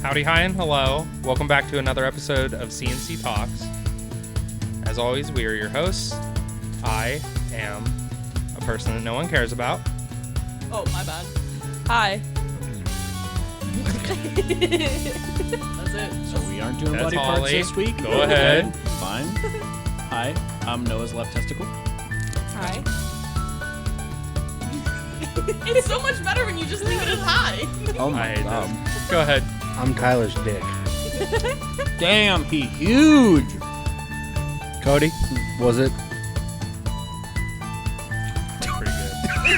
Howdy, hi, and hello. Welcome back to another episode of C&C Talks. As always, we are your hosts. I am a person that no one cares about. Oh, my bad. Hi. That's it. So we aren't doing That's body Holly. parts this week. Go ahead. Fine. Hi, I'm Noah's left testicle. Hi. It's so much better when you just leave it as hi. Oh I my hate god. this. Go ahead. I'm Tyler's dick. Damn, he huge. Cody, was it? Pretty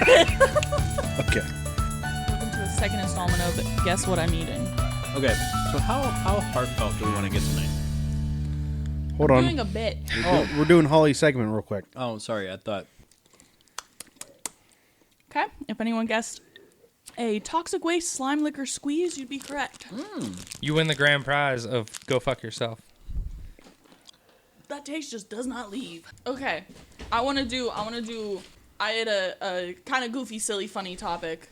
good. Okay. Welcome to the second installment of Guess What I'm Eating. Okay, so how heartfelt do we want to get tonight? Hold We're on. doing a bit. We're doing Holly's segment real quick. Oh, sorry, I thought. Okay. If anyone guessed a toxic waste slime liquor squeeze, you'd be correct. You win the grand prize of go fuck yourself. That taste just does not leave. Okay. I had a kind of goofy, silly, funny topic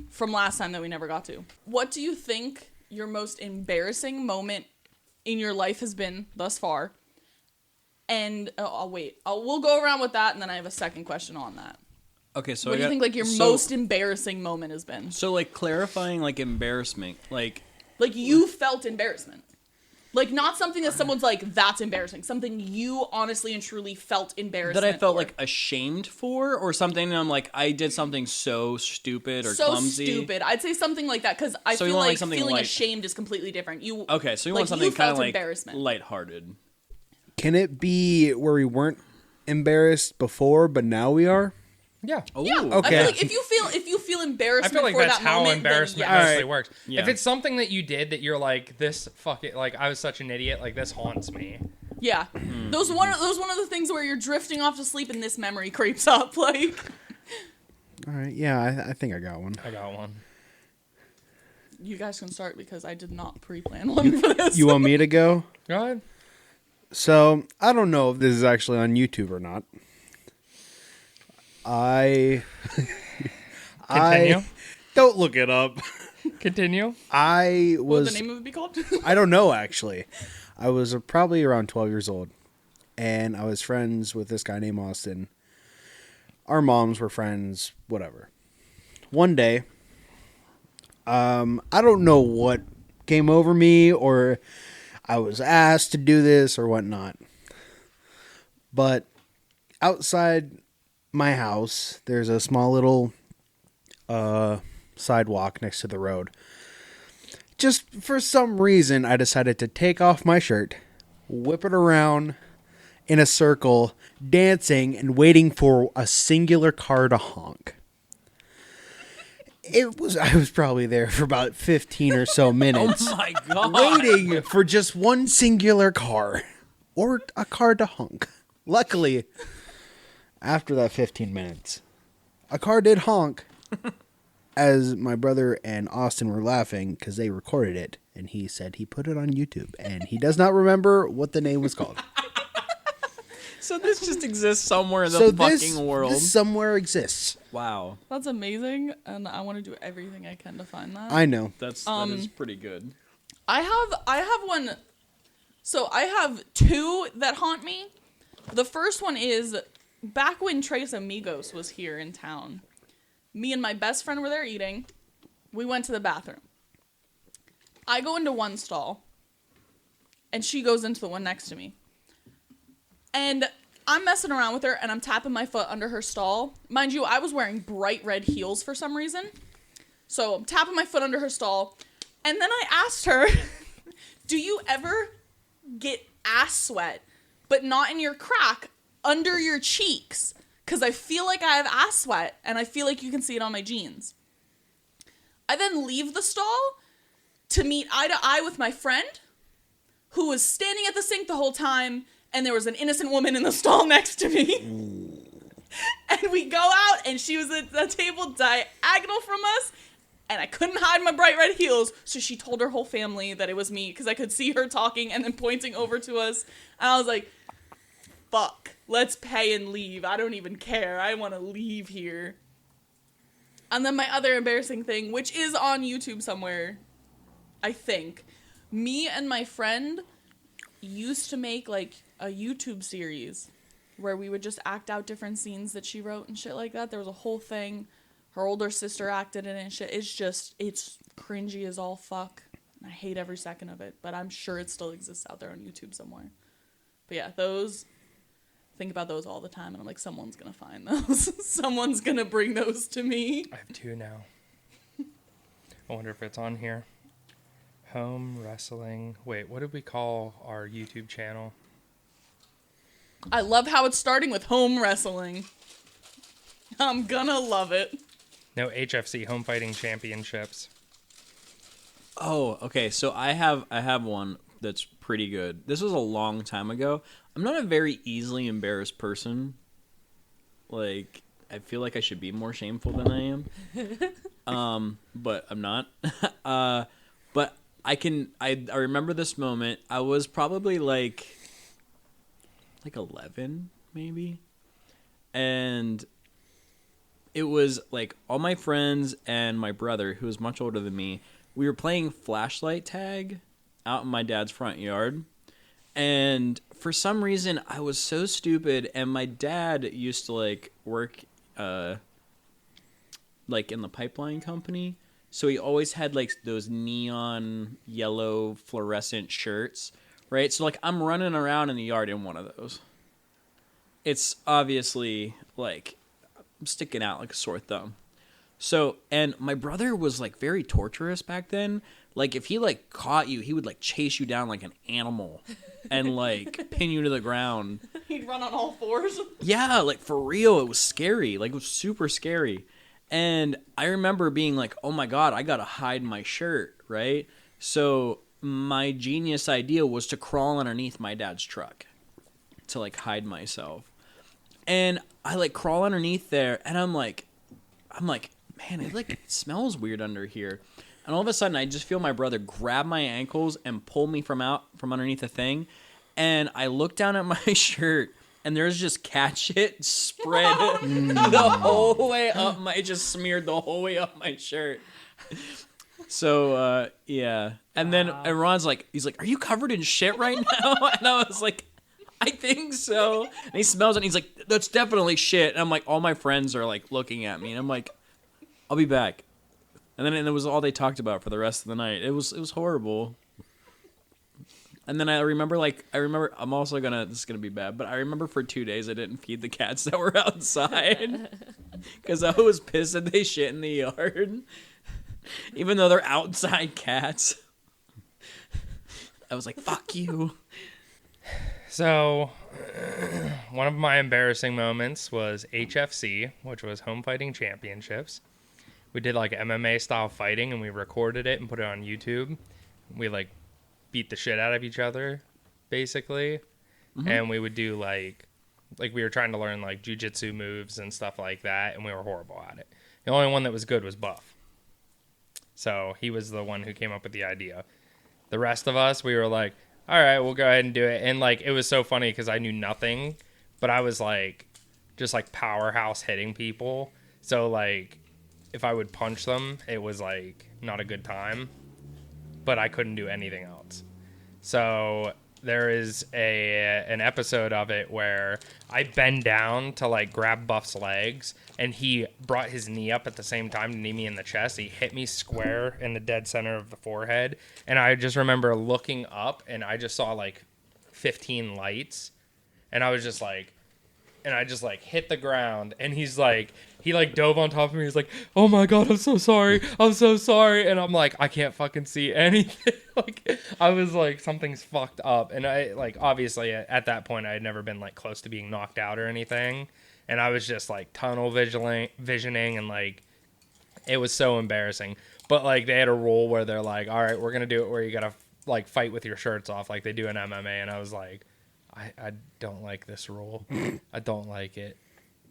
from last time that we never got to. What do you think your most embarrassing moment in your life has been thus far? And we'll go around with that, and then I have a second question on that. Okay, so What do you think your most embarrassing moment has been? So clarifying embarrassment, Like you felt embarrassment. Like not something that someone's like, that's embarrassing. Something you honestly and truly felt embarrassment that I felt for. ashamed for, or something. And I'm like, I did something so stupid or so clumsy. stupid. I'd say something like that because I So you feel want, like something feeling like- ashamed is completely different. Okay, so you want you something kind felt of embarrassment. lighthearted. Can it be where we weren't embarrassed before, but now we are? Yeah. Oh, Yeah. Okay. I feel like if you feel I embarrassment feel like for that's that how moment, embarrassment then yes. mostly Alright. works. Yeah. If it's something that you did that you're like, this fucking, like, I was such an idiot, like, this haunts me. Yeah. Those one of the things where you're drifting off to sleep and this memory creeps up. Like, All right. Yeah, I think I got one. I got one. you guys can start because I did not pre-plan one for this. You want me to go? Go ahead. So, I don't know if this is actually on YouTube or not. Continue. Don't look it up. Continue. I What would was... the name of it be called? I don't know, actually. I was probably around 12 years old, and I was friends with this guy named Austin. Our moms were friends, whatever. One day, I don't know what came over me, or I was asked to do this or whatnot. But outside my house, there's a small little sidewalk next to the road. Just for some reason, I decided to take off my shirt, whip it around in a circle, dancing and waiting for a singular car to honk. I was probably there for about 15 or so minutes, Oh my god! waiting for just one singular car or a car to honk. Luckily, after that 15 minutes, a car did honk. As my brother and Austin were laughing because they recorded it, and he said he put it on YouTube, and he does not remember what the name was called. So this just exists somewhere in the So fucking world. this somewhere exists. Wow, That's amazing, and I want to do everything I can to find that. I know. that is pretty good. I have one. So I have two that haunt me. The first one is back when Tres Amigos was here in town. Me and my best friend were there eating. We went to the bathroom. I go into one stall, and she goes into the one next to me. And I'm messing around with her, and I'm tapping my foot under her stall. Mind you, I was wearing bright red heels for some reason. So I'm tapping my foot under her stall. And then I asked her, do you ever get ass sweat, but not in your crack, under your cheeks? Because I feel like I have ass sweat, and I feel like you can see it on my jeans. I then leave the stall to meet eye to eye with my friend, who was standing at the sink the whole time, and there was an innocent woman in the stall next to me. And we go out, and she was at the table diagonal from us, and I couldn't hide my bright red heels, so she told her whole family that it was me, because I could see her talking and then pointing over to us, and I was like, fuck, let's pay and leave. I don't even care. I want to leave here. And then my other embarrassing thing, which is on YouTube somewhere, I think. Me and my friend used to make, like, a YouTube series where we would just act out different scenes that she wrote and shit like that. There was a whole thing. Her older sister acted in it and shit. It's cringy as all fuck. I hate every second of it, but I'm sure it still exists out there on YouTube somewhere. But yeah, think about those all the time, and I'm like, someone's gonna find those. Someone's gonna bring those to me. I have 2 now. I wonder if it's on here. Home wrestling. Wait, what did we call our YouTube channel? I love how it's starting with home wrestling. I'm gonna love it. No, HFC, Home Fighting Championships. Oh, okay. So I have one that's pretty good. This was a long time ago. I'm not a very easily embarrassed person. Like, I feel like I should be more shameful than I am. But I'm not. But I remember this moment. I was probably like 11 maybe. And it was like all my friends and my brother, who was much older than me, we were playing flashlight tag out in my dad's front yard. And for some reason, I was so stupid. And my dad used to like work like in the pipeline company. So he always had like those neon yellow fluorescent shirts, right? So like I'm running around in the yard in one of those. It's obviously like I'm sticking out like a sore thumb. So, and my brother was like very torturous back then. Like if he like caught you, he would like chase you down like an animal and like pin you to the ground. He'd run on all fours. Yeah, like for real, it was scary. Like it was super scary. And I remember being like, oh my God, I gotta hide my shirt, right? So my genius idea was to crawl underneath my dad's truck to like hide myself. And I like crawl underneath there and I'm like, man, it smells weird under here. And all of a sudden I just feel my brother grab my ankles and pull me from underneath the thing. And I look down at my shirt and there's just cat shit spread the whole way up just smeared the whole way up my shirt. So, yeah. And then and Ron's like, he's like, are you covered in shit right now? And I was like, I think so. And he smells it and he's like, that's definitely shit. And I'm like, all my friends are like looking at me and I'm like, I'll be back. And then it was all they talked about for the rest of the night. It was horrible. And then I remember, I'm also this is going to be bad, but I remember for 2 days I didn't feed the cats that were outside because I was pissed that they shit in the yard. Even though they're outside cats. I was like, fuck you. So, one of my embarrassing moments was HFC, which was Home Fighting Championships. We did like MMA style fighting and we recorded it and put it on YouTube. We like beat the shit out of each other, basically. Mm-hmm. And we would do like we were trying to learn like jiu-jitsu moves and stuff like that, and we were horrible at it. The only one that was good was Buff. So he was the one who came up with the idea. The rest of us, we were like, all right, we'll go ahead and do it. And like it was so funny because I knew nothing, but I was like just like powerhouse hitting people. So like if I would punch them, it was like not a good time, but I couldn't do anything else. So there is an episode of it where I bend down to like grab Buff's legs, and he brought his knee up at the same time to knee me in the chest. He hit me square in the dead center of the forehead, and I just remember looking up and I just saw like 15 lights, and I was just like, and I just like hit the ground, and he like dove on top of me. He's like, oh my God, I'm so sorry. And I'm like, I can't fucking see anything. Like I was like, something's fucked up. And I like, obviously at that point I had never been like close to being knocked out or anything. And I was just like tunnel visioning and like, it was so embarrassing. But like they had a rule where they're like, all right, we're going to do it where you got to like fight with your shirts off like they do in MMA. And I was like, I don't like this rule. I don't like it.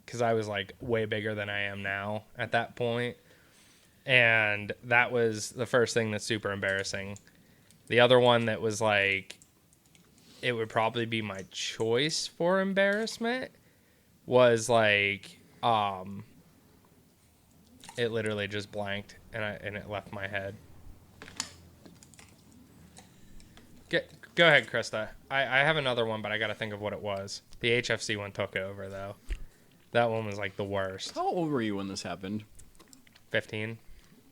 Because I was like way bigger than I am now at that point. And that was the first thing that's super embarrassing. The other one that was like, it would probably be my choice for embarrassment was like, it literally just blanked and it left my head. Go ahead, Krista. I have another one, but I got to think of what it was. The HFC one took over, though. That one was like the worst. How old were you when this happened? 15,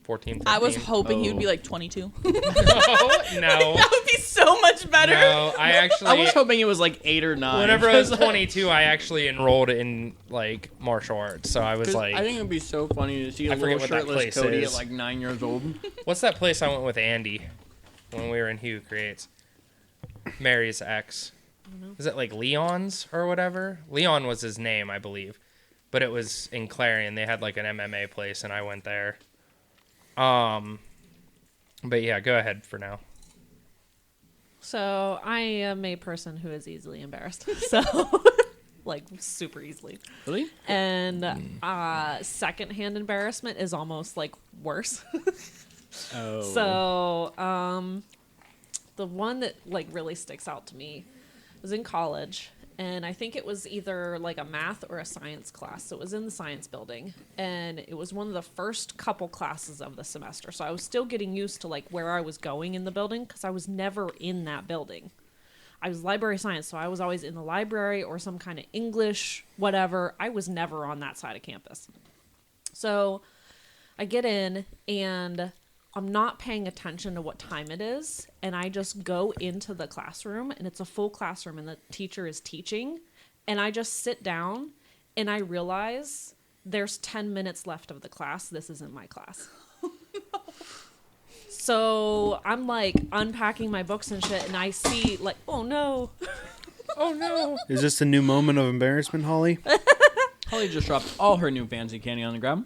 14, 15. I was hoping you'd be like 22. No. That would be so much better. No, I was hoping it was like 8 or 9. Whenever I was 22, I actually enrolled in like martial arts. So I was like, I think it would be so funny to see a little forget what that shirtless place Cody is. at like 9 years old. what's that place I went with Andy when we were in Hugh Creates? Mary's ex. Is it like Leon's or whatever? Leon was his name, I believe. But it was in Clarion. They had like an MMA place, and I went there. But yeah, go ahead for now. So I am a person who is easily embarrassed. So, like, super easily. Really? And secondhand embarrassment is almost like worse. Oh. So, the one that like really sticks out to me was in college, and I think it was either like a math or a science class. So it was in the science building, and it was one of the first couple classes of the semester. So I was still getting used to like where I was going in the building because I was never in that building. I was library science, so I was always in the library or some kind of English, whatever. I was never on that side of campus. So I get in, and I'm not paying attention to what time it is, and I just go into the classroom, and it's a full classroom, and the teacher is teaching, and I just sit down, and I realize there's 10 minutes left of the class. This isn't my class. So I'm like unpacking my books and shit, and I see like, oh no. Oh no. Is this a new moment of embarrassment, Holly? Holly just dropped all her new fancy candy on the ground.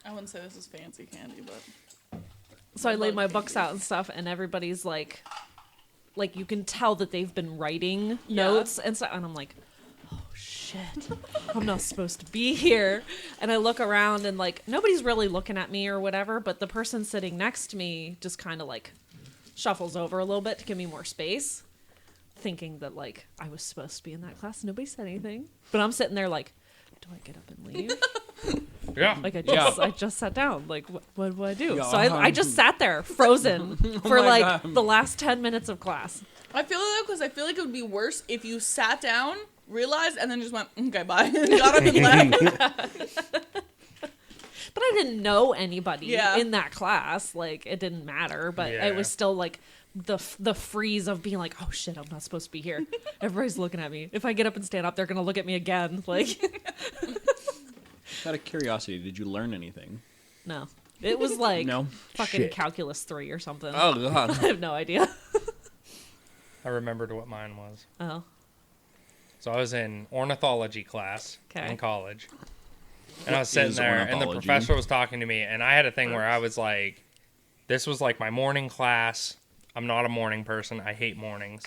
I wouldn't say this is fancy candy, but So I laid my books out and stuff, and everybody's like you can tell that they've been writing notes and so, and I'm like, oh shit, I'm not supposed to be here. And I look around, and like nobody's really looking at me or whatever, but the person sitting next to me just kind of like shuffles over a little bit to give me more space, thinking that like I was supposed to be in that class. Nobody said anything, but I'm sitting there like, do I get up and leave? Yeah. Like I just sat down. Like what do I do? Yeah. So I just sat there frozen for my like God. the last 10 minutes of class. I feel it though because I feel like it would be worse if you sat down, realized, and then just went, okay, bye, and got up and left. But I didn't know anybody Yeah. in that class. Like it didn't matter. But Yeah. it was still like the freeze of being like, oh shit, I'm not supposed to be here. Everybody's looking at me. If I get up and stand up, they're gonna look at me again. Like Out of curiosity, did you learn anything? no, it was like No. fucking Shit. calculus 3 or something. Oh God. I have no idea. I remembered what mine was. Oh. So I was in ornithology class Okay. in college. And I was sitting is there, and the ornithology? professor was talking to me, and I had a thing where I was like, this was like my morning class. I'm not a morning person. I hate mornings.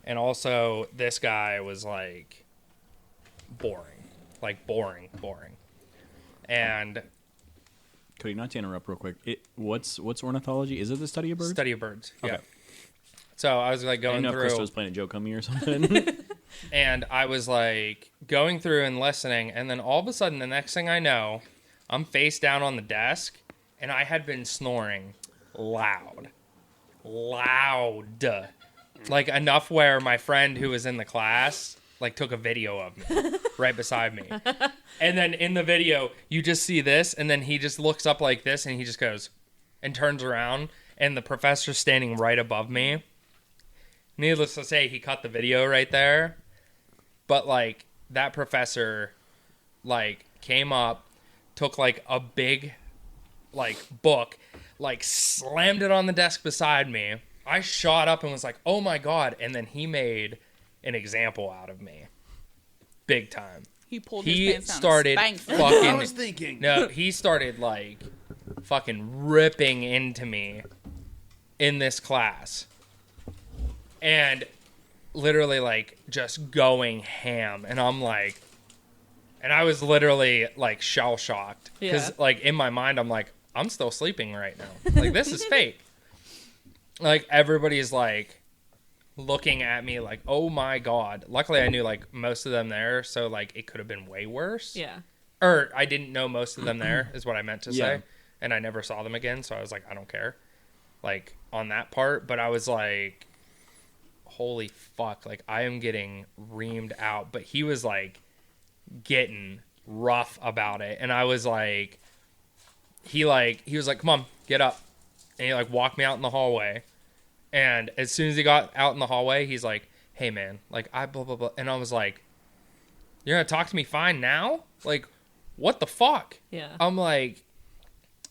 And also, this guy was like boring. Like boring. And Cody, not to interrupt real quick. What's ornithology? Is it the study of birds? study of birds. Okay. Yeah. So I was like I going didn't know if Krista through, was playing a joke on me or something. and I was like going through and listening, and then all of a sudden, the next thing I know, I'm face down on the desk, and I had been snoring loud, like enough where my friend who was in the class like took a video of me right beside me, and then in the video you just see this, and then he just looks up like this, and he just goes and turns around, and the professor's standing right above me. Needless to say, he cut the video right there. But, like, that professor, like, came up, took, like, a big, like, book, like, slammed it on the desk beside me. I shot up and was like, oh, my God. And then he made an example out of me. Big time. He pulled his He pants down. started And spanked him. fucking... I was thinking. No, he started, like, fucking ripping into me in this class. And literally, like, just going ham. And I'm like... And I was literally, like, shell-shocked. Because, Yeah. like, in my mind, I'm like, I'm still sleeping right now. Like, this is fake. Like, everybody's, like, looking at me like, oh, my God. Luckily, I knew, like, most of them there. So, like, it could have been way worse. Yeah. Or I didn't know most of them there, is what I meant to Yeah. say. And I never saw them again. So I was like, I don't care. Like, on that part. But I was like... holy fuck, like I am getting reamed out. But he was like getting rough about it, and I was like, he was like, come on, get up, and he like walked me out in the hallway. And as soon as he got out in the hallway, he's like, hey man, like I blah blah blah, and I was like, you're gonna talk to me fine now? Like, what the fuck? Yeah. I'm like,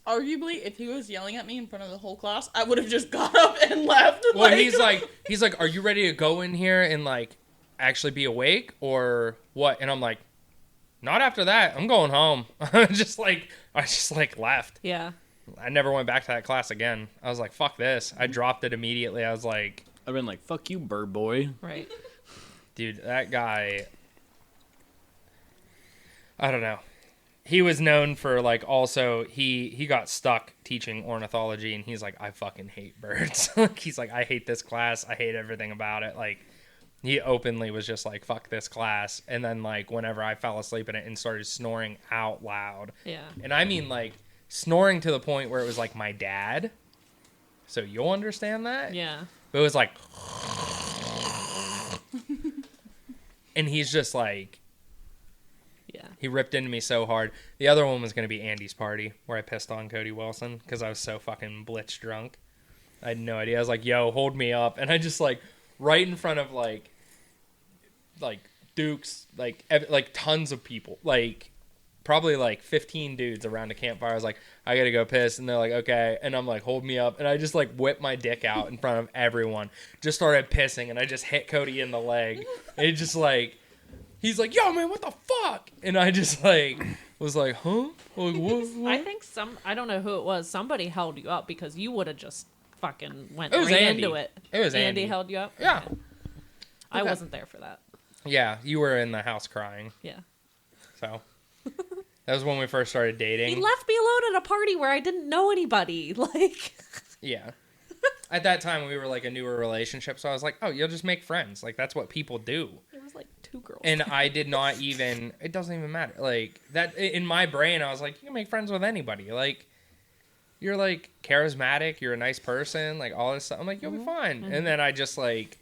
Arguably, if he was yelling at me in front of the whole class, I would have just got up and left. well, he's like, are you ready to go in here and like actually be awake or what? And I'm like, not after that. I'm going home. I just left. Yeah. I never went back to that class again. I was like, fuck this. I dropped it immediately. I was like, I've been like, fuck you, bird boy. Right. dude, that guy, I don't know. He was known for like also he got stuck teaching ornithology, and he's like, I fucking hate birds. He's like, I hate this class. I hate everything about it. Like, he openly was just like, fuck this class. And then like whenever I fell asleep in it and started snoring out loud. Yeah. And I mean like snoring to the point where it was like my dad. So you'll understand that? Yeah. But it was like and he's just like, Yeah. he ripped into me so hard. The other one was going to be Andy's party, where I pissed on Cody Wilson because I was so fucking blitz drunk. I had no idea. I was like, yo, hold me up. And I just, like, right in front of, like Dukes, like tons of people. Like, probably, like, 15 dudes around a campfire. I was like, I got to go piss. And they're like, okay. And I'm like, hold me up. And I just, like, whipped my dick out in front of everyone. Just started pissing, and I just hit Cody in the leg. And it just, like... He's like, yo, man, what the fuck? And I just, like, was like, huh? Like, what? I think I don't know who it was. Somebody held you up because you would have just fucking went It was right Andy. into it. It was Andy. held you up? Yeah. Okay. I Okay. wasn't there for that. Yeah, you were in the house crying. Yeah. So, that was when we first started dating. He left me alone at a party where I didn't know anybody. Like, Yeah. At that time, we were, like, a newer relationship, so I was like, oh, you'll just make friends. Like, that's what people do. it was like 2 girls. And I did not even, it doesn't even matter. Like, that, in my brain, I was like, you can make friends with anybody. Like, you're, like, charismatic, you're a nice person, like, all this stuff. I'm like, you'll be fine. Mm-hmm. And then I just, like,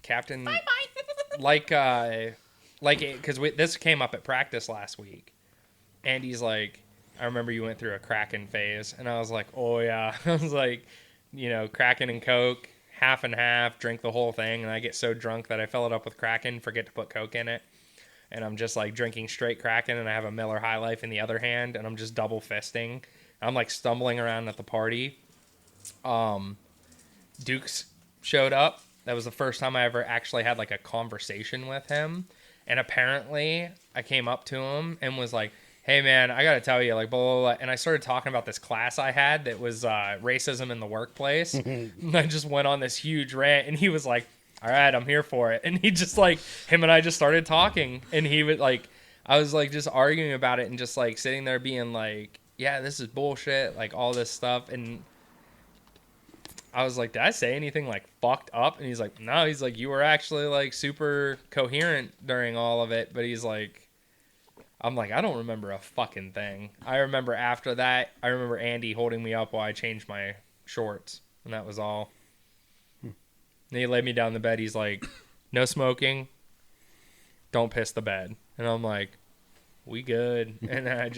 Captain, Bye-bye. because this came up at practice last week. And he's like, I remember you went through a Kraken phase. And I was like, oh, yeah. I was like, you know, Kraken and Coke, half and half, drink the whole thing. And I get so drunk that I fill it up with Kraken, forget to put Coke in it. And I'm just, like, drinking straight Kraken, and I have a Miller High Life in the other hand, and I'm just double fisting. I'm, like, stumbling around at the party. Dukes showed up. That was the first time I ever actually had, like, a conversation with him. And apparently, I came up to him and was like, hey, man, I got to tell you, like, blah, blah, blah. And I started talking about this class I had that was racism in the workplace. And I just went on this huge rant, and he was like, all right, I'm here for it. And he just, like, him and I just started talking. And he would, like, I was, like, just arguing about it and just, like, sitting there being like, yeah, this is bullshit, like, all this stuff. And I was like, did I say anything, like, fucked up? And he's like, no. He's like, you were actually, like, super coherent during all of it. But he's like, I'm like, I don't remember a fucking thing. I remember after that, I remember Andy holding me up while I changed my shorts. And that was all. And he laid me down in the bed. He's like, no smoking. Don't piss the bed. And I'm like, we good. And then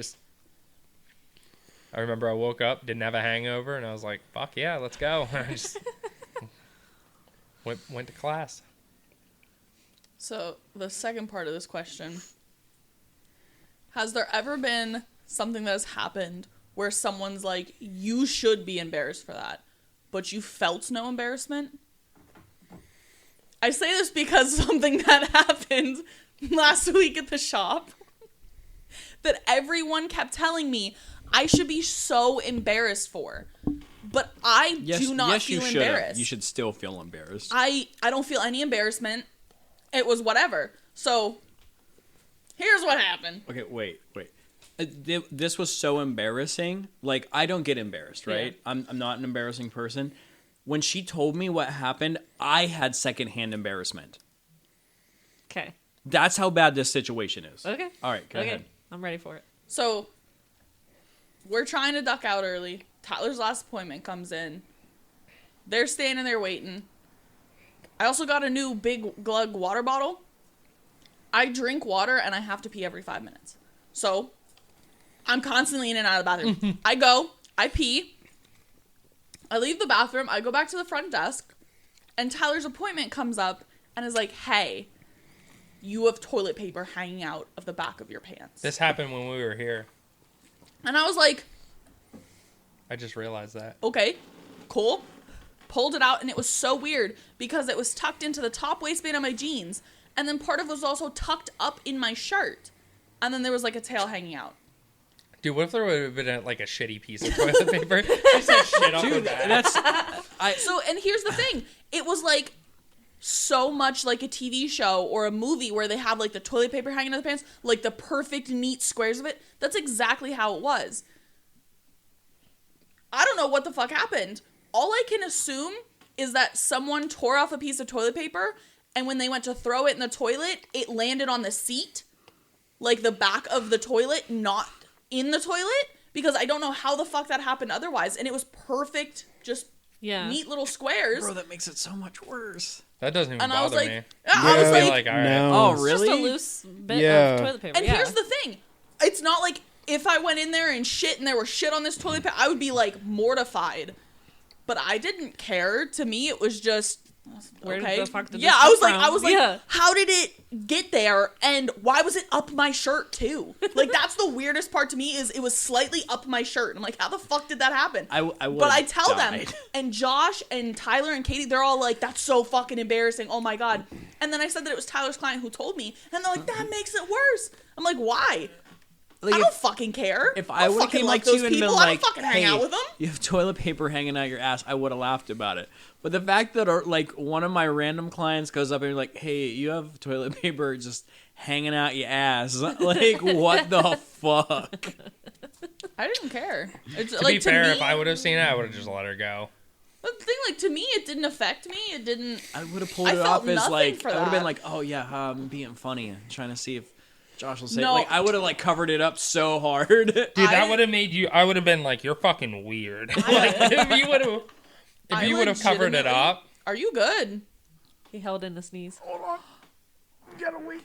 I remember I woke up, didn't have a hangover. And I was like, fuck yeah, let's go. And I just went to class. So, the second part of this question. Has there ever been something that has happened where someone's like, you should be embarrassed for that, but you felt no embarrassment? I say this because something that happened last week at the shop that everyone kept telling me I should be so embarrassed for. But I do not feel embarrassed. You should still feel embarrassed. I don't feel any embarrassment. It was whatever. So, here's what happened. Okay, wait. This was so embarrassing. Like, I don't get embarrassed, right? Yeah. I'm not an embarrassing person. When she told me what happened, I had secondhand embarrassment. Okay. That's how bad this situation is. Okay. All right, go ahead. I'm ready for it. So, we're trying to duck out early. Tyler's last appointment comes in. They're standing there waiting. I also got a new big glug water bottle. I drink water and I have to pee every 5 minutes. So I'm constantly in and out of the bathroom. I go, I pee, I leave the bathroom, I go back to the front desk, and Tyler's appointment comes up and is like, hey, you have toilet paper hanging out of the back of your pants. This happened when we were here. And I was like, I just realized that. okay, cool. Pulled it out, and it was so weird because it was tucked into the top waistband of my jeans, and then part of it was also tucked up in my shirt, and then there was like a tail hanging out. Dude, what if there would have been a shitty piece of toilet paper? Just said shit on the back. So, and here's the thing. It was like so much like a TV show or a movie where they have like the toilet paper hanging out of the pants, like the perfect neat squares of it. That's exactly how it was. I don't know what the fuck happened. All I can assume is that someone tore off a piece of toilet paper, and when they went to throw it in the toilet, it landed on the seat, like the back of the toilet, not in the toilet, because I don't know how the fuck that happened otherwise. And it was perfect, just neat little squares. Bro, that makes it so much worse. That doesn't even And I was bother like, me. I was I'd be like, all right. No. Oh, It's really? just a loose bit Yeah. of toilet paper. and here's the thing. It's not like if I went in there and shit and there was shit on this toilet paper, I would be like mortified. But I didn't care. To me, it was just Where okay. the fuck did yeah, this I was come like, from? Yeah. how did it get there? And why was it up my shirt too? Like that's the weirdest part to me is it was slightly up my shirt. I'm like, how the fuck did that happen? But I tell them, and Josh and Tyler and Katie, they're all like, that's so fucking embarrassing. Oh my god. And then I said that it was Tyler's client who told me, and they're like, that makes it worse. I'm like, why? Like, I don't fucking care. If I don't would have fucking came like up to those you and been people, I like, don't fucking hey, hang out with them. you have toilet paper hanging out your ass, I would have laughed about it. But the fact that like one of my random clients goes up and like, hey, you have toilet paper just hanging out your ass. Like, what the fuck? I didn't care. It's, To be fair, if I would have seen it, I would have just let her go. But the thing, like, to me, it didn't affect me. It didn't. I would have pulled I it felt off as nothing like, for I would have that. been like, oh yeah, I'm being funny and trying to see if Josh will say, No. like, I would have like covered it up so hard. Dude, that would have made you. I would have been like, you're fucking weird. Like, if you would have, I if you would have covered it legitimately- up. Are you good? He held in a sneeze. Hold on. Gotta wait.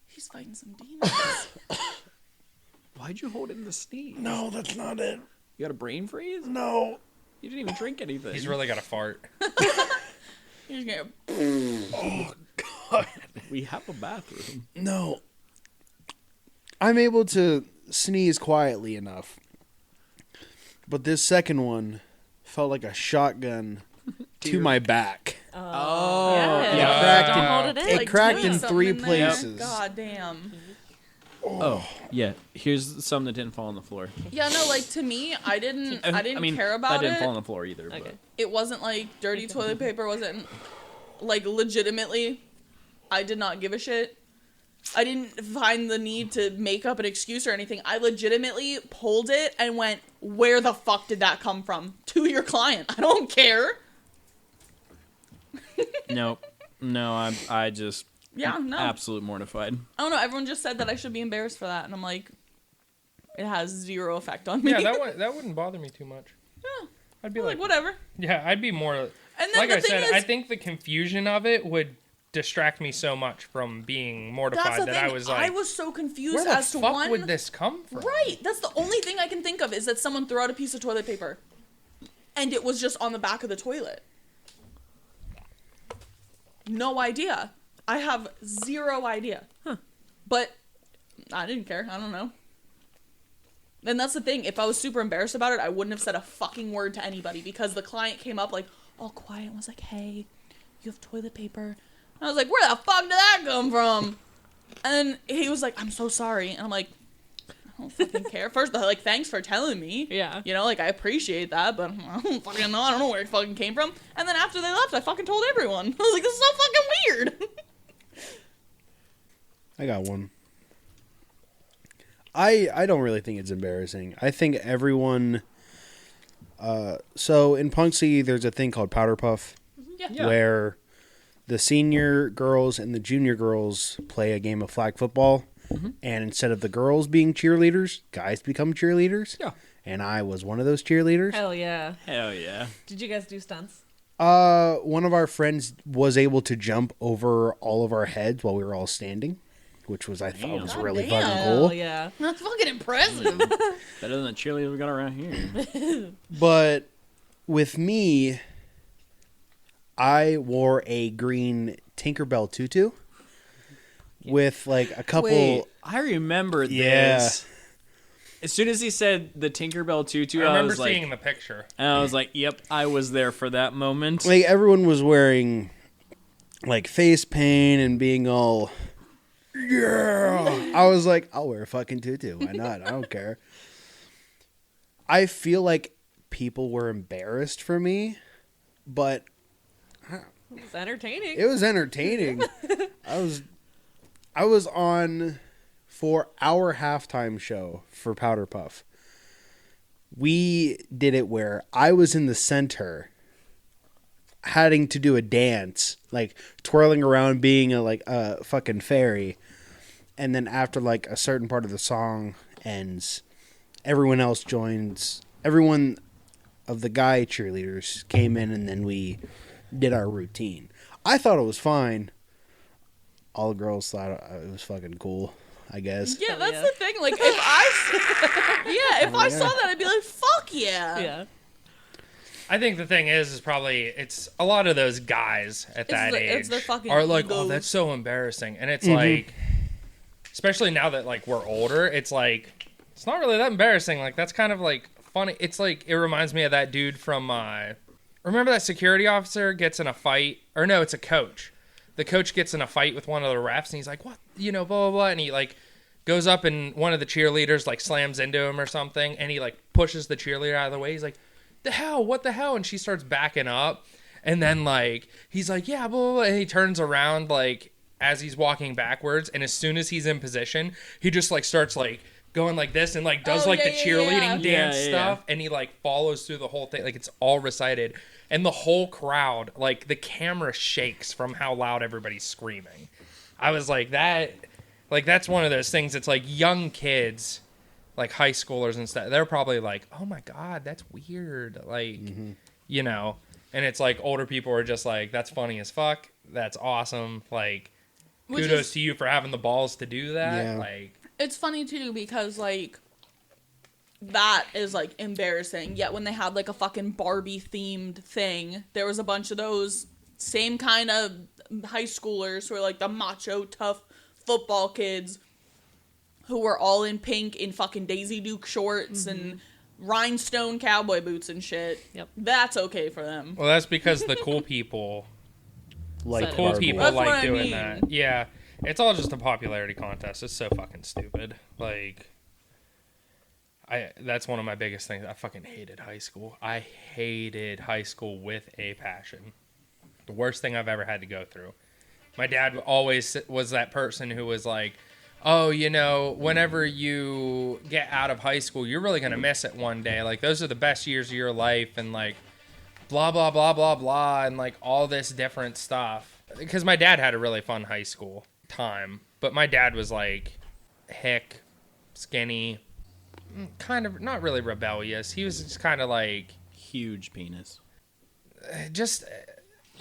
He's fighting some demons. Why'd you hold in the sneeze? No, that's not it. You got a brain freeze? No. You didn't even drink anything. He's really got a fart. You're just gonna. Oh, God. We have a bathroom. No. I'm able to sneeze quietly enough. But this second one felt like a shotgun to my back. Oh, Yeah. yeah, cracked Don't in- hold it in. It Like, cracked doing in something 3 in there. places. God damn. Oh, yeah. Here's some that didn't fall on the floor. Yeah, no, like to me, I didn't mean, care about that didn't it. fall on the floor either. Okay. But. It wasn't like dirty toilet paper. Wasn't like legitimately. I did not give a shit. I didn't find the need to make up an excuse or anything. I legitimately pulled it and went, where the fuck did that come from? To your client. I don't care. Nope. No, I just Yeah, no. absolute mortified. I don't know. Everyone just said that I should be embarrassed for that. And I'm like, it has zero effect on me. Yeah, that wouldn't bother me too much. Yeah. I'd be Like, like, whatever. yeah, I'd be more. And then Like the I thing said, is, I think the confusion of it would distract me so much from being that's mortified the that thing. I was like, I was so confused where the as to fuck one. would this come from? Right. That's the only thing I can think of is that someone threw out a piece of toilet paper, and it was just on the back of the toilet. No idea. I have zero idea. But I didn't care. I don't know. And that's the thing. If I was super embarrassed about it, I wouldn't have said a fucking word to anybody because the client came up like all quiet and was like, "Hey, you have toilet paper?" I was like, "Where the fuck did that come from?" And then he was like, "I'm so sorry." And I'm like, I don't fucking care. First, like, thanks for telling me. Yeah. You know, like, I appreciate that, but I don't fucking know. I don't know where it fucking came from. And then after they left, I fucking told everyone. I was like, this is so fucking weird. I got one. I don't really think it's embarrassing. I think everyone... so in Punk City, there's a thing called Powder Puff, Yeah. where the senior girls and the junior girls play a game of flag football, and instead of the girls being cheerleaders, guys become cheerleaders. Yeah. And I was one of those cheerleaders. Hell yeah. Hell yeah. Did you guys do stunts? One of our friends was able to jump over all of our heads while we were all standing, which was I thought was God really damn. fucking Oh cool. yeah. That's fucking impressive. Better than the cheerleaders we got around here. But with me, I wore a green Tinkerbell tutu with like a couple. Wait, I remember Yeah. this. As soon as he said the Tinkerbell tutu, I remember was like, seeing the picture. and I was like, "Yep, I was there for that moment." Like everyone was wearing like face paint and being all yeah. I was like, I'll wear a fucking tutu. Why not? I don't care. I feel like people were embarrassed for me, but It's entertaining. it was entertaining. I was on for our halftime show for Powder Puff. We did it where I was in the center having to do a dance, like twirling around being a fucking fairy. And then after like a certain part of the song ends, everyone else joins. Everyone of the guy cheerleaders came in and then we did our routine. I thought it was fine. All the girls thought it was fucking cool, I guess. Yeah, Oh, that's yeah. the thing. Like, if I saw that, I'd be like, fuck yeah. Yeah. I think the thing is probably it's a lot of those guys at that age it's their fucking are like, oh, egos. that's so embarrassing, and it's like, especially now that like we're older, it's like it's not really that embarrassing. Like that's kind of like funny. It's like it reminds me of that dude from remember that security officer gets in a fight, or no, it's a coach. The coach gets in a fight with one of the refs, and he's like, what, blah blah blah, and he like goes up and one of the cheerleaders like slams into him or something, and he like pushes the cheerleader out of the way. He's like, the hell, what the hell? And she starts backing up, and then like he's like, yeah, blah blah blah, and he turns around like as he's walking backwards, and as soon as he's in position, he just like starts like going like this and like does Oh, like yeah, the yeah, cheerleading yeah. dance stuff, and he like follows through the whole thing, like it's all recited, and the whole crowd, like the camera shakes from how loud everybody's screaming. I was like, that's one of those things. It's like young kids, like high schoolers and stuff, they're probably like, oh my god, that's weird, like you know, and it's like older people are just like, that's funny as fuck, that's awesome, like Which kudos is- to you for having the balls to do that. Yeah. Like It's funny too because like that is like embarrassing. Yet when they had like a fucking Barbie themed thing, there was a bunch of those same kind of high schoolers who are like the macho tough football kids who were all in pink in fucking Daisy Duke shorts and rhinestone cowboy boots and shit. Yep. That's okay for them. well, that's because the cool people Like Cool Barbie. people That's like what I doing mean. that. Yeah, it's all just a popularity contest. It's so fucking stupid. Like, that's one of my biggest things. I fucking hated high school. I hated high school with a passion. The worst thing I've ever had to go through. My dad always was that person who was like, oh, you know, whenever you get out of high school, you're really going to miss it one day. Like, those are the best years of your life, and like, blah, blah, blah, blah, blah, and like all this different stuff. Because my dad had a really fun high school time, but my dad was like hick, skinny, kind of not really rebellious. He was just kind of like, Huge penis. just,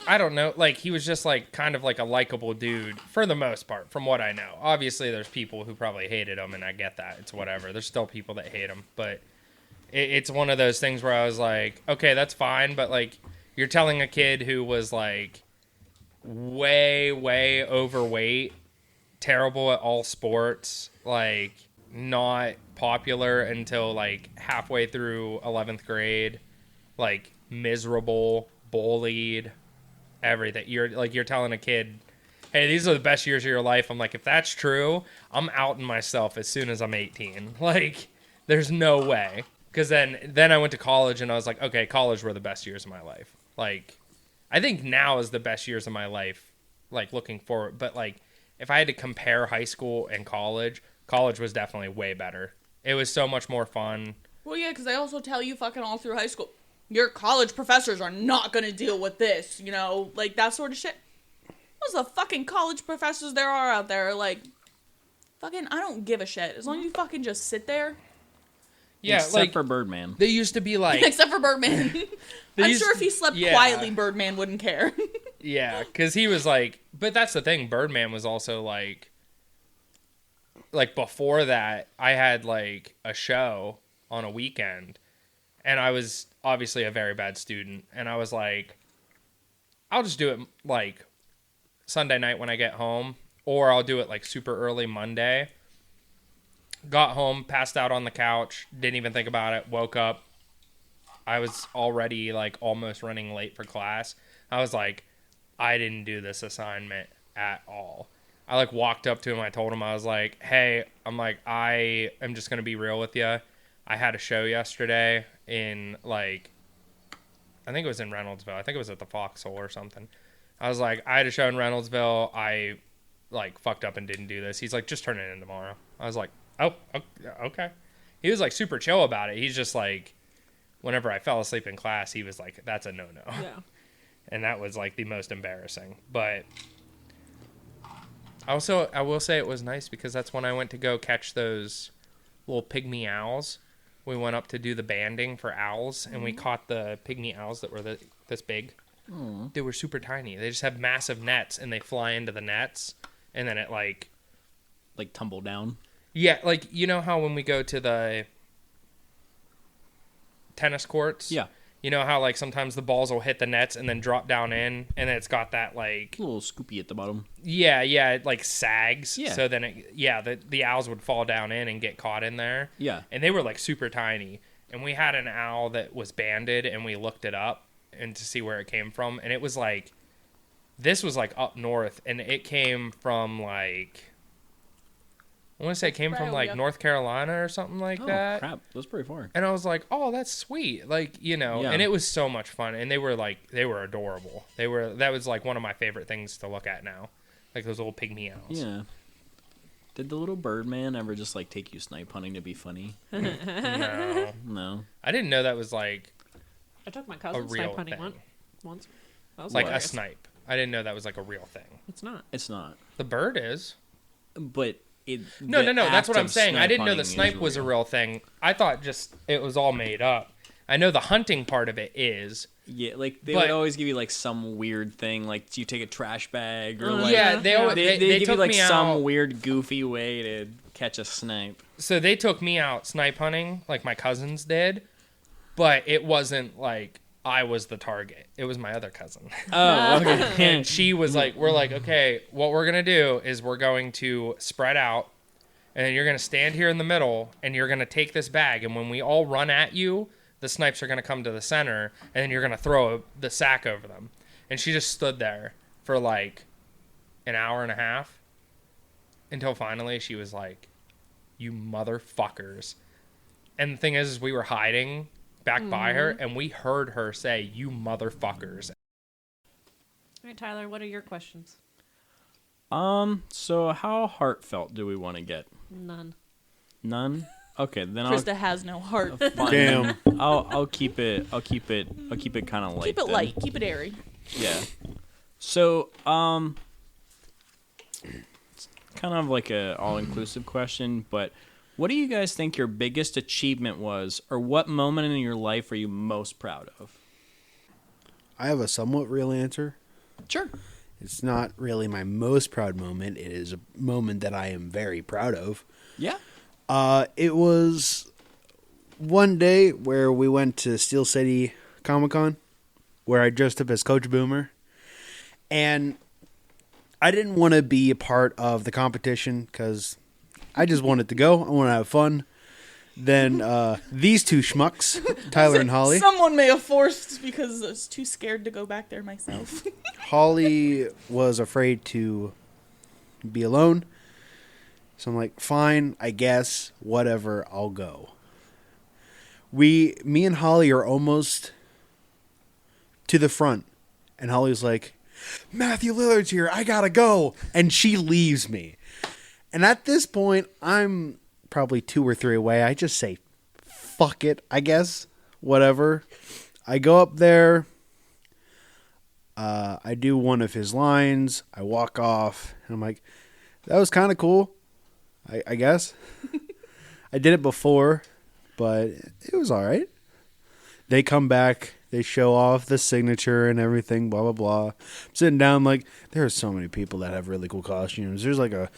I don't know, like he was just like kind of like a likable dude for the most part, from what I know. Obviously, there's people who probably hated him, and I get that. It's whatever. There's still people that hate him, but it's one of those things where I was like, okay, that's fine, but like you're telling a kid who was like way, way overweight, terrible at all sports, like not popular until like halfway through 11th grade, like miserable, bullied, everything. You're telling a kid, hey, these are the best years of your life. I'm like, if that's true, I'm outing myself as soon as I'm 18. Like, there's no way. Because then I went to college and I was like, okay, college were the best years of my life. Like, I think now is the best years of my life, like looking forward. But like, if I had to compare high school and college was definitely way better. It was so much more fun. Well, yeah, because I also tell you fucking all through high school, your college professors are not going to deal with this, you know? Like, that sort of shit. What's the fucking college professors there are out there? Like, fucking, I don't give a shit. As long as you fucking just sit there. Yeah, Except like for Birdman. they used to be like, Except for Birdman. I'm used- sure if he slept yeah. quietly, Birdman wouldn't care. yeah, because he was like, but that's the thing. Birdman was also like before that, I had like a show on a weekend, and I was obviously a very bad student, and I was like, I'll just do it like Sunday night when I get home, or I'll do it like super early Monday. Got home, passed out on the couch, didn't even think about it, woke up. I was already like almost running late for class. I was like, I didn't do this assignment at all. I like walked up to him. I told him, I was like, hey, I am just going to be real with you. I had a show yesterday in like, I think it was in Reynoldsville. I think it was at the Foxhole or something. I was like, I had a show in Reynoldsville. I like fucked up and didn't do this. He's like, just turn it in tomorrow. I was like, oh, okay. He was like super chill about it. He's just like, whenever I fell asleep in class, he was like, that's a no-no. Yeah. And that was like the most embarrassing. But also, I will say it was nice because that's when I went to go catch those little pygmy owls. We went up to do the banding for owls, and we caught the pygmy owls that were this big. They were super tiny. They just have massive nets, and they fly into the nets, and then it like tumble down. Yeah, like, you know how when we go to the tennis courts? Yeah. You know how, like, sometimes the balls will hit the nets and then drop down in, and then it's got that, like... A little scoopy at the bottom. Yeah, it, like, sags. Yeah. So then, the owls would fall down in and get caught in there. Yeah. And they were, like, super tiny. And we had an owl that was banded, and we looked it up and to see where it came from. And it was, like... This was, like, up north, and it came from, like... I want to say it came from, like, Australia. North Carolina or something like that. Oh, crap. That's pretty far. And I was like, oh, that's sweet. Like, you know, Yeah. and it was so much fun. And they were adorable. That was like one of my favorite things to look at now. Like those little pygmy owls. Yeah. Did the little Birdman ever just, like, take you snipe hunting to be funny? No. No. I didn't know that was like I took my a cousin real snipe hunting thing. once. That was Like hilarious. a snipe. I didn't know that was like a real thing. It's not. It's not. The bird is. But No. That's what I'm saying. I didn't know the snipe snipe was a real thing. I thought just it was all made up. I know the hunting part of it is. Yeah, like, they But- would always give you, like, some weird thing. Like, you take a trash bag or, Oh, like... Yeah, they They give took you, like, me some out. weird, goofy way to catch a snipe. So they took me out snipe hunting, like my cousins did, but it wasn't like I was the target. It was my other cousin. Oh, okay. And she was like, we're like, okay, what we're going to do is we're going to spread out, and then you're going to stand here in the middle, and you're going to take this bag, and when we all run at you, the snipes are going to come to the center, and then you're going to throw the sack over them. And she just stood there for like an hour and a half until finally she was like, you motherfuckers. And the thing is we were hiding back by her, and we heard her say, you motherfuckers. All right, Tyler, what are your questions? So how heartfelt do we want to get? None. None? Okay, then Krista has no heart. Fine. Damn. I'll keep it kind of light. Keep it then. light. Keep it airy. Yeah. So, it's kind of like a all-inclusive question, but what do you guys think your biggest achievement was, or what moment in your life are you most proud of? I have a somewhat real answer. Sure. It's not really my most proud moment. It is a moment that I am very proud of. Yeah. It was one day where we went to Steel City Comic-Con, where I dressed up as Coach Boomer. And I didn't want to be a part of the competition because I just wanted to go. I want to have fun. Then these two schmucks, Tyler and Holly. Someone may have forced because I was too scared to go back there myself. Holly was afraid to be alone. So I'm like, fine, I guess, whatever, I'll go. Me and Holly are almost to the front. And Holly's like, Matthew Lillard's here, I gotta go. And she leaves me. And at this point, I'm probably 2 or 3 away. I just say, fuck it, I guess, whatever. I go up there. I do one of his lines. I walk off. And I'm like, that was kind of cool. I guess. I did it before. but it was all right. They come back, they show off the signature and everything, blah, blah, blah. I'm sitting down, like, there are so many people that have really cool costumes. There's like a,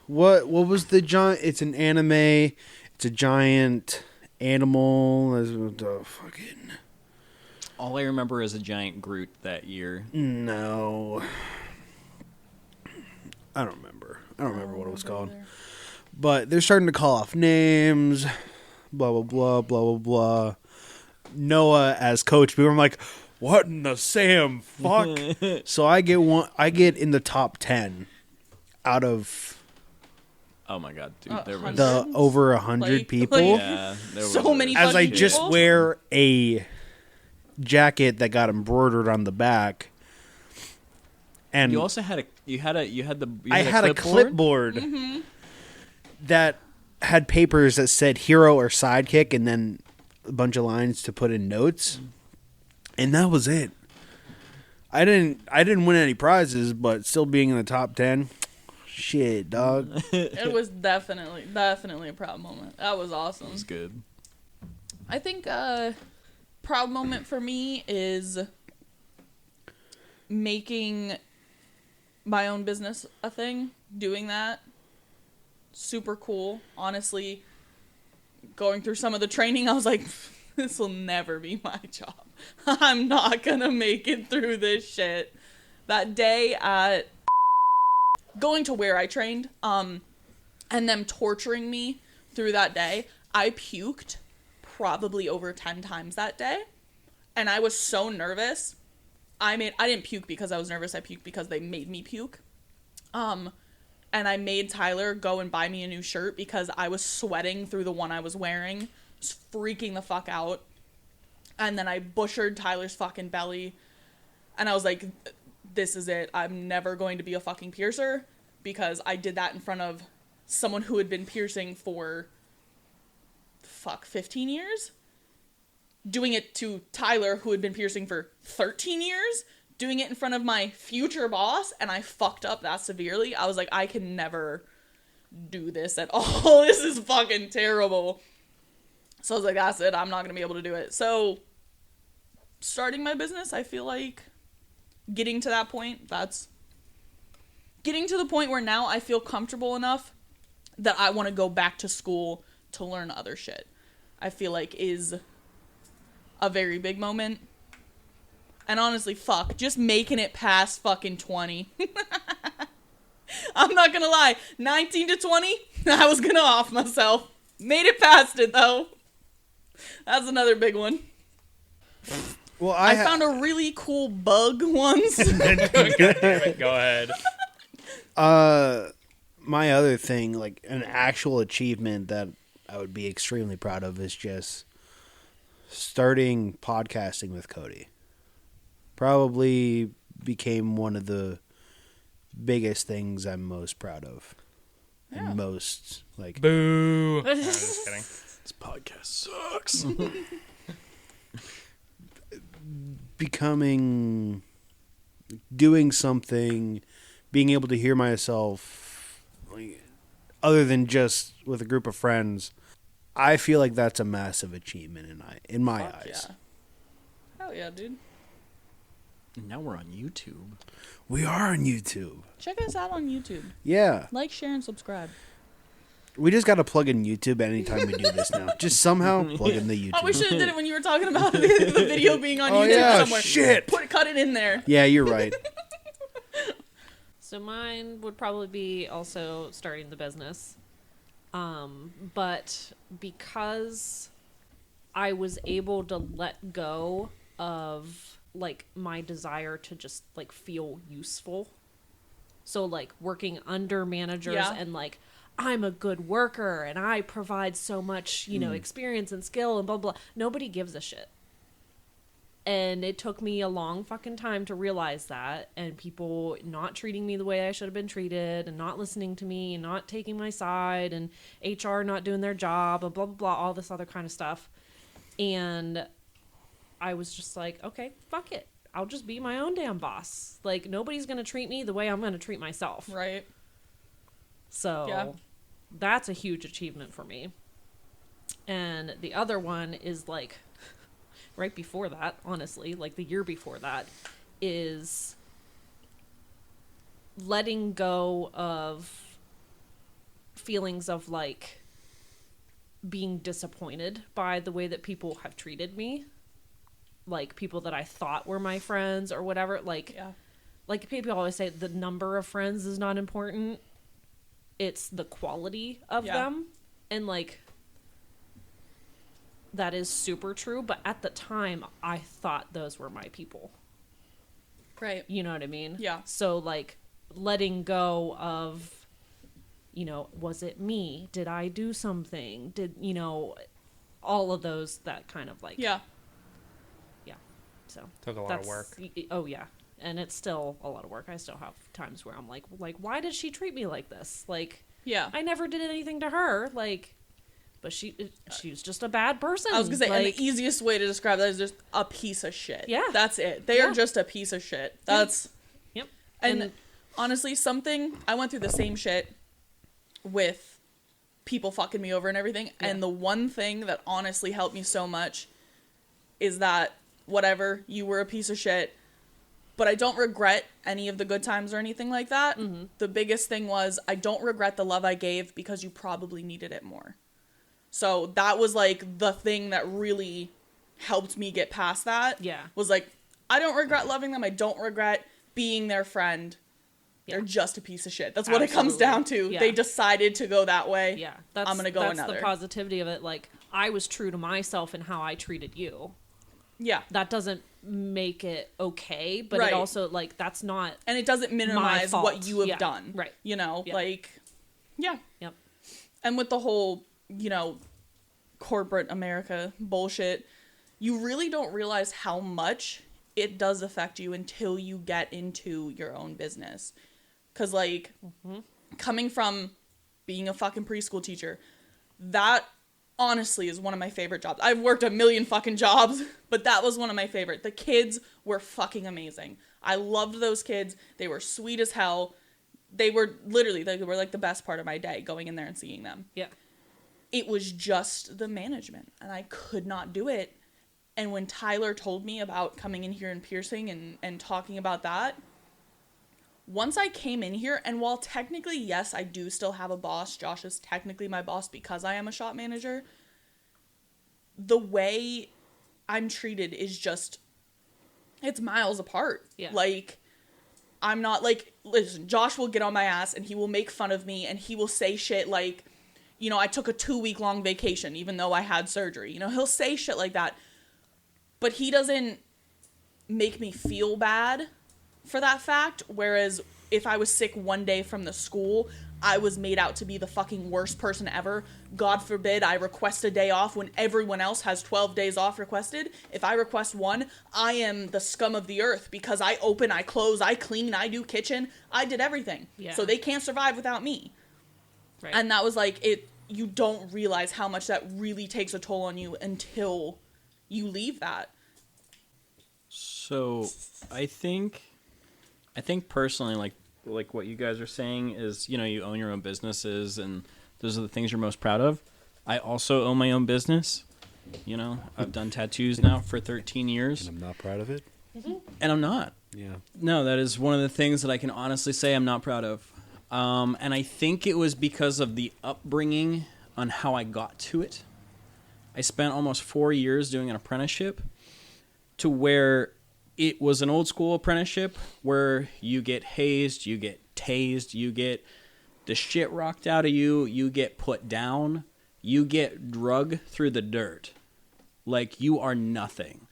what was the giant, it's an anime, it's a giant animal, fucking... All I remember is a giant Groot that year. No. I don't remember what it was called. But they're starting to call off names, blah, blah, blah, blah, blah, blah. Noah as coach, people are like, what in the Sam fuck? So I get in the top 10 out of Oh my god, dude. There was... the over 100 people. Yeah, there was So many As I fucking just people. wear a jacket that got embroidered on the back. And You also had I had a clipboard that had papers that said hero or sidekick and then a bunch of lines to put in notes. And that was it. I didn't win any prizes, but still being in the top 10, shit, dog. It was definitely a proud moment. That was awesome. It was good. I think proud moment for me is making my own business a thing, doing that. Super cool. Honestly, going through some of the training, I was like, this will never be my job. I'm not gonna make it through this shit. That day at going to where I trained, and them torturing me through that day, I puked probably over 10 times that day. And I was so nervous. I didn't puke because I was nervous. I puked because they made me puke. And I made Tyler go and buy me a new shirt because I was sweating through the one I was wearing. Just freaking the fuck out. And then I butchered Tyler's fucking belly. And I was like, this is it. I'm never going to be a fucking piercer. Because I did that in front of someone who had been piercing for 15 years? Doing it to Tyler, who had been piercing for 13 years, doing it in front of my future boss, and I fucked up that severely. I was like, I can never do this at all. This is fucking terrible. So I was like, that's it. I'm not going to be able to do it. So starting my business, I feel like getting to that point, that's getting to the point where now I feel comfortable enough that I want to go back to school to learn other shit. I feel like is a very big moment. And honestly, fuck, just making it past fucking 20. I'm not gonna lie, 19 to 20, I was gonna off myself. Made it past it, though. That's another big one. Well, I found a really cool bug once. God damn it, go ahead. My other thing, like an actual achievement that I would be extremely proud of, is just starting podcasting with Cody. Probably became one of the biggest things I'm most proud of. Yeah. And most, like... Boo. No, I'm just kidding. This podcast sucks. becoming... Doing something, being able to hear myself, like, other than just with a group of friends, I feel like that's a massive achievement in my Fuck eyes. yeah. Hell yeah, dude. Now we're on YouTube. We are on YouTube. Check us out on YouTube. Yeah. Like, share, and subscribe. We just got to plug in YouTube anytime we do this now. Just somehow plug in the YouTube. Oh, we should have did it when you were talking about the video being on Oh, YouTube yeah, somewhere. shit. Cut it in there. Yeah, you're right. So mine would probably be also starting the business. But because I was able to let go of like my desire to just like feel useful. So like working under managers Yeah. and like I'm a good worker and I provide so much, experience and skill and blah, blah. Nobody gives a shit. And it took me a long fucking time to realize that, and people not treating me the way I should have been treated, and not listening to me, and not taking my side, and HR not doing their job, and blah, blah, blah, all this other kind of stuff. And I was just like, okay, fuck it. I'll just be my own damn boss. Like, nobody's going to treat me the way I'm going to treat myself. Right. So Yeah. that's a huge achievement for me. And the other one is like right before that, honestly, like the year before that, is letting go of feelings of like being disappointed by the way that people have treated me, like people that I thought were my friends or whatever. Like, Yeah. like people always say the number of friends is not important, it's the quality of Yeah. them. And like that is super true, but at the time I thought those were my people. Right. You know what I mean? Yeah. So like letting go of, you know, was it me? Did I do something? Did, you know, all of those, that kind of like, Yeah. yeah. So Took a lot of work. Oh yeah. And it's still a lot of work. I still have times where I'm like, why did she treat me like this? Like, Yeah. I never did anything to her. Like, but she was just a bad person. I was gonna say, and like, the easiest way to describe that is just a piece of shit. Yeah. That's it. They Yeah. are just a piece of shit. That's yep. and honestly, I went through the same shit with people fucking me over and everything. Yeah. And the one thing that honestly helped me so much is that whatever, you were a piece of shit, but I don't regret any of the good times or anything like that. Mm-hmm. The biggest thing was I don't regret the love I gave because you probably needed it more. So that was like the thing that really helped me get past that. Yeah. Was like, I don't regret loving them. I don't regret being their friend. Yeah. They're just a piece of shit. That's what it comes Absolutely. down to. Yeah. They decided to go that way. Yeah. I'm going to go that's another. the positivity of it. Like, I was true to myself in how I treated you. Yeah. That doesn't make it okay, but Right. it also, like, that's not... And it doesn't minimize fault. what you have Yeah. done. Right. You know, Yeah. like, yeah. Yep. And with the whole, you know, corporate America bullshit, you really don't realize how much it does affect you until you get into your own business. Because, like, coming from being a fucking preschool teacher, that honestly is one of my favorite jobs. I've worked a million fucking jobs, but that was one of my favorite. The kids were fucking amazing. I loved those kids. They were sweet as hell. They were literally, they were like the best part of my day, going in there and seeing them. Yeah. It was just the management, and I could not do it. And when Tyler told me about coming in here and piercing and talking about that, once I came in here, and while technically, yes, I do still have a boss, Josh is technically my boss because I am a shop manager, the way I'm treated is just, it's miles apart. Yeah. Like, I'm not, like, listen, Josh will get on my ass, and he will make fun of me, and he will say shit like, you know, I took a 2-week-long vacation, even though I had surgery. You know, he'll say shit like that. But he doesn't make me feel bad for that fact. Whereas if I was sick one day from the school, I was made out to be the fucking worst person ever. God forbid I request a day off when everyone else has 12 days off requested. If I request one, I am the scum of the earth because I open, I close, I clean, I do kitchen. I did everything. Yeah. So they can't survive without me. Right. And that was like, you don't realize how much that really takes a toll on you until you leave that. So I think personally, like what you guys are saying is, you know, you own your own businesses and those are the things you're most proud of. I also own my own business. You know, I've done tattoos now for 13 years. And I'm not proud of it. And I'm not. Yeah. No, that is one of the things that I can honestly say I'm not proud of. And I think it was because of the upbringing on how I got to it. I spent almost 4 years doing an apprenticeship to where it was an old school apprenticeship where you get hazed, you get tased, you get the shit rocked out of you, you get put down, you get drug through the dirt. Like you are nothing.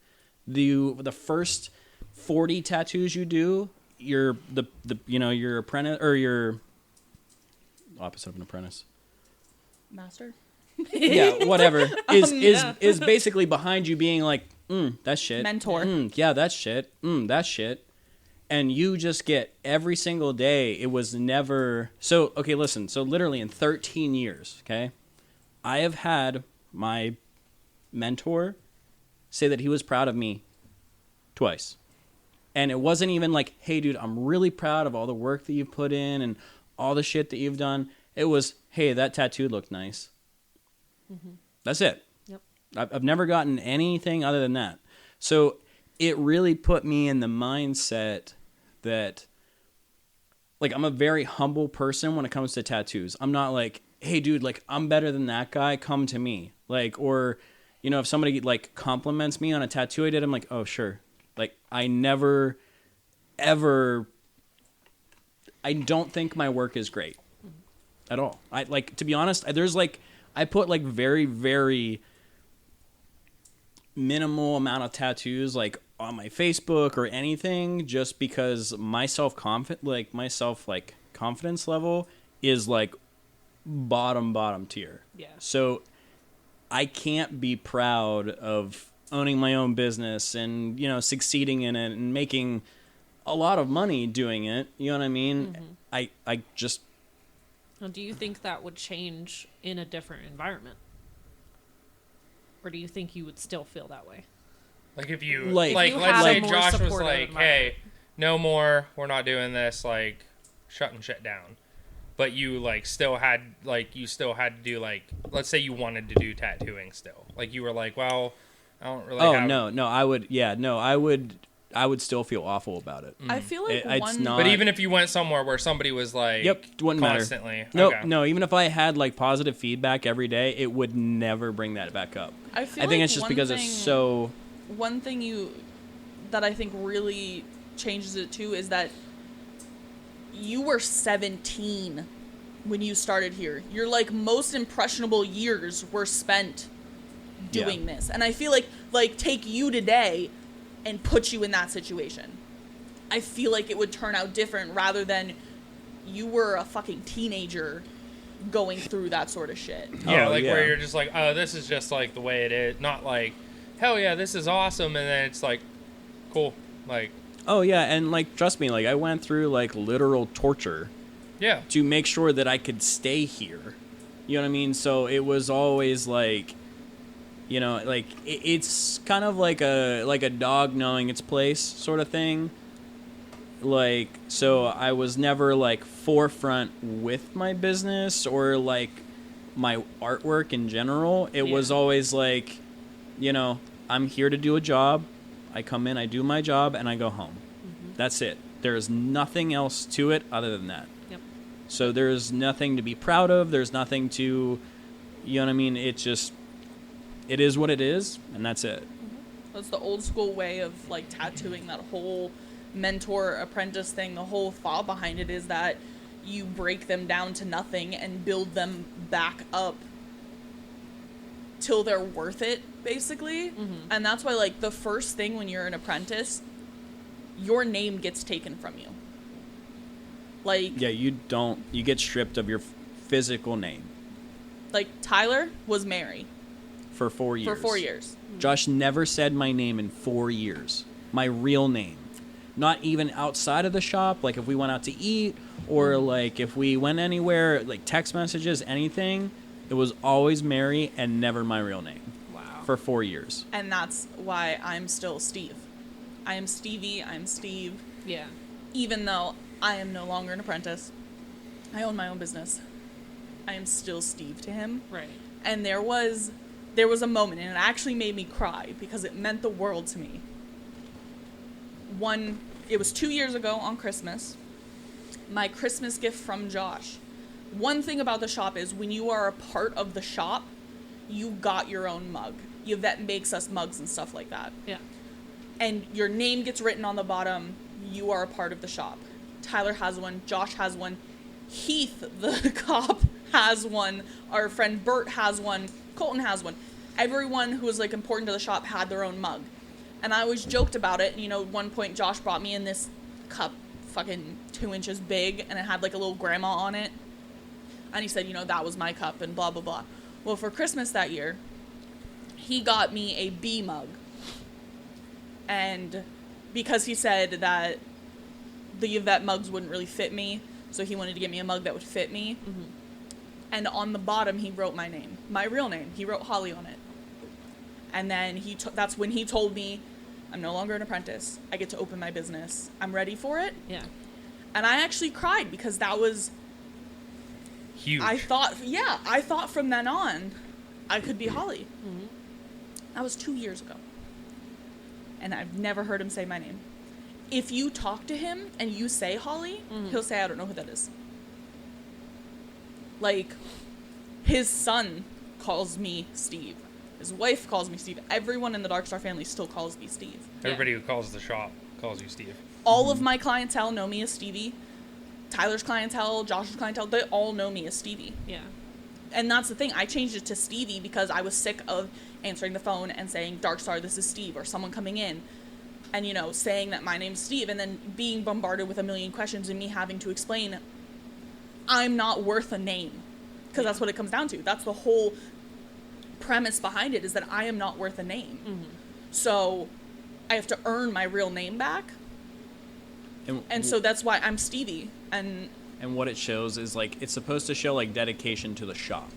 The first 40 tattoos you do, you're your apprentice or your opposite of an apprentice. Master? Yeah, whatever. Is basically behind you being like, that's shit. Mentor. Yeah, that's shit. That's shit. And you just get every single day. It was never... So, okay, listen. So literally in 13 years, okay, I have had my mentor say that he was proud of me twice. And it wasn't even like, hey, dude, I'm really proud of all the work that you've put in and all the shit that you've done. It was, hey, that tattoo looked nice. Mm-hmm. That's it. I've never gotten anything other than that. So it really put me in the mindset that, like, I'm a very humble person when it comes to tattoos. I'm not like, hey, dude, like, I'm better than that guy. Come to me. Like, or, you know, if somebody, like, compliments me on a tattoo I did, I'm like, oh, sure. Like, I never, ever, I don't think my work is great at all. I, like, to be honest, there's, like, I put, like, very, very minimal amount of tattoos, like, on my Facebook or anything, just because my confidence level is, like, bottom tier. Yeah. So I can't be proud of owning my own business and, you know, succeeding in it and making a lot of money doing it. You know what I mean? Mm-hmm. I just... Now, do you think that would change in a different environment? Or do you think you would still feel that way? Like if you, like let's had say a more Josh was supportive like, environment. hey, no more, we're not doing this, like, shutting shit down. But you, like, still had to do, like, let's say you wanted to do tattooing still. Like, you were like, well, I don't really have... no, I would still feel awful about it. I feel like It's not... But even if you went somewhere where somebody was like, Yep, wouldn't constantly... matter. Nope, Okay. no, even if I had, like, positive feedback every day, it would never bring that back up. I think like it's just one because thing, it's so... One thing that I think really changes it too is that you were 17 when you started here. Your, like, most impressionable years were spent doing this. And I feel like take you today and put you in that situation. I feel like it would turn out different rather than you were a fucking teenager going through that sort of shit. Yeah, Oh, like yeah. where you're just like, oh, this is just like the way it is. Not like, hell yeah, this is awesome. And then it's like, cool. Like, Oh, yeah, and, like, trust me, like, I went through, like, literal torture yeah. to make sure that I could stay here. You know what I mean? So it was always, like, you know, like, it's kind of like a dog knowing its place sort of thing. Like, so I was never, like, forefront with my business or, like, my artwork in general. It was always, like, you know, I'm here to do a job. I come in, I do my job, and I go home. Mm-hmm. That's it. There's nothing else to it other than that. Yep. So there's nothing to be proud of. There's nothing to, you know what I mean? It just, it is what it is, and that's it. That's the old school way of, like, tattooing. That whole mentor apprentice thing, the whole thought behind it is that you break them down to nothing and build them back up till they're worth it, basically. And that's why, like, the first thing when you're an apprentice, your name gets taken from you. Like, Yeah, you get stripped of your physical name like Tyler was Mary for 4 years. for 4 years. Josh never said my name in 4 years. My real name. Not even outside of the shop, like if we went out to eat or like if we went anywhere, like text messages, anything, it was always Mary and never my real name. Wow. For 4 years. And that's why I'm still Steve. I am Stevie, I'm Steve. Yeah. Even though I am no longer an apprentice, I own my own business. I am still Steve to him. Right. And there was a moment, and it actually made me cry because it meant the world to me. It was 2 years ago on Christmas. My Christmas gift from Josh. One thing about the shop is when you are a part of the shop, you got your own mug. Yvette makes us mugs and stuff like that. Yeah. And your name gets written on the bottom. You are a part of the shop. Tyler has one. Josh has one. Heath, the cop, has one. Our friend Bert has one. Colton has one. Everyone who was, like, important to the shop had their own mug. And I always joked about it. And, you know, at one point Josh brought me in this cup fucking 2 inches big. And it had, like, a little grandma on it. And he said, you know, that was my cup and blah, blah, blah. Well, for Christmas that year, he got me a bee mug. And because he said that the Yvette mugs wouldn't really fit me, so he wanted to get me a mug that would fit me. Mm-hmm. And on the bottom, he wrote my name, my real name. He wrote Holly on it. And then that's when he told me, I'm no longer an apprentice. I get to open my business. I'm ready for it. Yeah. And I actually cried because that was Huge. I thought from then on, I could be Holly. Mm-hmm. That was 2 years ago. And I've never heard him say my name. If you talk to him and you say Holly, he'll say, I don't know who that is. Like, his son calls me Steve. His wife calls me Steve. Everyone in the Dark Star family still calls me Steve. Everybody who calls the shop calls you Steve. All of my clientele know me as Stevie. Tyler's clientele, Josh's clientele, they all know me as Stevie. Yeah. And that's the thing. I changed it to Stevie because I was sick of answering the phone and saying, Dark Star, this is Steve, or someone coming in. And, you know, saying that my name's Steve, and then being bombarded with a million questions and me having to explain, I'm not worth a name. Because that's what it comes down to. That's the whole premise behind it, is that I am not worth a name. Mm-hmm. So I have to earn my real name back. And so that's why I'm Stevie. And what it shows is, like, it's supposed to show, like, dedication to the shop.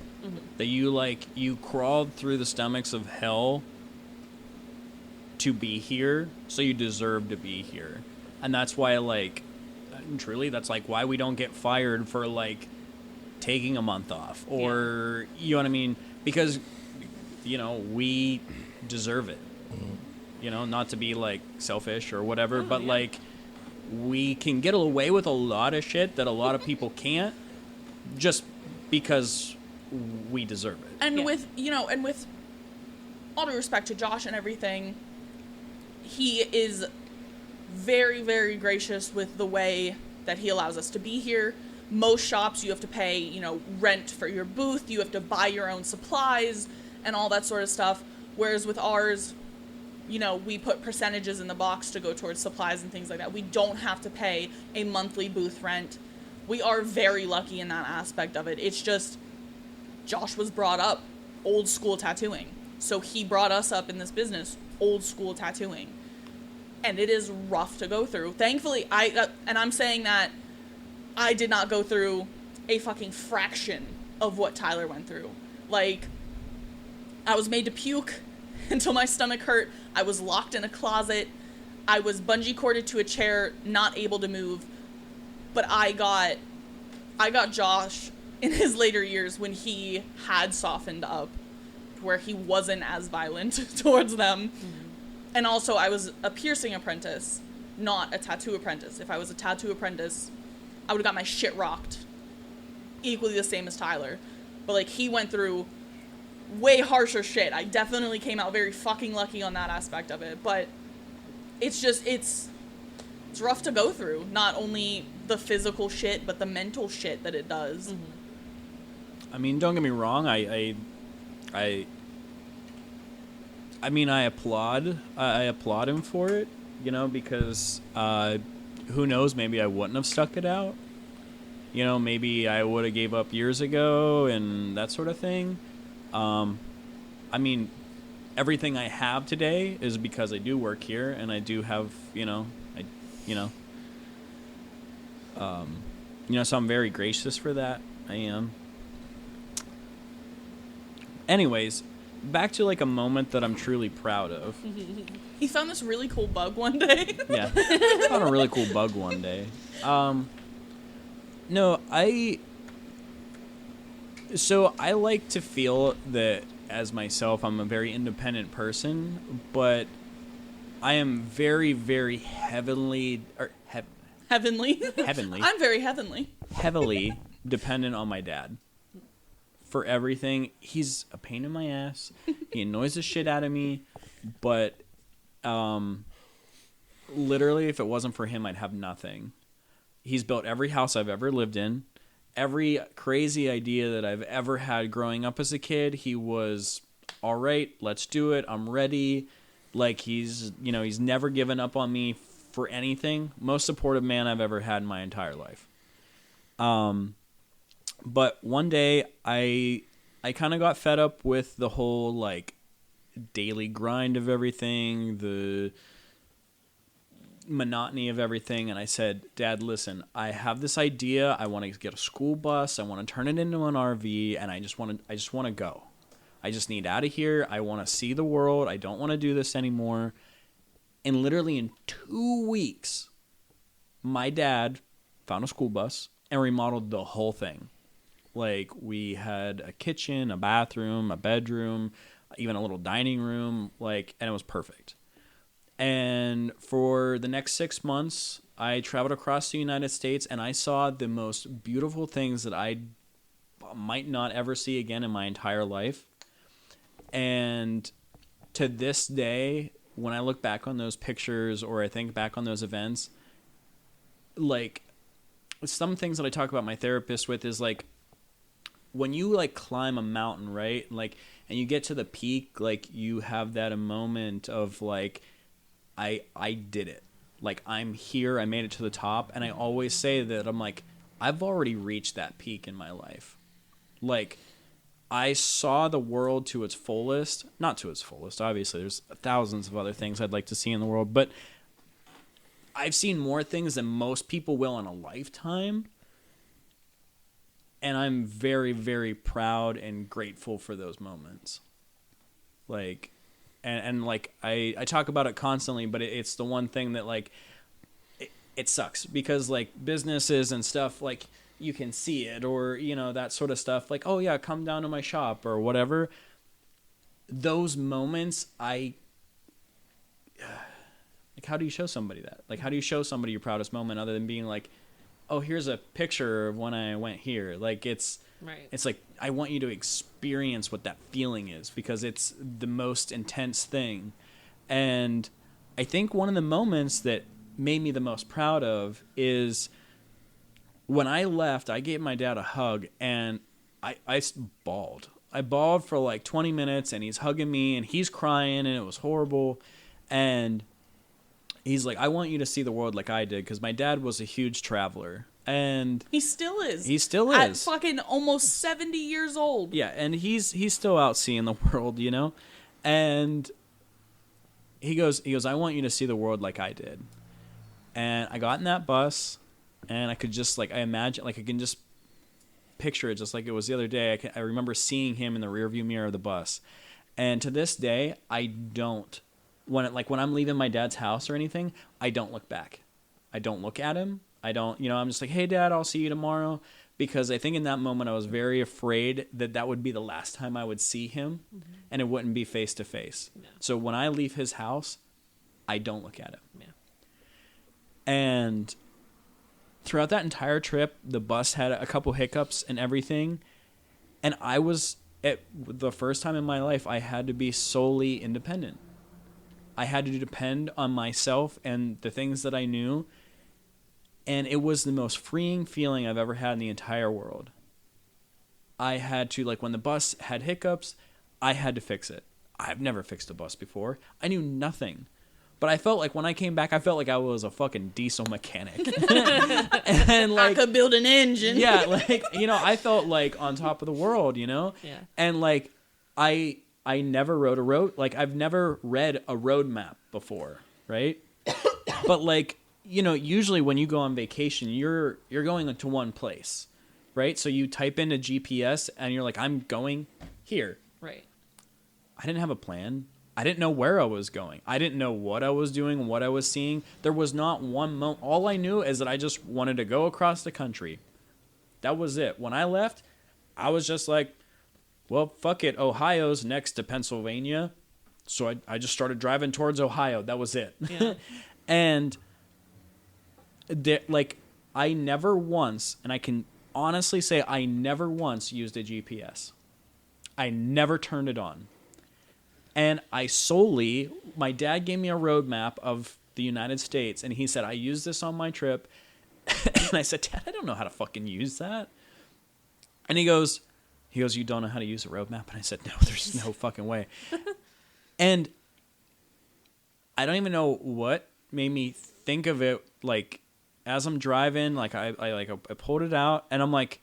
That you crawled through the stomachs of hell to be here, so you deserve to be here. And that's why, like, truly, that's, like, why we don't get fired for, like, taking a month off. Or, you know what I mean? Because, you know, we deserve it. You know, not to be, like, selfish or whatever, but, like, we can get away with a lot of shit that a lot of people can't, just because we deserve it. And with, you know, and with all due respect to Josh and everything, he is very, very gracious with the way that he allows us to be here. Most shops, you have to pay, you know, rent for your booth, you have to buy your own supplies and all that sort of stuff. Whereas with ours, you know, we put percentages in the box to go towards supplies and things like that. We don't have to pay a monthly booth rent. We are very lucky in that aspect of it. It's just, Josh was brought up old school tattooing. So he brought us up in this business, old school tattooing. And it is rough to go through. Thankfully, and I'm saying that I did not go through a fucking fraction of what Tyler went through. Like, I was made to puke until my stomach hurt. I was locked in a closet. I was bungee corded to a chair, not able to move. But I got Josh in his later years when he had softened up, where he wasn't as violent towards them. Mm-hmm. And also, I was a piercing apprentice, not a tattoo apprentice. If I was a tattoo apprentice, I would have got my shit rocked. Equally the same as Tyler. But, like, he went through way harsher shit. I definitely came out very fucking lucky on that aspect of it. But it's just, it's rough to go through. Not only the physical shit, but the mental shit that it does. Mm-hmm. I mean, don't get me wrong. I mean, I applaud him for it, you know, because who knows, maybe I wouldn't have stuck it out. You know, maybe I would have gave up years ago and that sort of thing. I mean, everything I have today is because I do work here and I do have, so I'm very gracious for that. I am. Anyways, back to, like, a moment that I'm truly proud of. He found this really cool bug one day. Yeah, I found a really cool bug one day. No, I like to feel that as myself, I'm a very independent person, but I am very, very heavenly. Heavenly. I'm very heavenly. Heavily dependent on my dad. For everything. He's a pain in my ass. He annoys the shit out of me. But literally, if it wasn't for him, I'd have nothing. He's built every house I've ever lived in. Every crazy idea that I've ever had growing up as a kid, he was, all right, let's do it. I'm ready. Like, he's never given up on me for anything. Most supportive man I've ever had in my entire life. But one day, I kind of got fed up with the whole, like, daily grind of everything, the monotony of everything, and I said, Dad, listen, I have this idea. I want to get a school bus. I want to turn it into an RV, and I just want to go. I just need out of here. I want to see the world. I don't want to do this anymore. And literally in 2 weeks, my dad found a school bus and remodeled the whole thing. Like, we had a kitchen, a bathroom, a bedroom, even a little dining room, like, and it was perfect. And for the next 6 months, I traveled across the United States, and I saw the most beautiful things that I might not ever see again in my entire life. And to this day, when I look back on those pictures or I think back on those events, like, some things that I talk about my therapist with is, like, when you, like, climb a mountain, right? Like, and you get to the peak, like, you have that a moment of, like, I did it. Like, I'm here, I made it to the top, and I always say that I'm like, I've already reached that peak in my life. Like, I saw the world to its fullest. Not to its fullest, obviously. There's thousands of other things I'd like to see in the world, but I've seen more things than most people will in a lifetime, and I'm very, very proud and grateful for those moments. Like, and like, I talk about it constantly, but it's the one thing that, like, it sucks because, like, businesses and stuff, like, you can see it, or, you know, that sort of stuff, like, oh yeah, come down to my shop or whatever. Those moments, like, how do you show somebody that? Like, how do you show somebody your proudest moment other than being like, oh, here's a picture of when I went here? Like, it's like, I want you to experience what that feeling is, because it's the most intense thing. And I think one of the moments that made me the most proud of is when I left, I gave my dad a hug, and I bawled. I bawled for like 20 minutes, and he's hugging me, and he's crying, and it was horrible. And he's like, I want you to see the world like I did, because my dad was a huge traveler. And he still is. He still At is. fucking almost 70 years old. Yeah, and he's still out seeing the world, you know? And he goes, I want you to see the world like I did. And I got in that bus, and I could just, like, I imagine, like, I can just picture it just like it was the other day. I remember seeing him in the rearview mirror of the bus. And to this day, I don't, when I'm leaving my dad's house or anything, I don't look back. I don't look at him. I don't, you know, I'm just like, hey, Dad, I'll see you tomorrow. Because I think in that moment I was very afraid that that would be the last time I would see him, and it wouldn't be face to face. So when I leave his house, I don't look at him. Yeah. And throughout that entire trip, the bus had a couple hiccups and everything. And I was, at the first time in my life, I had to be solely independent. I had to depend on myself and the things that I knew. And it was the most freeing feeling I've ever had in the entire world. I had to, like, when the bus had hiccups, I had to fix it. I've never fixed a bus before. I knew nothing. But I felt like when I came back, I felt like I was a fucking diesel mechanic. And, like, I could build an engine. Yeah, like, you know, I felt like on top of the world, you know? Yeah. And, like, I never I've never read a road map before, right? But, like, you know, usually when you go on vacation, you're going to one place, right? So you type into GPS and you're like, I'm going here. Right. I didn't have a plan. I didn't know where I was going. I didn't know what I was doing, what I was seeing. There was not one moment. All I knew is that I just wanted to go across the country. That was it. When I left, I was just like, well, fuck it. Ohio's next to Pennsylvania. So I just started driving towards Ohio. That was it. Yeah. And like, I never once, and I can honestly say I never once used a GPS. I never turned it on. And my dad gave me a road map of the United States, and he said, I used this on my trip. And I said, Dad, I don't know how to fucking use that. And he goes, you don't know how to use a road map? And I said, no, there's no fucking way. And I don't even know what made me think of it, like, as I'm driving, like, I pulled it out, and I'm like,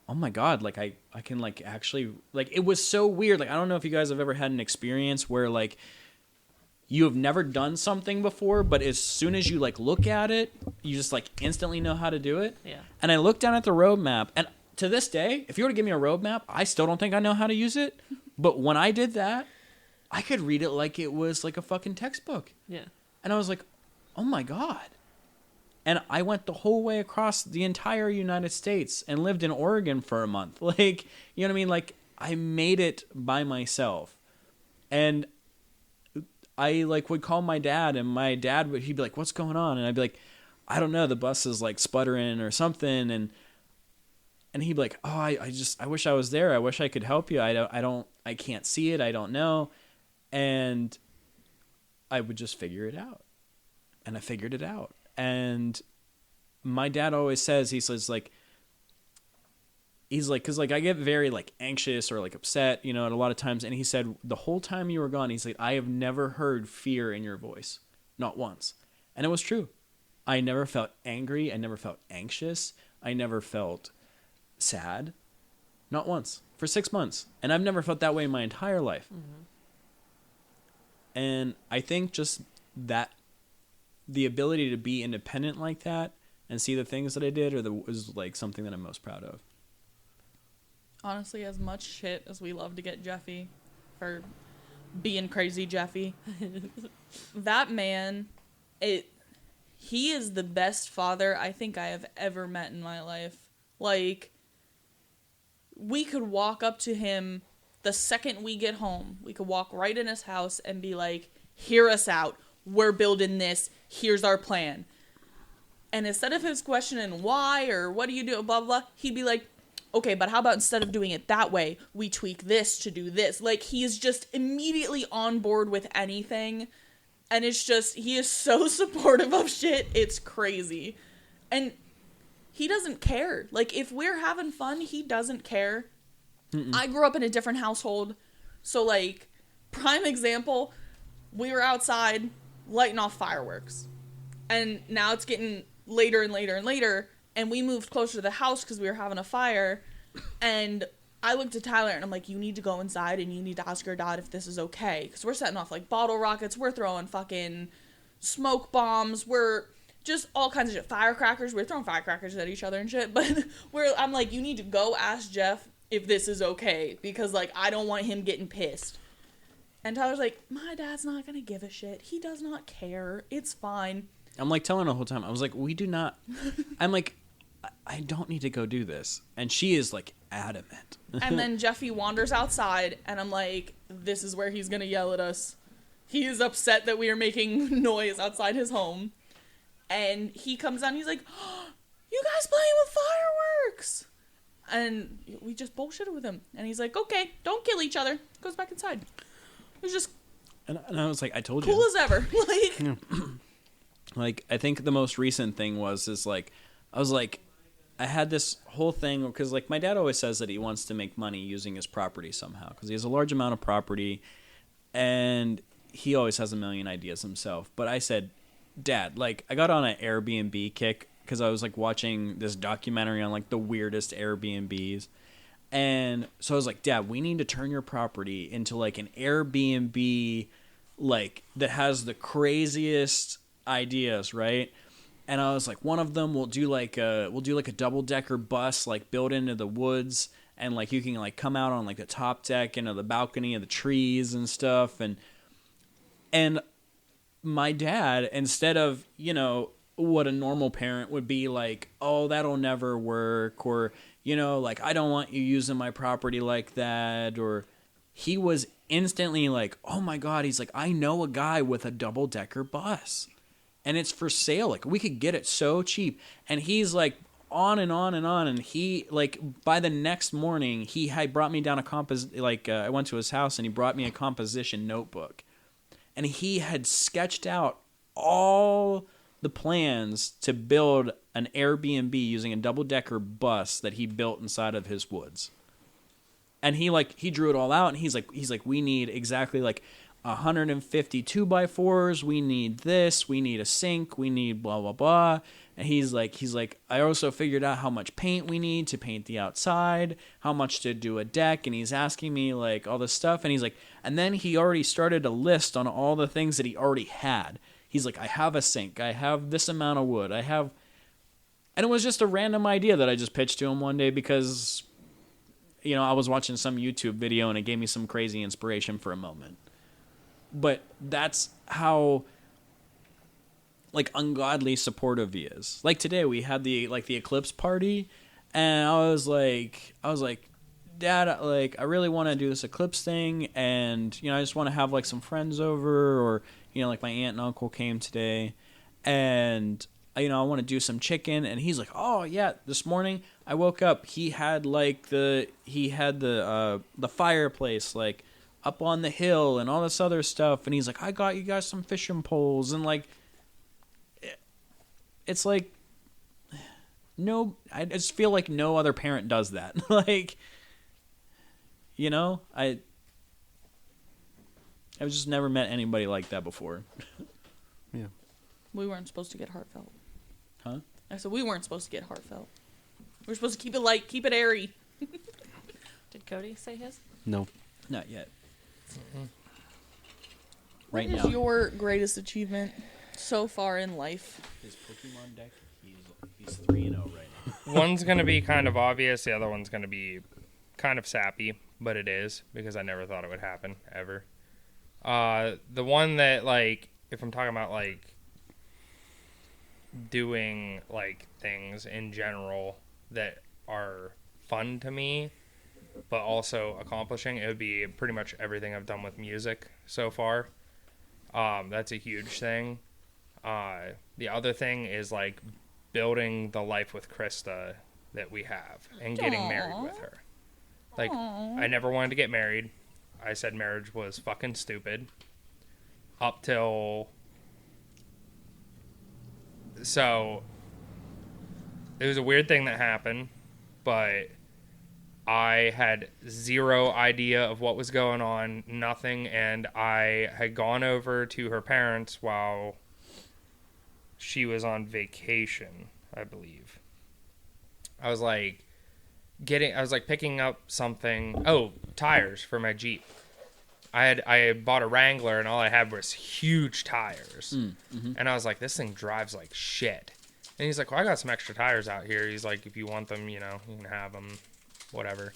oh my God, like, I can, like, actually, like, it was so weird. Like, I don't know if you guys have ever had an experience where, like, you have never done something before, but as soon as you, like, look at it, you just, like, instantly know how to do it. Yeah. And I looked down at the road map, and to this day, if you were to give me a road map, I still don't think I know how to use it. But when I did that, I could read it like it was, like, a fucking textbook. Yeah. And I was like, oh my God. And I went the whole way across the entire United States and lived in Oregon for a month. Like, you know what I mean? Like, I made it by myself. And I like would call my dad, and my dad he'd be like, "What's going on?" And I'd be like, "I don't know, the bus is like sputtering or something." And he'd be like, "Oh, I wish I was there. I wish I could help you. I can't see it. I don't know." And I would just figure it out. And I figured it out. And my dad always says, he's like, cause like I get very like anxious or like upset, you know, at a lot of times. And he said, the whole time you were gone, he's like, I have never heard fear in your voice. Not once. And it was true. I never felt angry. I never felt anxious. I never felt sad. Not once. For 6 months. And I've never felt that way in my entire life. Mm-hmm. And I think just that, the ability to be independent like that and see the things that I did is like something that I'm most proud of. Honestly, as much shit as we love to get Jeffy for being crazy Jeffy, that man, he is the best father I think I have ever met in my life. Like, we could walk up to him the second we get home. We could walk right in his house and be like, hear us out. We're building this. Here's our plan. And instead of his questioning why or what do you do, blah, blah, he'd be like, okay, but how about instead of doing it that way, we tweak this to do this? Like, he is just immediately on board with anything. And it's just, he is so supportive of shit. It's crazy. And he doesn't care. Like, if we're having fun, he doesn't care. Mm-mm. I grew up in a different household. So, like, prime example, we were outside lighting off fireworks. And now it's getting later and later and later. And we moved closer to the house because we were having a fire. And I looked at Tyler and I'm like, you need to go inside and you need to ask your dad if this is okay. Because we're setting off like bottle rockets. We're throwing fucking smoke bombs. We're just all kinds of shit. Firecrackers. We're throwing firecrackers at each other and shit. But I'm like, you need to go ask Jeff if this is okay. Because like, I don't want him getting pissed. And Tyler's like, my dad's not going to give a shit. He does not care. It's fine. I'm like telling her the whole time. I was like, we do not. I'm like, I don't need to go do this. And she is like adamant. And then Jeffy wanders outside and I'm like, this is where he's going to yell at us. He is upset that we are making noise outside his home. And he comes down and he's like, oh, you guys playing with fireworks? And we just bullshitted with him. And he's like, okay, don't kill each other. Goes back inside. It was just and I was like, I told you. Cool as ever. Like, yeah. Like, I think the most recent thing I was like, I had this whole thing, because, like, my dad always says that he wants to make money using his property somehow, because he has a large amount of property, and he always has a million ideas himself. But I said, Dad, like, I got on an Airbnb kick, because I was, like, watching this documentary on, like, the weirdest Airbnbs, and so I was like, Dad, we need to turn your property into, like, an Airbnb, like, that has the craziest ideas, right? And I was like, one of them we'll do like a double-decker bus, like, built into the woods, and like you can like come out on like the top deck into the balcony of the trees and stuff. And my dad, instead of, you know, what a normal parent would be like, oh, that'll never work, or, you know, like, I don't want you using my property like that, or he was instantly like, oh my God, he's like, I know a guy with a double-decker bus. And it's for sale. Like, we could get it so cheap. And he's like on and on and on. And he, like, by the next morning, he had brought me down I went to his house and he brought me a composition notebook. And he had sketched out all the plans to build an Airbnb using a double-decker bus that he built inside of his woods. And he drew it all out. And he's like, we need exactly like 150 2x4s, we need this, we need a sink, we need blah blah blah. And he's like, I also figured out how much paint we need to paint the outside, how much to do a deck, and he's asking me like all this stuff, and he's like, and then he already started a list on all the things that he already had. He's like, I have a sink, I have this amount of wood, and it was just a random idea that I just pitched to him one day because, you know, I was watching some YouTube video and it gave me some crazy inspiration for a moment. But that's how, like, ungodly supportive he is. Like, today we had the eclipse party, and I was like, Dad, like, I really want to do this eclipse thing, and, I just want to have, like, some friends over, or, like, my aunt and uncle came today, and, I want to do some chicken, and he's like, oh, yeah, this morning I woke up, he had the fireplace, like, up on the hill, and all this other stuff, and he's like, I got you guys some fishing poles, and, like, it's like, no, I just feel like no other parent does that, like... I've just never met anybody like that before. Yeah. We weren't supposed to get heartfelt. Huh? I said we weren't supposed to get heartfelt. We're supposed to keep it light, keep it airy. Did Cody say his? No. Not yet. What Right is now. your greatest achievement so far in life? His Pokemon deck, he's 3-0 right now. One's going to be kind of obvious. The other one's going to be kind of sappy, but it is, because I never thought it would happen, ever. The one that, like, if I'm talking about, like, doing, like, things in general that are fun to me, but also accomplishing, it would be pretty much everything I've done with music so far. That's a huge thing. The other thing is, like, building the life with Krista that we have and getting married with her. Like, I never wanted to get married. I said marriage was fucking stupid. Up till... So, it was a weird thing that happened, but I had zero idea of what was going on, nothing, and I had gone over to her parents while she was on vacation, I believe. I was picking up something. Oh, tires for my Jeep. I had bought a Wrangler, and all I had was huge tires. And I was like, this thing drives like shit. And he's like, well, I got some extra tires out here. He's like, if you want them, you can have them, whatever.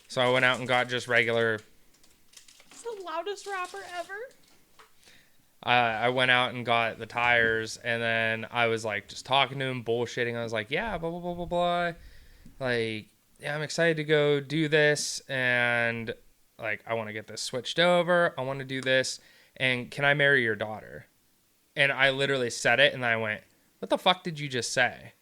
So I went out and got just regular. It's the loudest rapper ever. I went out and got the tires, and then I was like just talking to him, bullshitting. I was like, yeah, blah, blah, blah, blah, blah. Like, yeah, I'm excited to go do this, and like, I want to get this switched over. I want to do this, and can I marry your daughter? And I literally said it, and I went, what the fuck did you just say?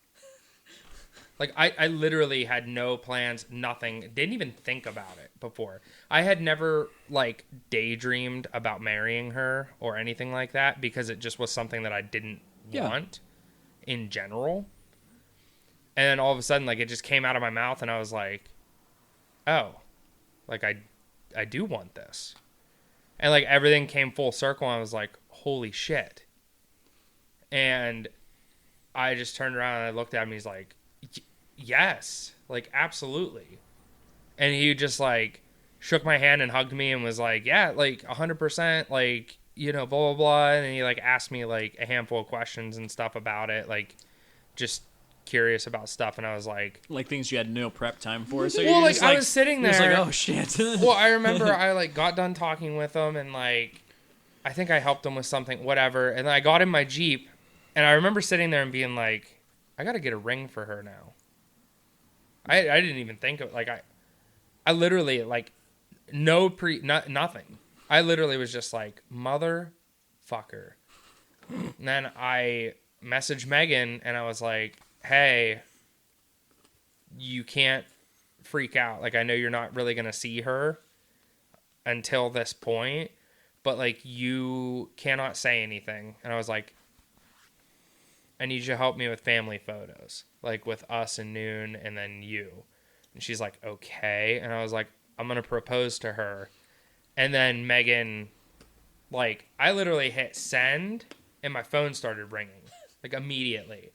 Like, I literally had no plans, nothing, didn't even think about it before. I had never, like, daydreamed about marrying her or anything like that, because it just was something that I didn't want in general. And then all of a sudden, like, it just came out of my mouth, and I was like, oh, like, I do want this. And, like, everything came full circle, and I was like, holy shit. And I just turned around, and I looked at him, he's like, yes, like, absolutely. And he just, like, shook my hand and hugged me and was like, yeah, like, 100%, like, blah, blah, blah. And then he, like, asked me, like, a handful of questions and stuff about it, like, just curious about stuff. And I was like things you had no prep time for. So well, you're like, just, I was sitting there. Like, oh, shit. Well, I remember I, like, got done talking with him, and, like, I think I helped him with something, whatever. And then I got in my Jeep, and I remember sitting there and being like, I got to get a ring for her now. I didn't even think of, like, I literally, like, nothing. I literally was just like, motherfucker. And then I messaged Megan, and I was like, hey, you can't freak out. Like, I know you're not really going to see her until this point, but, like, you cannot say anything. And I was like, I need you to help me with family photos, like with us and Noon and then you. And she's like, okay. And I was like, I'm going to propose to her. And then Megan, like, I literally hit send and my phone started ringing, like, immediately.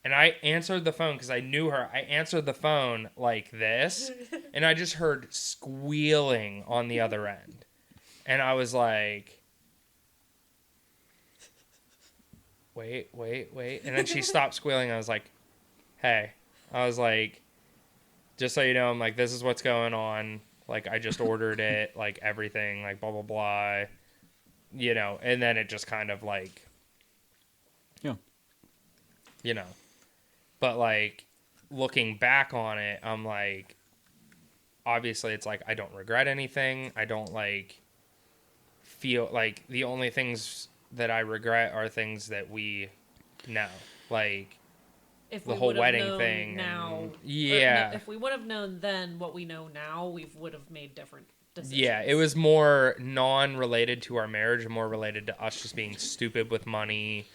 And I answered the phone because I knew her. I answered the phone like this, and I just heard squealing on the other end. And I was like, wait. And then she stopped squealing. I was like, hey. I was like, just so you know, I'm like, this is what's going on. Like, I just ordered it, like, everything, like, blah, blah, blah. And then it just kind of, like, But, like, looking back on it, I'm like, obviously it's like, I don't regret anything. I don't like feel like the only things that I regret are things that we know. Like, If the we whole would have wedding known thing now, and- or yeah. if we would have known then what we know now, we would have made different decisions. Yeah, it was more non-related to our marriage and more related to us just being stupid with money,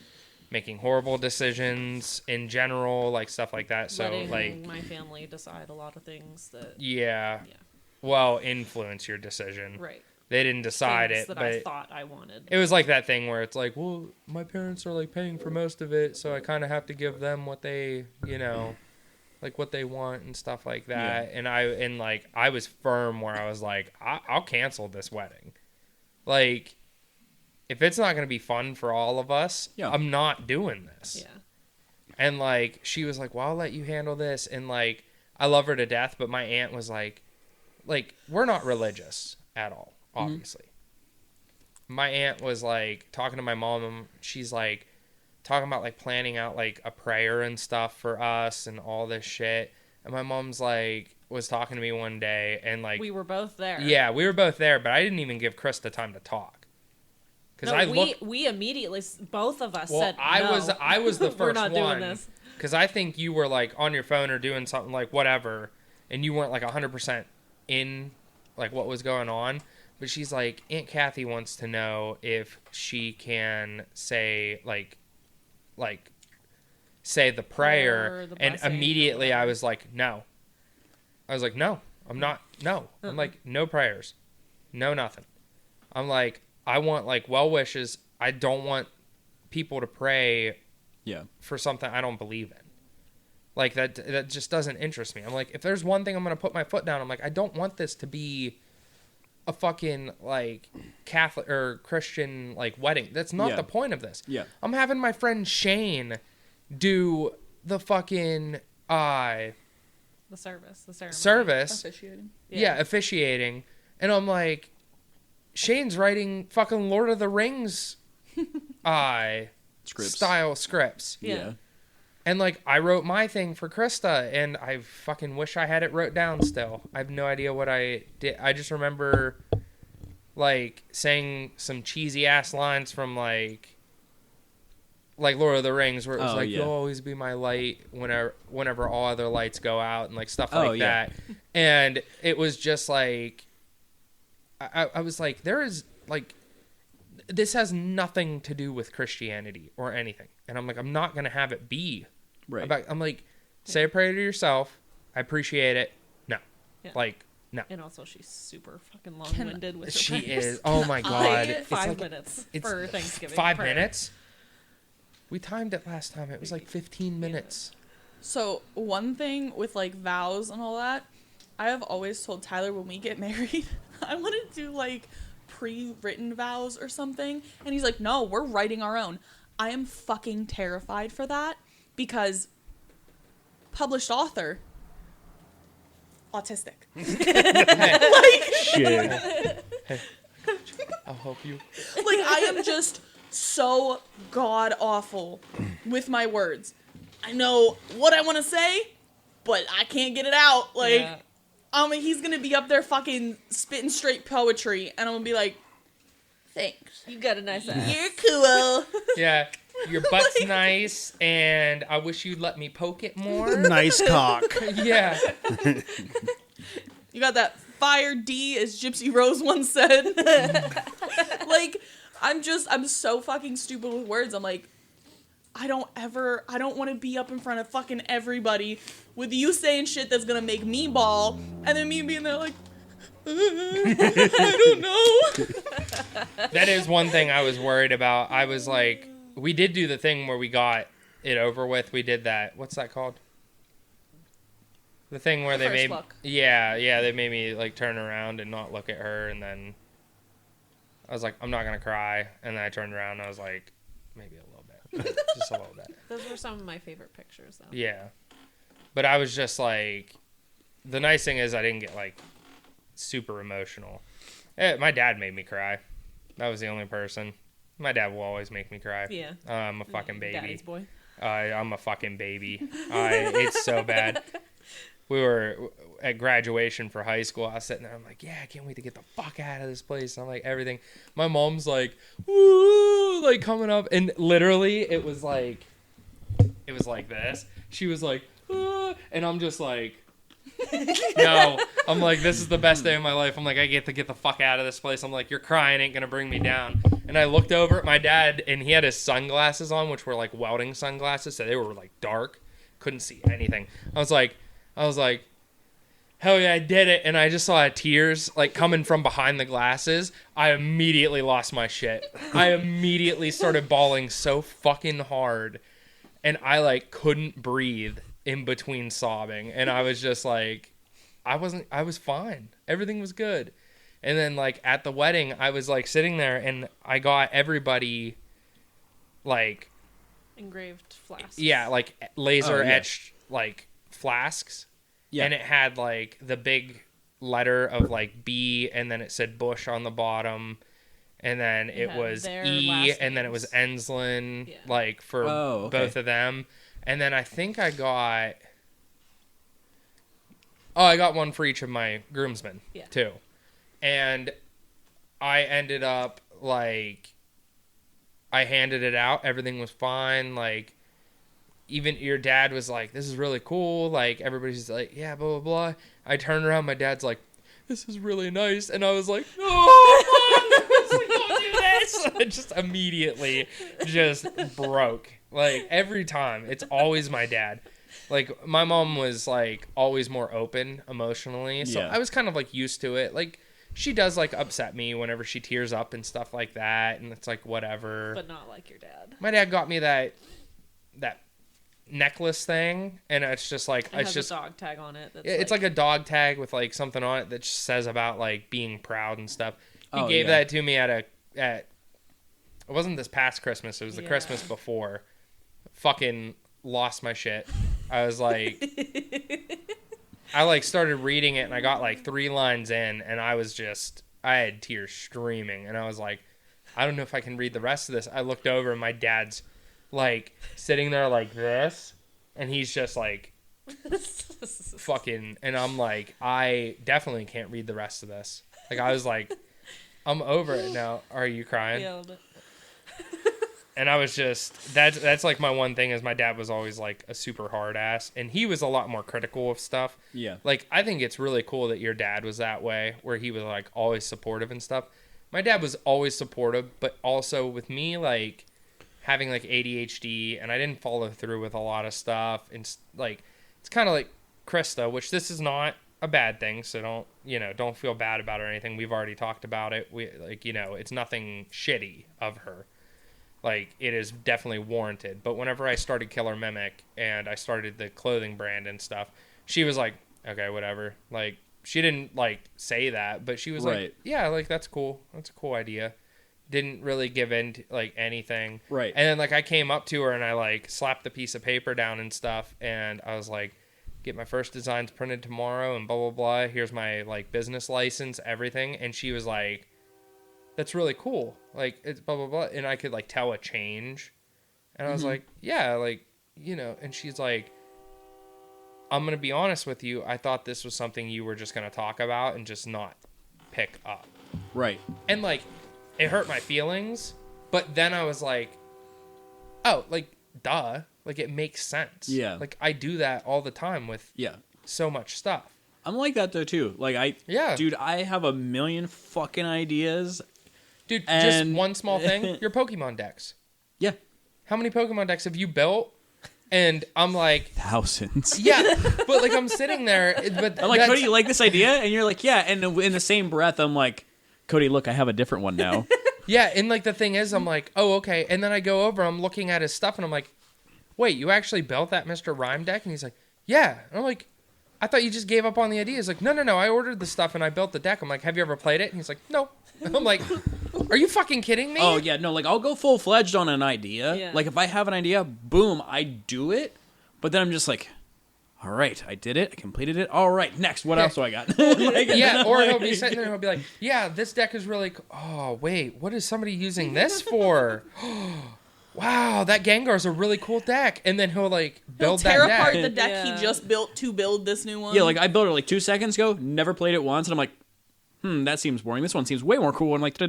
making horrible decisions in general, like stuff like that. So letting like, my family decide a lot of things that yeah, yeah, well, influence your decision. right. They didn't decide Things it, that but I thought I wanted. it was like that thing where it's like, well, my parents are like paying for most of it, so I kind of have to give them what they, like what they want and stuff like that. And I was firm where I was like, I'll cancel this wedding. Like, if it's not going to be fun for all of us, I'm not doing this. Yeah. And like, she was like, well, I'll let you handle this. And like, I love her to death, but my aunt was like, we're not religious at all, obviously. My aunt was like talking to my mom, and she's like talking about like planning out like a prayer and stuff for us and all this shit. And my mom's like was talking to me one day, and like We were both there. yeah, we were both there, but I didn't even give Krista time to talk because No, we immediately, both of us said no. I was the 1st We're not doing one this. because I think you were like on your phone or doing something like whatever, and you weren't like 100% in like what was going on. But she's like, Aunt Kathy wants to know if she can say say the prayer, Or the and blessing or immediately I whatever. was like, no. I was like, no, I'm not. No, I'm like, no prayers, no nothing. I'm like, I want like well wishes. I don't want people to pray for something I don't believe in. Like that just doesn't interest me. I'm like, if there's one thing I'm gonna put my foot down, I'm like, I don't want this to be a fucking like Catholic or Christian like wedding. That's not the point of this. Yeah. I'm having my friend Shane do the fucking The service, the ceremony. service. Officiating. Yeah, officiating. And I'm like, Shane's writing fucking Lord of the Rings Scripts. style scripts. Yeah. And like, I wrote my thing for Krista, and I fucking wish I had it wrote down still. I have no idea what I did. I just remember like saying some cheesy ass lines from like Lord of the Rings, where it was you'll always be my light whenever all other lights go out, and like stuff like that. And it was just like, I was like, there is like, this has nothing to do with Christianity or anything. And I'm like, I'm not going to have it be. Right. I'm like, say a prayer to yourself. I appreciate it. No. Yeah. Like, no. And also, she's super fucking long-winded with her She prayers. is. Oh my God. Like, It's 5 like- minutes it's for Thanksgiving. 5 prayer. minutes? We timed it last time. It was like 15 minutes. So one thing with like vows and all that, I have always told Tyler when we get married, I want to do like pre-written vows or something. And he's like, no, we're writing our own. I am fucking terrified for that because published author, autistic. Shit. I'll help you. Like, I am just so god awful with my words. I know what I want to say, but I can't get it out. Like, Yeah. He's gonna be up there fucking spitting straight poetry, and I'm gonna be like, thanks. You got a nice ass. You're cool. Yeah. Your butt's nice, and I wish you'd let me poke it more. Nice cock. Yeah. You got that fire D, as Gypsy Rose once said. Like, I'm so fucking stupid with words. I'm like, I don't want to be up in front of fucking everybody with you saying shit that's gonna make me bawl, and then me being there like, I don't know. That is one thing I was worried about. I was like, we did do the thing where we got it over with. We did that. What's that called? The thing where The they first made look. yeah, they made me like turn around and not look at her, and then I was like, I'm not gonna cry, and then I turned around and I was like, maybe a little bit, just a little bit. Those were some of my favorite pictures, though. Yeah, but I was just like, the nice thing is I didn't get like super emotional. My dad made me cry. That was the only person. My dad will always make me cry. Yeah. I'm a fucking baby. Daddy's boy. I'm a fucking baby. It's so bad. we were at graduation for high school. I was sitting there. I'm like, yeah, I can't wait to get the fuck out of this place. And I'm like, everything. My mom's like, woo, like coming up. And literally it was like this. She was like, and I'm just like, no. I'm like, this is the best day of my life. I'm like, I get to get the fuck out of this place. I'm like, your crying ain't going to bring me down. And I looked over at my dad, and he had his sunglasses on, which were like welding sunglasses. So they were like dark. Couldn't see anything. I was like, hell yeah, I did it. And I just saw tears like coming from behind the glasses. I immediately lost my shit. I immediately started bawling so fucking hard. And I like couldn't breathe in between sobbing. And I was just like, I was fine. Everything was good. And then like at the wedding, I was like sitting there and I got everybody like Engraved flasks. yeah, like laser etched like flasks. Yeah. And it had like the big letter of like B, and then it said Bush on the bottom. And then it had was their E, last and then it was names. Enslin, Yeah. like for both of them. And then I think I got one for each of my groomsmen too. And I ended up like, I handed it out. Everything was fine. Like, even your dad was like, this is really cool. Like, everybody's like, yeah, blah, blah, blah. I turned around. My dad's like, this is really nice. And I was like, no, Mom, don't do this. I just immediately just broke. Like, every time. It's always my dad. Like, my mom was, like, always more open emotionally. So I was kind of, like, used to it. Like, she does, like, upset me whenever she tears up and stuff like that. And it's like, whatever. But not like your dad. My dad got me that necklace thing, and it's just like, It has just a dog tag on it. That's it's like a dog tag with like something on it that just says about like being proud and stuff. He gave that to me at it wasn't this past Christmas, it was the Christmas before. Fucking lost my shit. I was like, I like started reading it and I got like 3 lines in and I had tears streaming and I was like, I don't know if I can read the rest of this. I looked over and my dad's like sitting there like this and he's just like fucking, and I'm like, I definitely can't read the rest of this. Like, I was like, I'm over it now. Are you crying? Yeah, but... And I was just, that's like my one thing is my dad was always like a super hard ass and he was a lot more critical of stuff. Yeah. Like, I think it's really cool that your dad was that way where he was like always supportive and stuff. My dad was always supportive, but also with me, like, having like ADHD and I didn't follow through with a lot of stuff, and like it's kind of like Krista, which this is not a bad thing, so don't feel bad about it or anything. We've already talked about it. We like, it's nothing shitty of her. Like, it is definitely warranted. But whenever I started Killer Mimic and I started the clothing brand and stuff, she was like, okay, whatever. Like, she didn't like say that, but she was like, yeah, like that's cool. That's a cool idea. Didn't really give in to, like, anything. Right. And then, like, I came up to her and I, like, slapped the piece of paper down and stuff. And I was like, get my first designs printed tomorrow and blah, blah, blah. Here's my, like, business license, everything. And she was like, that's really cool. Like, it's blah, blah, blah. And I could, like, tell a change. And I was like, yeah, like, And she's like, I'm going to be honest with you. I thought this was something you were just going to talk about and just not pick up. Right. And, like, it hurt my feelings, but then I was like, oh, like, duh. Like, it makes sense. Yeah. Like, I do that all the time with so much stuff. I'm like that, though, too. Like, dude, I have a million fucking ideas. Dude, just one small thing. Your Pokemon decks. Yeah. How many Pokemon decks have you built? And I'm like... Thousands. Yeah, but, like, I'm sitting there, but... I'm like, Cody, you like this idea? And you're like, yeah. And in the same breath, I'm like... Cody, look, I have a different one now. Yeah, and like the thing is, I'm like, oh, okay. And then I go over, I'm looking at his stuff, and I'm like, wait, you actually built that Mr. Rhyme deck? And he's like, yeah. And I'm like, I thought you just gave up on the idea. He's like, no, I ordered the stuff and I built the deck. I'm like, have you ever played it? And he's like, no. And I'm like, are you fucking kidding me? Oh, yeah, no, like, I'll go full-fledged on an idea. Yeah. Like, if I have an idea, boom, I do it. But then I'm just like... All right, I did it. I completed it. All right, next. What else do I got? Yeah, or he'll be sitting there and he'll be like, yeah, this deck is really cool. Oh, wait, what is somebody using this for? wow, that Gengar's a really cool deck. And then he'll like He'll build tear that apart deck. the deck Yeah. he just built to build this new one. Yeah, like I built it like 2 seconds ago, never played it once, and I'm like, that seems boring. This one seems way more cool. And I'm like,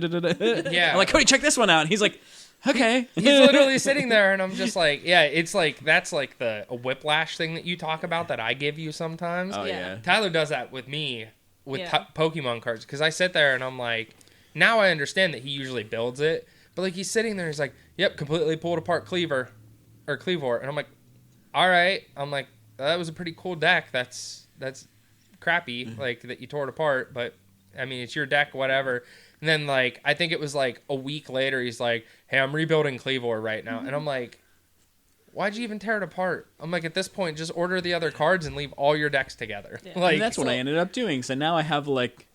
Yeah. I'm like, Cody, check this one out. And he's like, okay. He's literally sitting there, and I'm just like, yeah, it's like, that's like a whiplash thing that you talk about that I give you sometimes. Oh, Yeah. yeah. Tyler does that with me with Yeah. Pokemon cards, because I sit there and I'm like, now I understand that he usually builds it, but like he's sitting there, he's like, yep, completely pulled apart Cleavor, and I'm like, all right, I'm like, that was a pretty cool deck. That's crappy, like that you tore it apart, but I mean, it's your deck, whatever. And then like, I think it was like a week later, he's like, hey, I'm rebuilding Cleavor right now, and I'm like, why'd you even tear it apart? I'm like, at this point, just order the other cards and leave all your decks together. Yeah. Like, And that's what I ended up doing. So now I have like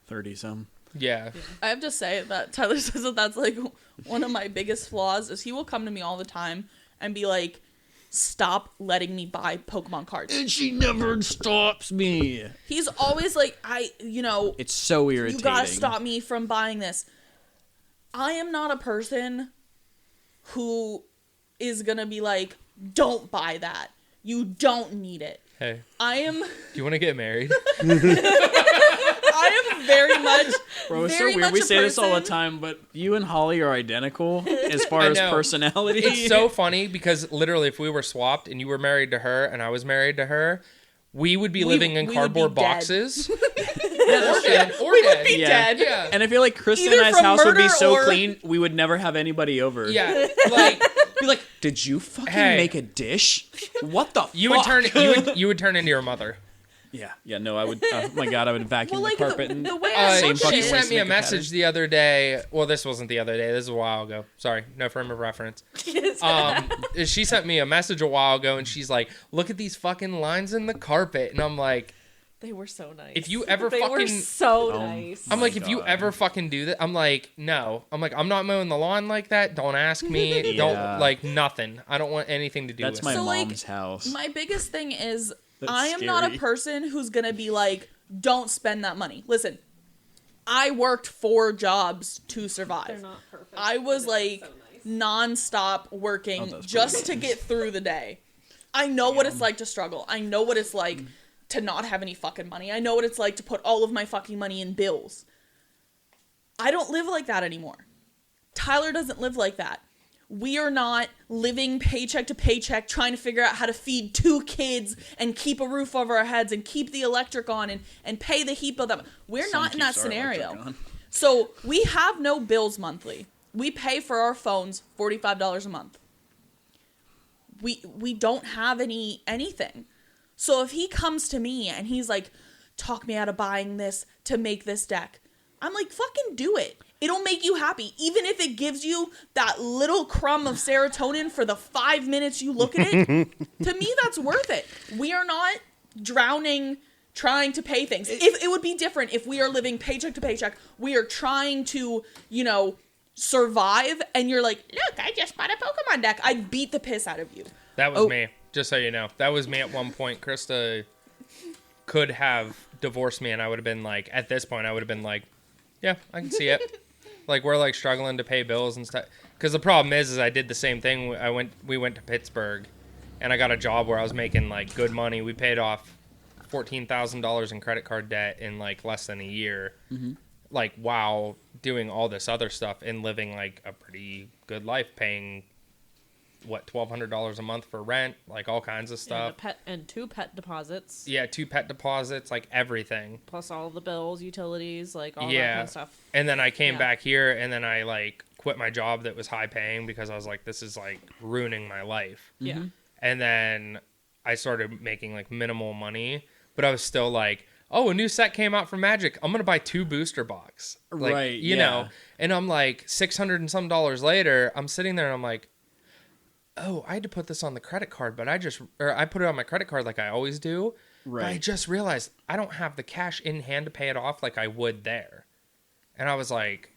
30 some. yeah. I have to say that Tyler says that that's like one of my biggest flaws is he will come to me all the time and be like, stop letting me buy Pokemon cards. And she never stops me. He's always like, It's so irritating. you gotta stop me from buying this. I am not a person who is gonna be like, don't buy that. You don't need it. Hey, I am do you want to get married? I am very much Bro, it's so very weird. much We a say this all the person- time, but you and Holly are identical as far I as know. personality. It's so funny because literally, if we were swapped and you were married to her and I was married to her, we would be living in we would cardboard be dead. boxes. Or dead. Or We would dead. be Yeah. dead. Yeah. And I feel like Krista Either and I's from house would be murder so or- clean, we would never have anybody over. Yeah. Like, Be like, did you fucking Hey. make a dish? What the you fuck? would turn you would turn into your mother. Yeah, no, I would, oh my god, I would vacuum Well, like the carpet. the way I Same look at fucking She it, way. sent me a Snake message pattern. the other day. Well, this wasn't the other day. This is a while ago. Sorry, no frame of reference. She sent me a message a while ago, and she's like, "Look at these fucking lines in the carpet," and I'm like, They were so nice. If you ever they were fucking- so Oh. nice. I'm My like, if you God. ever fucking do that, I'm like, no. I'm like, I'm not mowing the lawn like that. Don't ask me. Yeah. Don't, like, nothing. I don't want anything to do That's with my it. So, like, mom's house. my biggest thing is That's I am not a scary. person who's gonna be like, don't spend that money. Listen, I worked 4 jobs to survive. They're not perfect. I was but like it's so nice. non-stop working that's just pretty to get through the day. I know what it's like to struggle. I know what it's like to not have any fucking money. I know what it's like to put all of my fucking money in bills. I don't live like that anymore. Tyler doesn't live like that. We are not living paycheck to paycheck trying to figure out how to feed 2 kids and keep a roof over our heads and keep the electric on and pay the heat bill. We're Sun not in that keeps our electric scenario. on. So we have no bills monthly. We pay for our phones $45 a month. We don't have anything. So if he comes to me and he's like, talk me out of buying this to make this deck, I'm like, fucking do it. It'll make you happy. Even if it gives you that little crumb of serotonin for the 5 minutes you look at it, to me, that's worth it. We are not drowning trying to pay things. If it would be different if we are living paycheck to paycheck, we are trying to, survive, and you're like, look, I just bought a Pokemon deck. I'd beat the piss out of you. That was Oh. me, just so you know. That was me at one point. Krista could have divorced me, and I would have been like, at this point, I would have been like, yeah, I can see it. Like, we're like struggling to pay bills and stuff. Because the problem is I did the same thing. We went to Pittsburgh, and I got a job where I was making like good money. We paid off $14,000 in credit card debt in like less than a year. Mm-hmm. Like, while doing all this other stuff and living like a pretty good life, paying $1,200 a month for rent, like all kinds of And, stuff. and 2 pet deposits. Yeah, 2 pet deposits, like everything. Plus all the bills, utilities, like all that Yeah. kind of stuff. And then I came Yeah. back here, and then I like quit my job that was high paying because I was like, this is like ruining my life. Yeah. And then I started making like minimal money, but I was still like, oh, a new set came out from Magic. I'm gonna buy 2 booster box, like, Right, you yeah. know. And I'm like $600 and some later. I'm sitting there and I'm like, oh, I had to put this on the credit card, but I put it on my credit card like I always do. But I Right. just realized I don't have the cash in hand to pay it off like I would there. And I was like,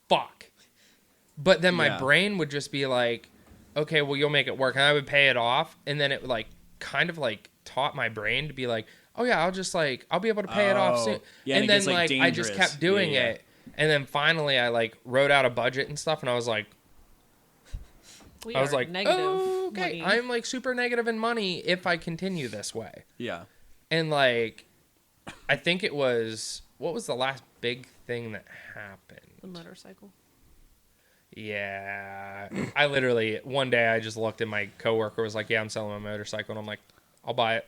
fuck. But then my Yeah. brain would just be like, okay, well, you'll make it work. And I would pay it off. And then it would like kind of like taught my brain to be like, oh yeah, I'll be able to pay it off Oh, soon. yeah, and and it then gets, like, I just dangerous. kept doing Yeah, yeah. it. And then finally I like wrote out a budget and stuff, and I was like, We I was are like, negative. oh, okay, money. I'm like super negative in money if I continue this way. Yeah. And like, I think it was, what was the last big thing that happened? The motorcycle. Yeah. I literally, one day I just looked at my coworker, was like, yeah, I'm selling my motorcycle. And I'm like, I'll buy it.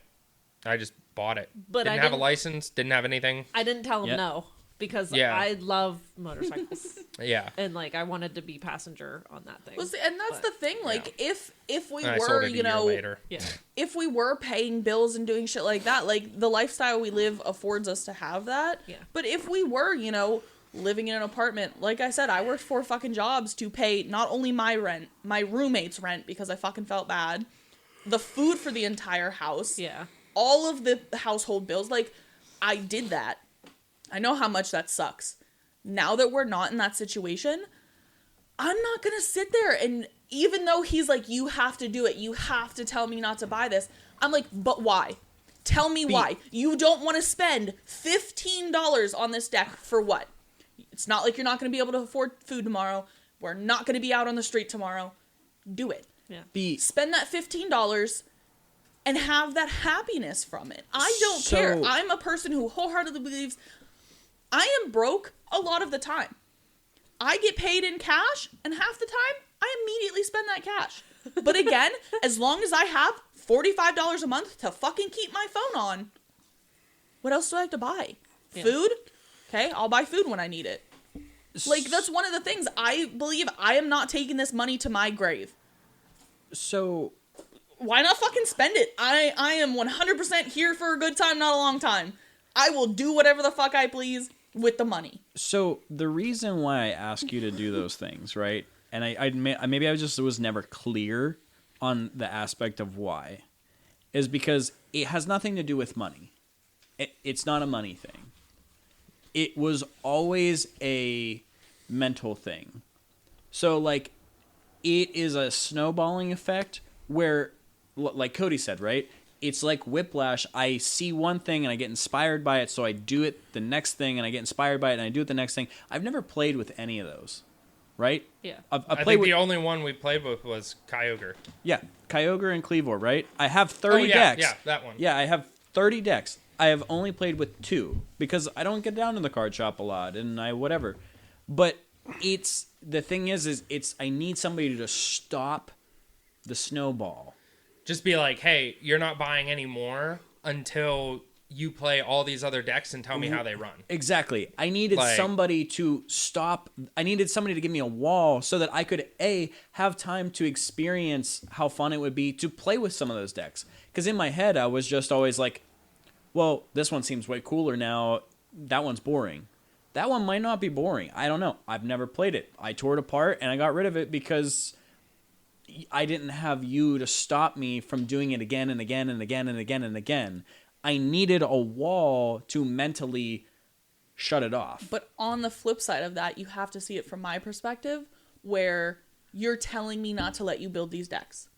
I just bought it. But didn't I have a didn't- license, didn't have anything. I didn't tell him Yep. no because Yeah. I love motorcycles Yeah. and like I wanted to be passenger on that thing. Well, see, and that's But- the thing. Like, if we And I sold were, it a you year know, later. Yeah. if we were paying bills and doing shit like that, like the lifestyle we live affords us to have that. Yeah. But if we were, you know, living in an apartment, like I said, I worked 4 fucking jobs to pay not only my rent, my roommate's rent because I fucking felt bad, the food for the entire house, Yeah. all of the household bills. Like, I did that. I know how much that sucks. Now that we're not in that situation, I'm not gonna sit there and even though he's like, you have to do it, you have to tell me not to buy this, I'm like, but why? Tell me why. You don't want to spend $15 on this deck for what? It's not like you're not going to be able to afford food tomorrow. We're not going to be out on the street tomorrow. Do it. Yeah. Spend that $15 and have that happiness from it. I don't care. I'm a person who wholeheartedly believes I am broke a lot of the time. I get paid in cash, and half the time, I immediately spend that cash. But again, as long as I have $45 a month to fucking keep my phone on, what else do I have to buy? Yeah. Food? Okay, I'll buy food when I need it. Like, that's one of the things. I believe I am not taking this money to my grave. So Why not fucking spend it? I am 100% here for a good time, not a long time. I will do whatever the fuck I please with the money. So the reason why I ask you to do those things, right? And maybe I just was never clear on the aspect of why, is because it has nothing to do with money. It's not a money thing. It was always a mental thing. So like, it is a snowballing effect where, like Cody said, right? It's like whiplash. I see one thing and I get inspired by it, so I do it the next thing, and I get inspired by it and I do it the next thing. I've never played with any of those, right? Yeah. I've I played think with the only one we played with was Kyogre. Kyogre and Cleavor, right? I have 30 Oh, yeah, decks. yeah, that one. Yeah, I have 30 decks. I have only played with 2 because I don't get down to the card shop a lot and I whatever. But it's the thing is it's I need somebody to stop the snowball. Just be like, hey, you're not buying any more until you play all these other decks and tell me how they run. Exactly. I needed Like- somebody to stop. I needed somebody to give me a wall so that I could have time to experience how fun it would be to play with some of those decks. Because in my head, I was just always like, well, this one seems way cooler now. That one's boring. That one might not be boring. I don't know. I've never played it. I tore it apart and I got rid of it because I didn't have you to stop me from doing it again and again and again and again and again. I needed a wall to mentally shut it off. But on the flip side of that, you have to see it from my perspective, where you're telling me not to let you build these decks.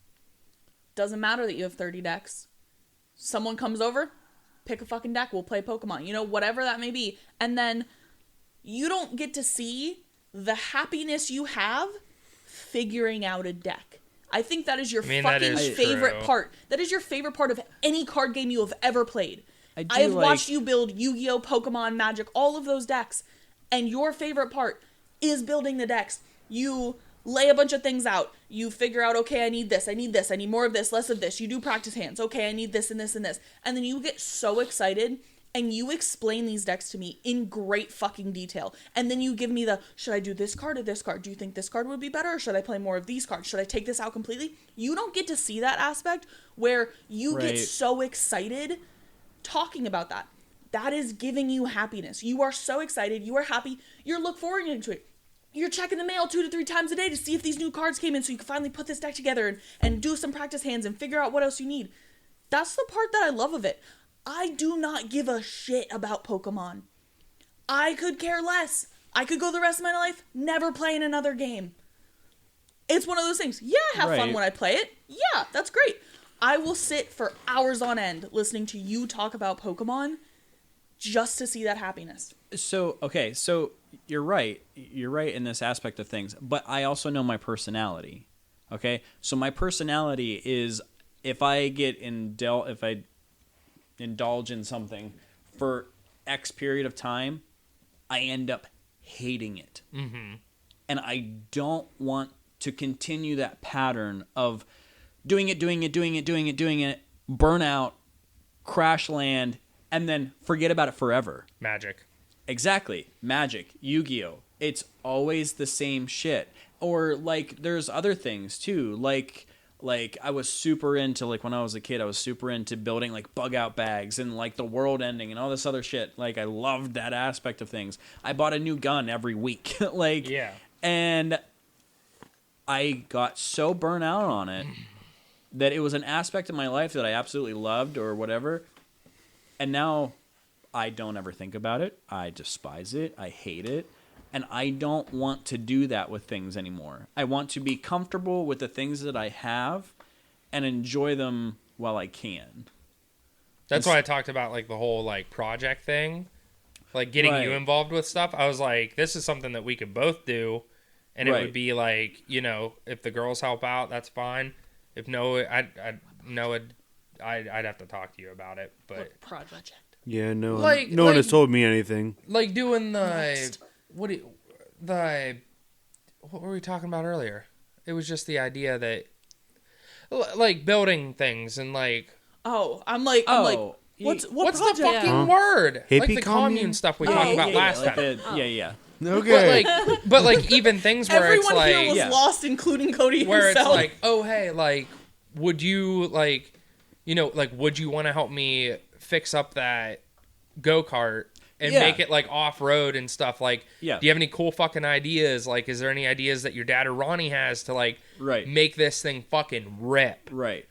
Doesn't matter that you have 30 decks. Someone comes over, pick a fucking deck, we'll play Pokemon. You know, whatever that may be. And then you don't get to see the happiness you have figuring out a deck. I think that is your mean, that fucking is favorite true. part. That is your favorite part of any card game you have ever played. I do I have like- watched you build Yu-Gi-Oh, Pokemon, Magic, all of those decks. And your favorite part is building the decks. You lay a bunch of things out. You figure out, okay, I need this, I need this, I need more of this, less of this. You do practice hands. Okay, I need this and this and this. And then you get so excited and you explain these decks to me in great fucking detail. And then you give me should I do this card or this card? Do you think this card would be better, or should I play more of these cards? Should I take this out completely? You don't get to see that aspect where you get Right. so excited talking about that. That is giving you happiness. You are so excited. You are happy. You're looking forward to it. You're checking the mail 2 to 3 times a day to see if these new cards came in so you can finally put this deck together and do some practice hands and figure out what else you need. That's the part that I love of it. I do not give a shit about Pokemon. I could care less. I could go the rest of my life never playing another game. It's one of those things. Yeah, I have fun Right. when I play it. Yeah, that's great. I will sit for hours on end listening to you talk about Pokemon just to see that happiness. So, okay, so you're right. You're right in this aspect of things. But I also know my personality. Okay? So my personality is if I indulge in something for X period of time, I end up hating it. Mm-hmm. And I don't want to continue that pattern of doing it, burn out, crash land, and then forget about it forever. Magic. Exactly. Magic. Yu-Gi-Oh! It's always the same shit. Or, like, there's other things, too. Like I was super into, like, when I was a kid, I was super into building, like, bug-out bags and, like, the world ending and all this other shit. Like, I loved that aspect of things. I bought a new gun every week. Like, Yeah. And I got so burnt out on it that it was an aspect of my life that I absolutely loved or whatever. And now I don't ever think about it. I despise it. I hate it. And I don't want to do that with things anymore. I want to be comfortable with the things that I have and enjoy them while I can. That's why I talked about like the whole like project thing, like getting you Right. involved with stuff. I was like, this is something that we could both do, and it Right. would be like, you know, if the girls help out, that's fine. If no, I'd have to talk to you about it. But What project? Yeah, no Like- one, no one has like- told me anything. like doing what were we talking about earlier? It was just the idea that like building things and like I'm like, what what's project? the fucking Yeah. word? Hippie like the commune commune? stuff we talked about last like time. Yeah. Okay. But like even things where Everyone it's here like was Yeah. lost, including Cody where himself. it's like, oh hey, like would you like, you know, like would you want to help me fix up that go-kart and Yeah. make it like off-road and stuff? Like, Yeah. do you have any cool fucking ideas? Like, is there any ideas that your dad or Ronnie has to like Right. make this thing fucking rip? Right.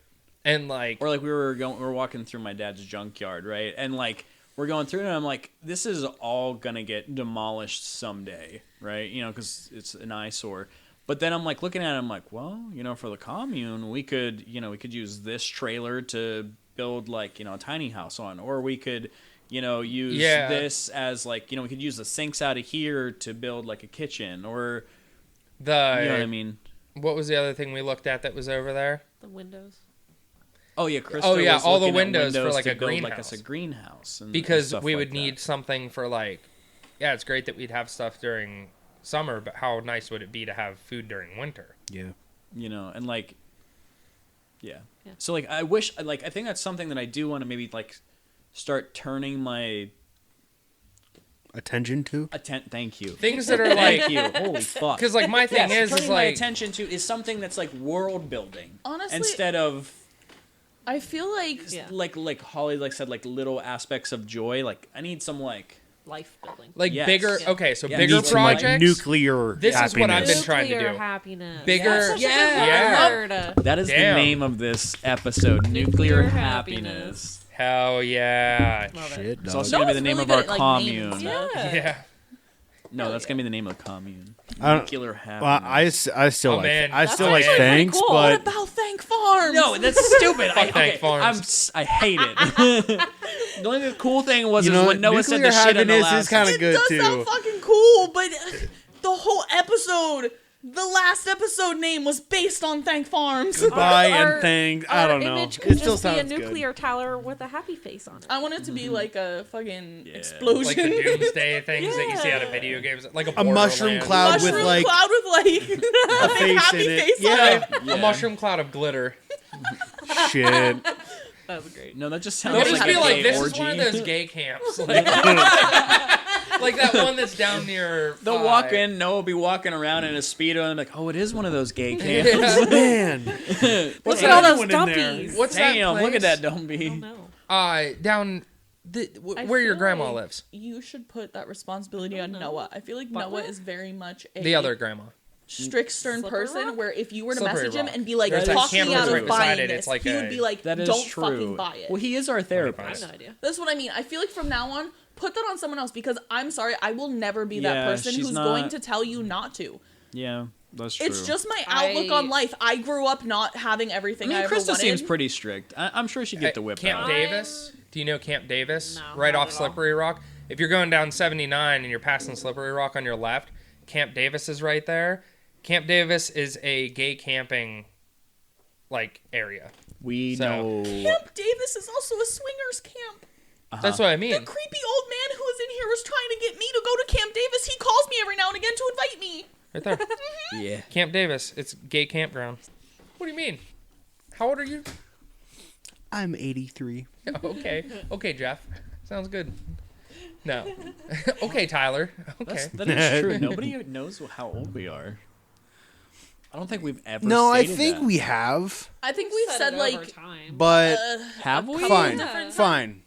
And like, Or like we were walking through my dad's junkyard, right? And like we're going through it and I'm like, this is all gonna get demolished someday, right? You know, because it's an eyesore. But then I'm like looking at it, I'm like, well, you know, for the commune, we could use this trailer to build like, you know, a tiny house on, or we could, you know, use this as like, you know, we could use the sinks out of here to build like a kitchen, or you know what I mean? what was the other thing we looked at that was over there? The windows. Oh yeah, Krista Oh, yeah, was all the looking at windows for, like, to a build, greenhouse. like us a greenhouse, and Because stuff we like would that. need something for like, yeah, it's great that we'd have stuff during summer, but how nice would it be to have food during winter? Yeah. You know, and like, yeah. Yeah. So like, I wish, like, I think that's something that I do want to maybe like start turning my Attention to? Thank you. Things that are like, Thank you. Holy fuck. because like my thing Yes, is turning my like, attention to is something that's like world building. Honestly, instead of I feel like Yeah. like Holly like said, like little aspects of joy. Like I need some like Life building. like Yes. bigger. Yeah. Okay, so Yeah. bigger Need Some, like, projects. nuclear This is what I've happiness. been trying to Nuclear do. happiness. Bigger- That's such a good Yeah. word. that is Damn. the name of this episode. Nuclear Nuclear happiness. Hell yeah. Love it. Shit, It's dog. also gonna be the Noah's name really of our good at, like, naming commune. stuff. Yeah. Yeah. No, that's gonna be the name of the commune. I don't- Nuclear Well, happiness. I still Oh, like man. I That's still like actually pretty thanks, cool. what but about Thank Farms? No, that's stupid. Fuck Thank Farms. I hate it. The only cool thing was you is know, when Noah said nuclear the shit in the happiness last. is kind of It good does too. sound fucking cool, but the whole episode, the last episode name was based on Thank Farms. Goodbye Our- and thanks. I Our don't know. image could It still just be a sounds good. nuclear tower with a happy face on it. I want it to be like a fucking Yeah. explosion. Like the doomsday things that you see out of video games, like a mushroom Borderlands. cloud with, Mushroom like, cloud with like a face happy in it. face on Yeah. it. Yeah. A mushroom cloud of glitter. Shit. That was great. No, that just sounds They'll Nobody just like be a like, gay this orgy. is one of those gay camps. Like, like that one that's down near. They'll walk in, Noah will be walking around in a Speedo, and I'm like, oh, it is one of those gay camps. Yeah. Man. Look that at all those one in there? dumpies. What's that Damn, place? look at that Oh dumpy. no. Down I where your feel grandma like lives. You should put that responsibility on no. Noah. I feel like Butler? Noah is very much a The other grandma. strict, stern Slippery person Rock? where if you were to Slippery message him Rock. and be like, There's that talk me cameras out right of beside buying it. this, It's like he a- would be like, That is don't true. fucking buy it. Well, he is our I therapist. have no idea. That's what I mean. I feel like from now on, put that on someone else because I'm sorry, I will never be that Yeah, person she's who's not- going to tell you not to. Yeah, that's true. It's just my outlook on life. I grew up not having I everything I, mean, ever Krista wanted. seems pretty strict. I'm sure she'd get the whip Camp out. Davis. Do you know Camp Davis? No, Right not off at all. Slippery Rock. If you're going down 79 and you're passing Slippery Rock on your left, Camp Davis is right there. Camp Davis is a gay camping area. We So- know. Camp Davis is also a swingers camp. That's what I The mean. creepy old man who was in here was trying to get me to go to Camp Davis. He calls me every now and again to invite me. Right there. Yeah. Camp Davis. It's gay campground. What do you mean? How old are you? I'm 83. Okay. Okay, Jeff. Sounds good. No. Okay, Tyler. Okay. That is true. Nobody knows how old we are. I don't think we've ever. No, I stated think that. we have, I think we've said it like over time. but have we. fine, Yeah. fine.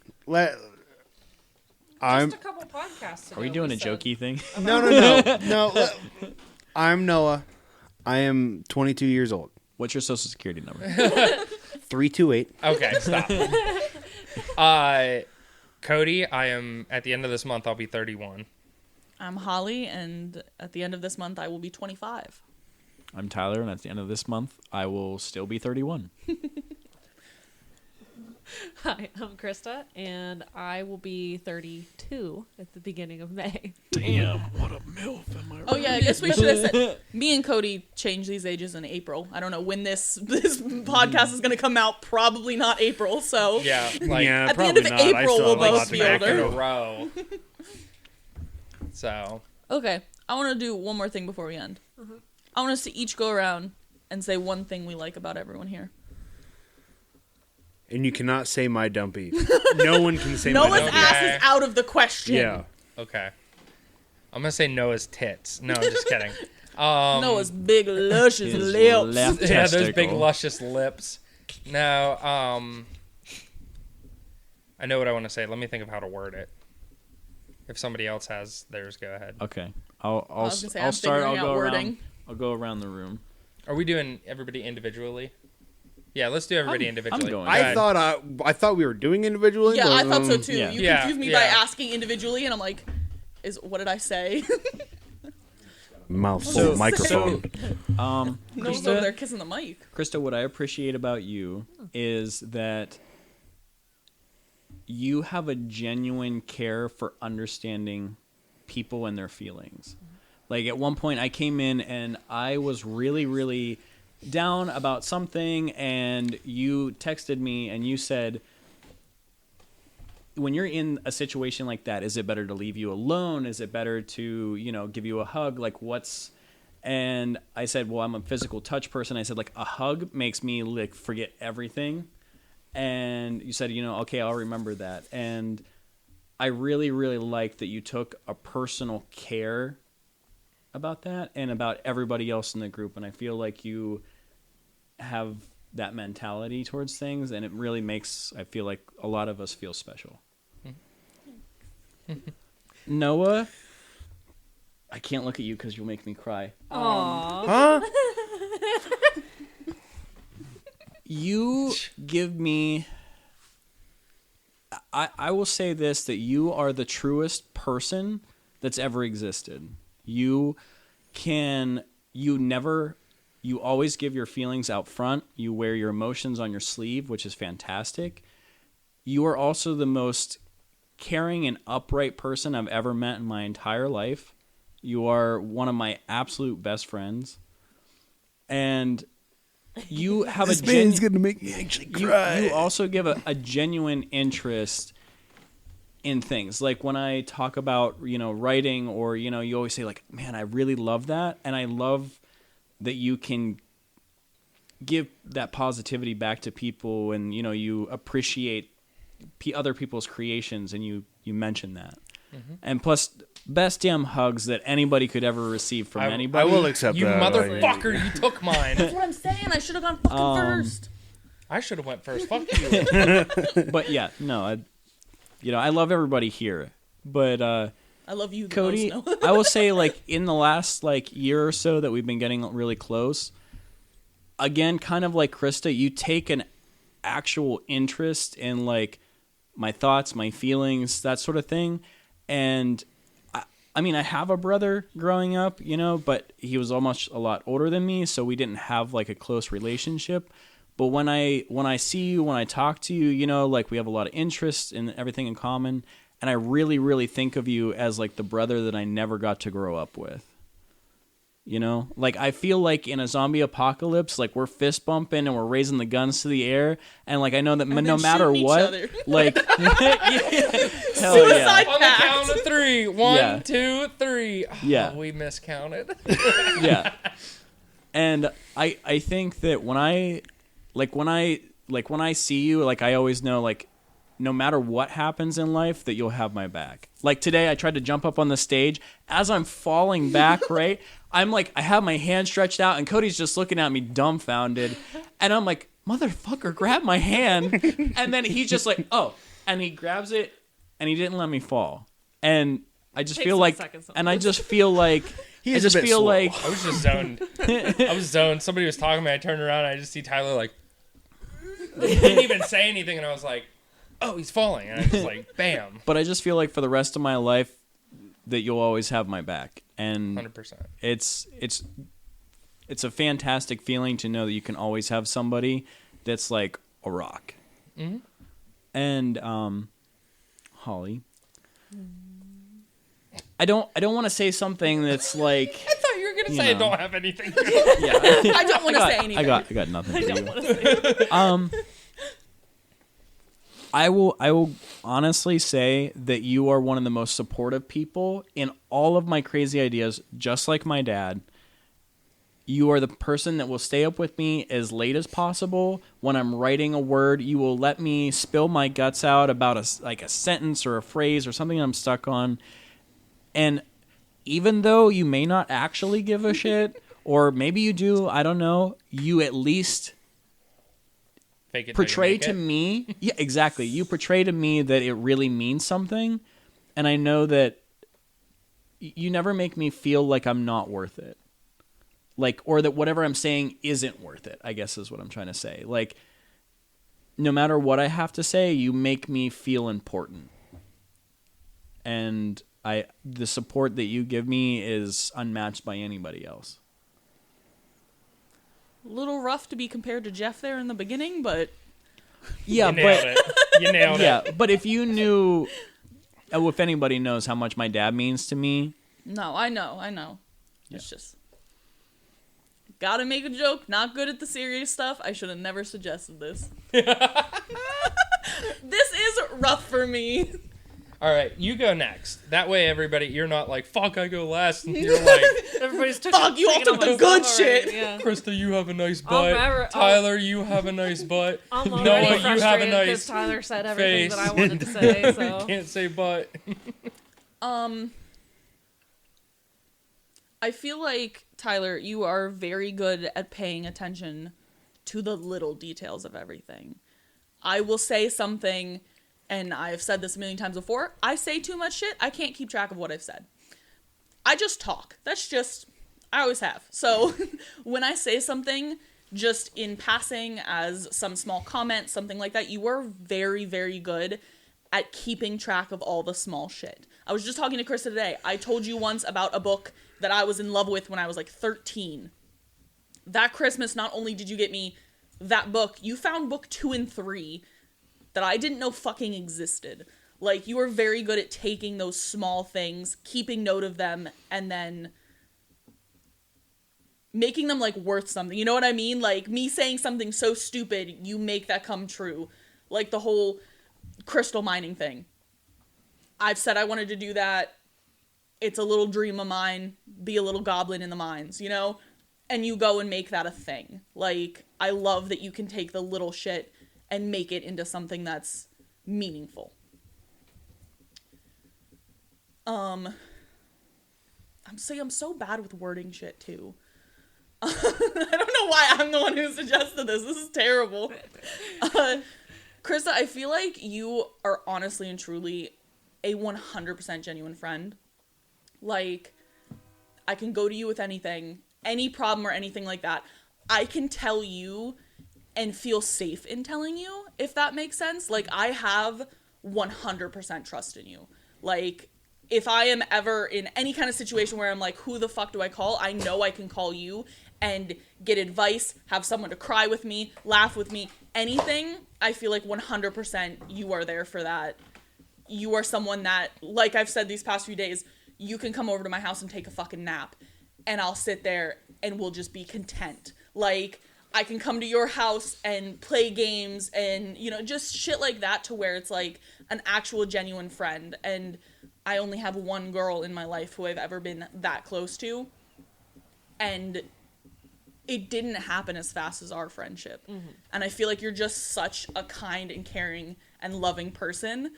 I'm Just a couple podcasts ago. Are we doing a said- jokey thing? no. I'm Noah. I am 22 years old. What's your social security number? 328. Okay, stop. Cody, I am at the end of this month. I'll be 31. I'm Holly, and at the end of this month, I will be 25. I'm Tyler, and at the end of this month, I will still be 31. Hi, I'm Krista, and I will be 32 at the beginning of May. Damn, what a MILF am I? Oh yeah, I guess we should have said me and Cody changed these ages in April. I don't know when this podcast is going to come out. Probably not April. So Yeah, at the end of probably not. I April, still we'll have a lot both to be go back in a older. row. So, Okay, I want to do one more thing before we end. I want us to each go around and say one thing we like about everyone here. And you cannot say my dumpy. No one can say Noah's my dumpy. ass Okay. is out of the question. Yeah. okay. I'm going to say Noah's tits. No, I'm just kidding. Noah's big luscious His lips. left Yeah, those big testicle. luscious lips. No, I know what I want to say. Let me think of how to word it. If somebody else has theirs, go ahead. Okay, I'll was gonna say, I'll I'm start. I'll figuring out go around. wording. I'll go around the room. Are we doing everybody individually? Yeah, let's do everybody individually. going. Go I ahead. thought we were doing individually. Yeah, but, I thought so too. yeah. You Yeah, confused me by yeah. asking individually, and I'm like, what did I say? Mouthful So- microphone. Noah's over there kissing the mic. Krista, what I appreciate about you is that you have a genuine care for understanding people and their feelings. Like at one point I came in and I was really, really down about something, and you texted me and you said, when you're in a situation like that, is it better to leave you alone? Is it better to, give you a hug? Like and I said, well, I'm a physical touch person. I said, like, a hug makes me forget everything. And you said, okay, I'll remember that. And I really, really like that you took a personal care about that and about everybody else in the group. And I feel like you have that mentality towards things, and it really makes, I feel like, a lot of us feel special. Noah, I can't look at you because you'll make me cry. Aww. Huh? You give me... I will say this, that you are the truest person that's ever existed. You always give your feelings out front. You wear your emotions on your sleeve, which is fantastic. You are also the most caring and upright person I've ever met in my entire life. You are one of my absolute best friends. And you have This a man's gonna make me actually cry. you also give a genuine interest in things. Like when I talk about, writing, or, you always say, like, man, I really love that. And I love that you can give that positivity back to people, and, you appreciate other people's creations, and you mention that. Mm-hmm. And plus, best damn hugs that anybody could ever receive from I anybody. will accept You that. motherfucker, you took mine. That's what I'm saying. I should have gone fucking first. I should have went first. Fuck you. But yeah, no, I love everybody here. But I love you, the Cody, most, Noah. I will say, like, in the last year or so that we've been getting really close, again, kind of like Krista, you take an actual interest in my thoughts, my feelings, that sort of thing. And I mean, I have a brother growing up, but he was almost a lot older than me, so we didn't have a close relationship. But when I see you, when I talk to you, you know, like we have a lot of interests and everything in common, and I really, really think of you as like the brother that I never got to grow up with. You know, like I feel like in a zombie apocalypse, like we're fist bumping and we're raising the guns to the air, and like I know that no matter what, like hell Suicide yeah, On the count of 3. 1, Yeah. 2, 3. Oh, Yeah. we miscounted. yeah. And I think that when I see you, like I always know, like no matter what happens in life, that you'll have my back. Like today, I tried to jump up on the stage. As I'm falling back, right, I'm like, I have my hand stretched out, and Cody's just looking at me dumbfounded. And I'm like, motherfucker, grab my hand. And then he's just like, oh. And he grabs it, and he didn't let me fall. And I just Takes feel some like, seconds and I just feel like, He I is a just bit feel slow. like, I was just zoned. I was zoned. Somebody was talking to me. I turned around, and I just see Tyler, like, he didn't even say anything, and I was like, oh, he's falling. And I just like, bam. but I just feel like for the rest of my life that you'll always have my back. And 100%. it's a fantastic feeling to know that you can always have somebody that's like a rock. Mm-hmm. And Holly, I don't want to say something that's like, I thought you were going to say I know. don't have anything. yeah, I don't want to say anything. I got nothing for you. want to say I will honestly say that you are one of the most supportive people in all of my crazy ideas, just like my dad. You are the person that will stay up with me as late as possible. When I'm writing a word, you will let me spill my guts out about a sentence or a phrase or something I'm stuck on. And even though you may not actually give a shit, or maybe you do, I don't know, you at least Fake it till you portray make to it. me, yeah, exactly. You portray to me that it really means something, and I know that you never make me feel like I'm not worth it. Like, or that whatever I'm saying isn't worth it, I guess is what I'm trying to say. Like, no matter what I have to say, you make me feel important. And the support that you give me is unmatched by anybody else. Little rough to be compared to Jeff there in the beginning, but Yeah, You nailed it. You nailed yeah, it. but if you knew, if anybody knows how much my dad means to me, no, I know. It's just gotta make a joke. Not good at the serious stuff. I should have never suggested this. This is rough for me. All right, you go next. That way, everybody, you're not like, fuck, I go last. And you're like, everybody's Fuck, you all taking took the myself good already, shit. Yeah. Krista, you have a nice I'll butt. never- Tyler, you have a nice butt. I'm Noah, already you have a frustrated nice because Tyler said everything face. that I wanted to say. So Can't say butt. I feel like, Tyler, you are very good at paying attention to the little details of everything. I will say something, and I've said this a million times before, I say too much shit, I can't keep track of what I've said. I just talk. That's just, I always have. So when I say something, just in passing as some small comment, something like that, you are very, very good at keeping track of all the small shit. I was just talking to Krista today. I told you once about a book that I was in love with when I was like 13. That Christmas, not only did you get me that book, you found book 2 and 3 that I didn't know fucking existed. Like, you are very good at taking those small things, keeping note of them, and then making them, like, worth something. You know what I mean? Like, me saying something so stupid, you make that come true. Like, the whole crystal mining thing. I've said I wanted to do that. It's a little dream of mine. Be a little goblin in the mines, you know? And you go and make that a thing. Like, I love that you can take the little shit and make it into something that's meaningful. I'm so bad with wording shit too. I don't know why I'm the one who suggested this. This is terrible. Krista, I feel like you are honestly and truly a 100% genuine friend. Like, I can go to you with anything, any problem or anything like that. I can tell you and feel safe in telling you, if that makes sense. Like, I have 100% trust in you. Like, if I am ever in any kind of situation where I'm like, who the fuck do I call? I know I can call you and get advice, have someone to cry with me, laugh with me, anything. I feel like 100% you are there for that. You are someone that, like I've said these past few days, you can come over to my house and take a fucking nap, and I'll sit there and we'll just be content. Like, I can come to your house and play games and, you know, just shit like that, to where it's like an actual genuine friend. And I only have one girl in my life who I've ever been that close to, and it didn't happen as fast as our friendship. Mm-hmm. And I feel like you're just such a kind and caring and loving person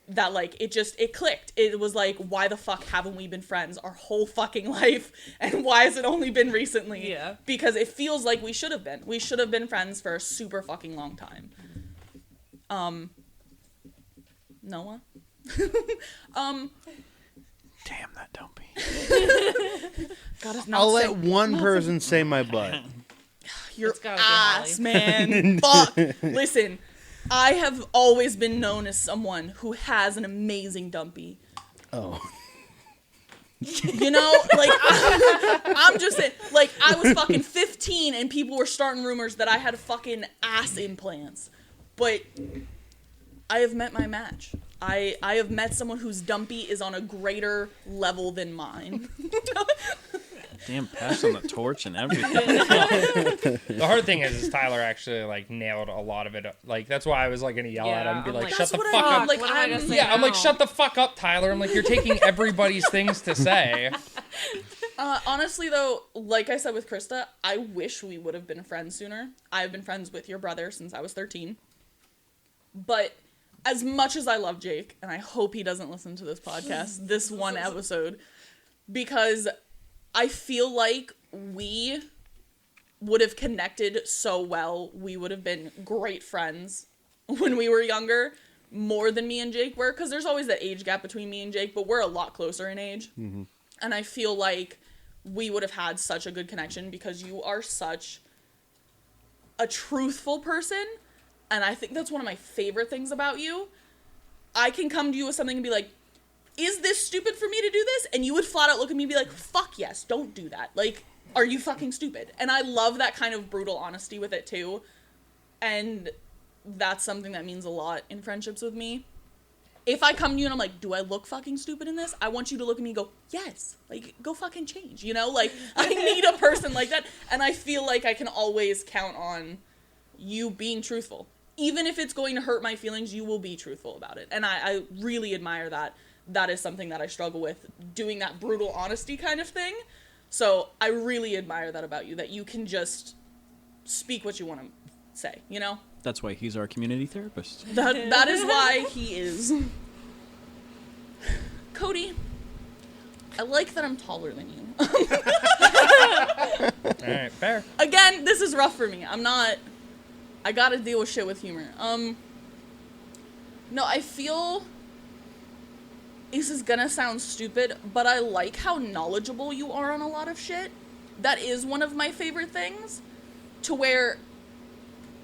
that, like, it clicked. It was like, why the fuck haven't we been friends our whole fucking life? And why has it only been recently? Yeah. Because it feels like we should have been. We should have been friends for a super fucking long time. Noah? Damn that dumpy. God, it's not I'll say- let one person say my butt. Your It's gotta be ass, Holly. man. Fuck. Listen, I have always been known as someone who has an amazing dumpy. Oh. You know, like, I'm just saying, like, I was fucking 15 and people were starting rumors that I had fucking ass implants. But I have met my match. I have met someone whose dumpy is on a greater level than mine. Damn, pass on the torch and everything. The hard thing is Tyler actually like nailed a lot of it. Like that's why I was like gonna yell at him and be I'm like, like, "Shut the that's fuck what I up!" mean. Like, what am I gonna say Yeah, I'm like, now? "Shut the fuck up, Tyler." I'm like, "You're taking everybody's things to say." Honestly, though, like I said with Krista, I wish we would have been friends sooner. I've been friends with your brother since I was 13. But as much as I love Jake, and I hope he doesn't listen to this podcast, this one episode, because I feel like we would have connected so well. We would have been great friends when we were younger, more than me and Jake were, because there's always that age gap between me and Jake, but we're a lot closer in age. Mm-hmm. And I feel like we would have had such a good connection because you are such a truthful person. And I think that's one of my favorite things about you. I can come to you with something and be like, is this stupid for me to do this? And you would flat out look at me and be like, fuck yes, don't do that. Like, are you fucking stupid? And I love that kind of brutal honesty with it too. And that's something that means a lot in friendships with me. If I come to you and I'm like, do I look fucking stupid in this? I want you to look at me and go, yes. Like, go fucking change, you know? Like, I need a person like that. And I feel like I can always count on you being truthful. Even if it's going to hurt my feelings, you will be truthful about it. And I really admire that. That is something that I struggle with, doing that brutal honesty kind of thing. So I really admire that about you, that you can just speak what you want to say, you know? That's why he's our community therapist. That is why he is. Cody, I like that I'm taller than you. All right, fair. Again, this is rough for me. I gotta deal with shit with humor. No, I feel this is gonna sound stupid, but I like how knowledgeable you are on a lot of shit. That is one of my favorite things, to where,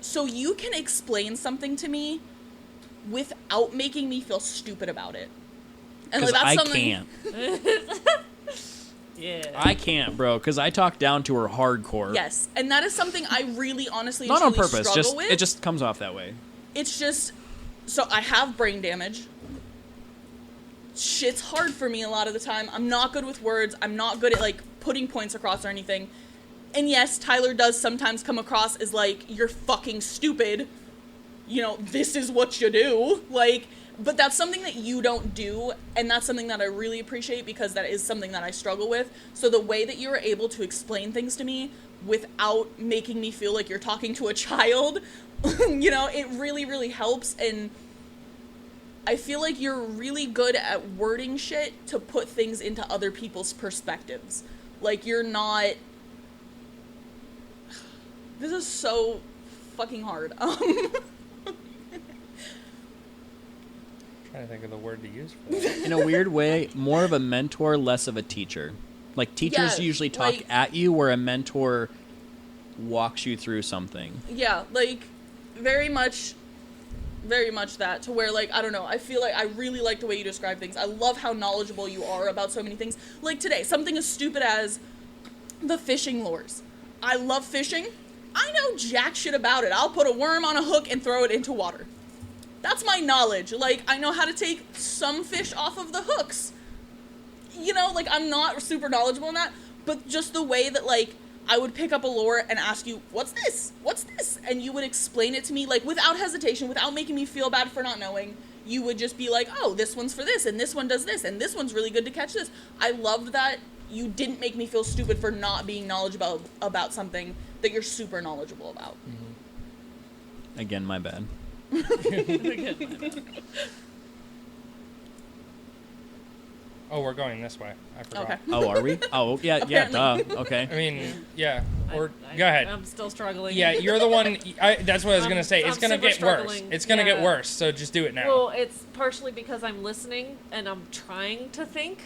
so you can explain something to me without making me feel stupid about it. And Because I something can't. Yeah. I can't, bro, because I talk down to her hardcore. Yes, and that is something I really, honestly, Not on truly purpose, struggle with. it just comes off that way. It's just, so I have brain damage. Shit's hard for me a lot of the time. I'm not good with words. I'm not good at, like, putting points across or anything. And yes, Tyler does sometimes come across as, like, you're fucking stupid. You know, this is what you do. Like, but that's something that you don't do, and that's something that I really appreciate, because that is something that I struggle with. So the way that you're able to explain things to me without making me feel like you're talking to a child, you know, it really, really helps. And I feel like you're really good at wording shit to put things into other people's perspectives. Like, you're not... This is so fucking hard. Trying to think of the word to use for that. In a weird way, more of a mentor, less of a teacher. Like, teachers Yeah, usually talk like- at you, where a mentor walks you through something. Yeah, like, very much very much that, to where, like, I don't know, I feel like I really like the way you describe things. I love how knowledgeable you are about so many things. Like today, something as stupid as the fishing lures. I love fishing. I know jack shit about it. I'll put a worm on a hook and throw it into water. That's my knowledge. Like, I know how to take some fish off of the hooks. You know, like, I'm not super knowledgeable in that, but just the way that, like, I would pick up a lure and ask you, what's this? What's this? And you would explain it to me, like, without hesitation, without making me feel bad for not knowing. You would just be like, oh, this one's for this, and this one does this, and this one's really good to catch this. I loved that you didn't make me feel stupid for not being knowledgeable about something that you're super knowledgeable about. Mm-hmm. Again, my bad. Oh, we're going this way. I forgot. Okay. Oh, are we? Oh, yeah, duh. Okay. I mean, yeah. Or go ahead. I'm still struggling. Yeah, you're the one. That's what I was gonna say. It's I'm gonna super get worse. struggling. It's gonna get Yeah. worse. So just do it now. Well, it's partially because I'm listening and I'm trying to think,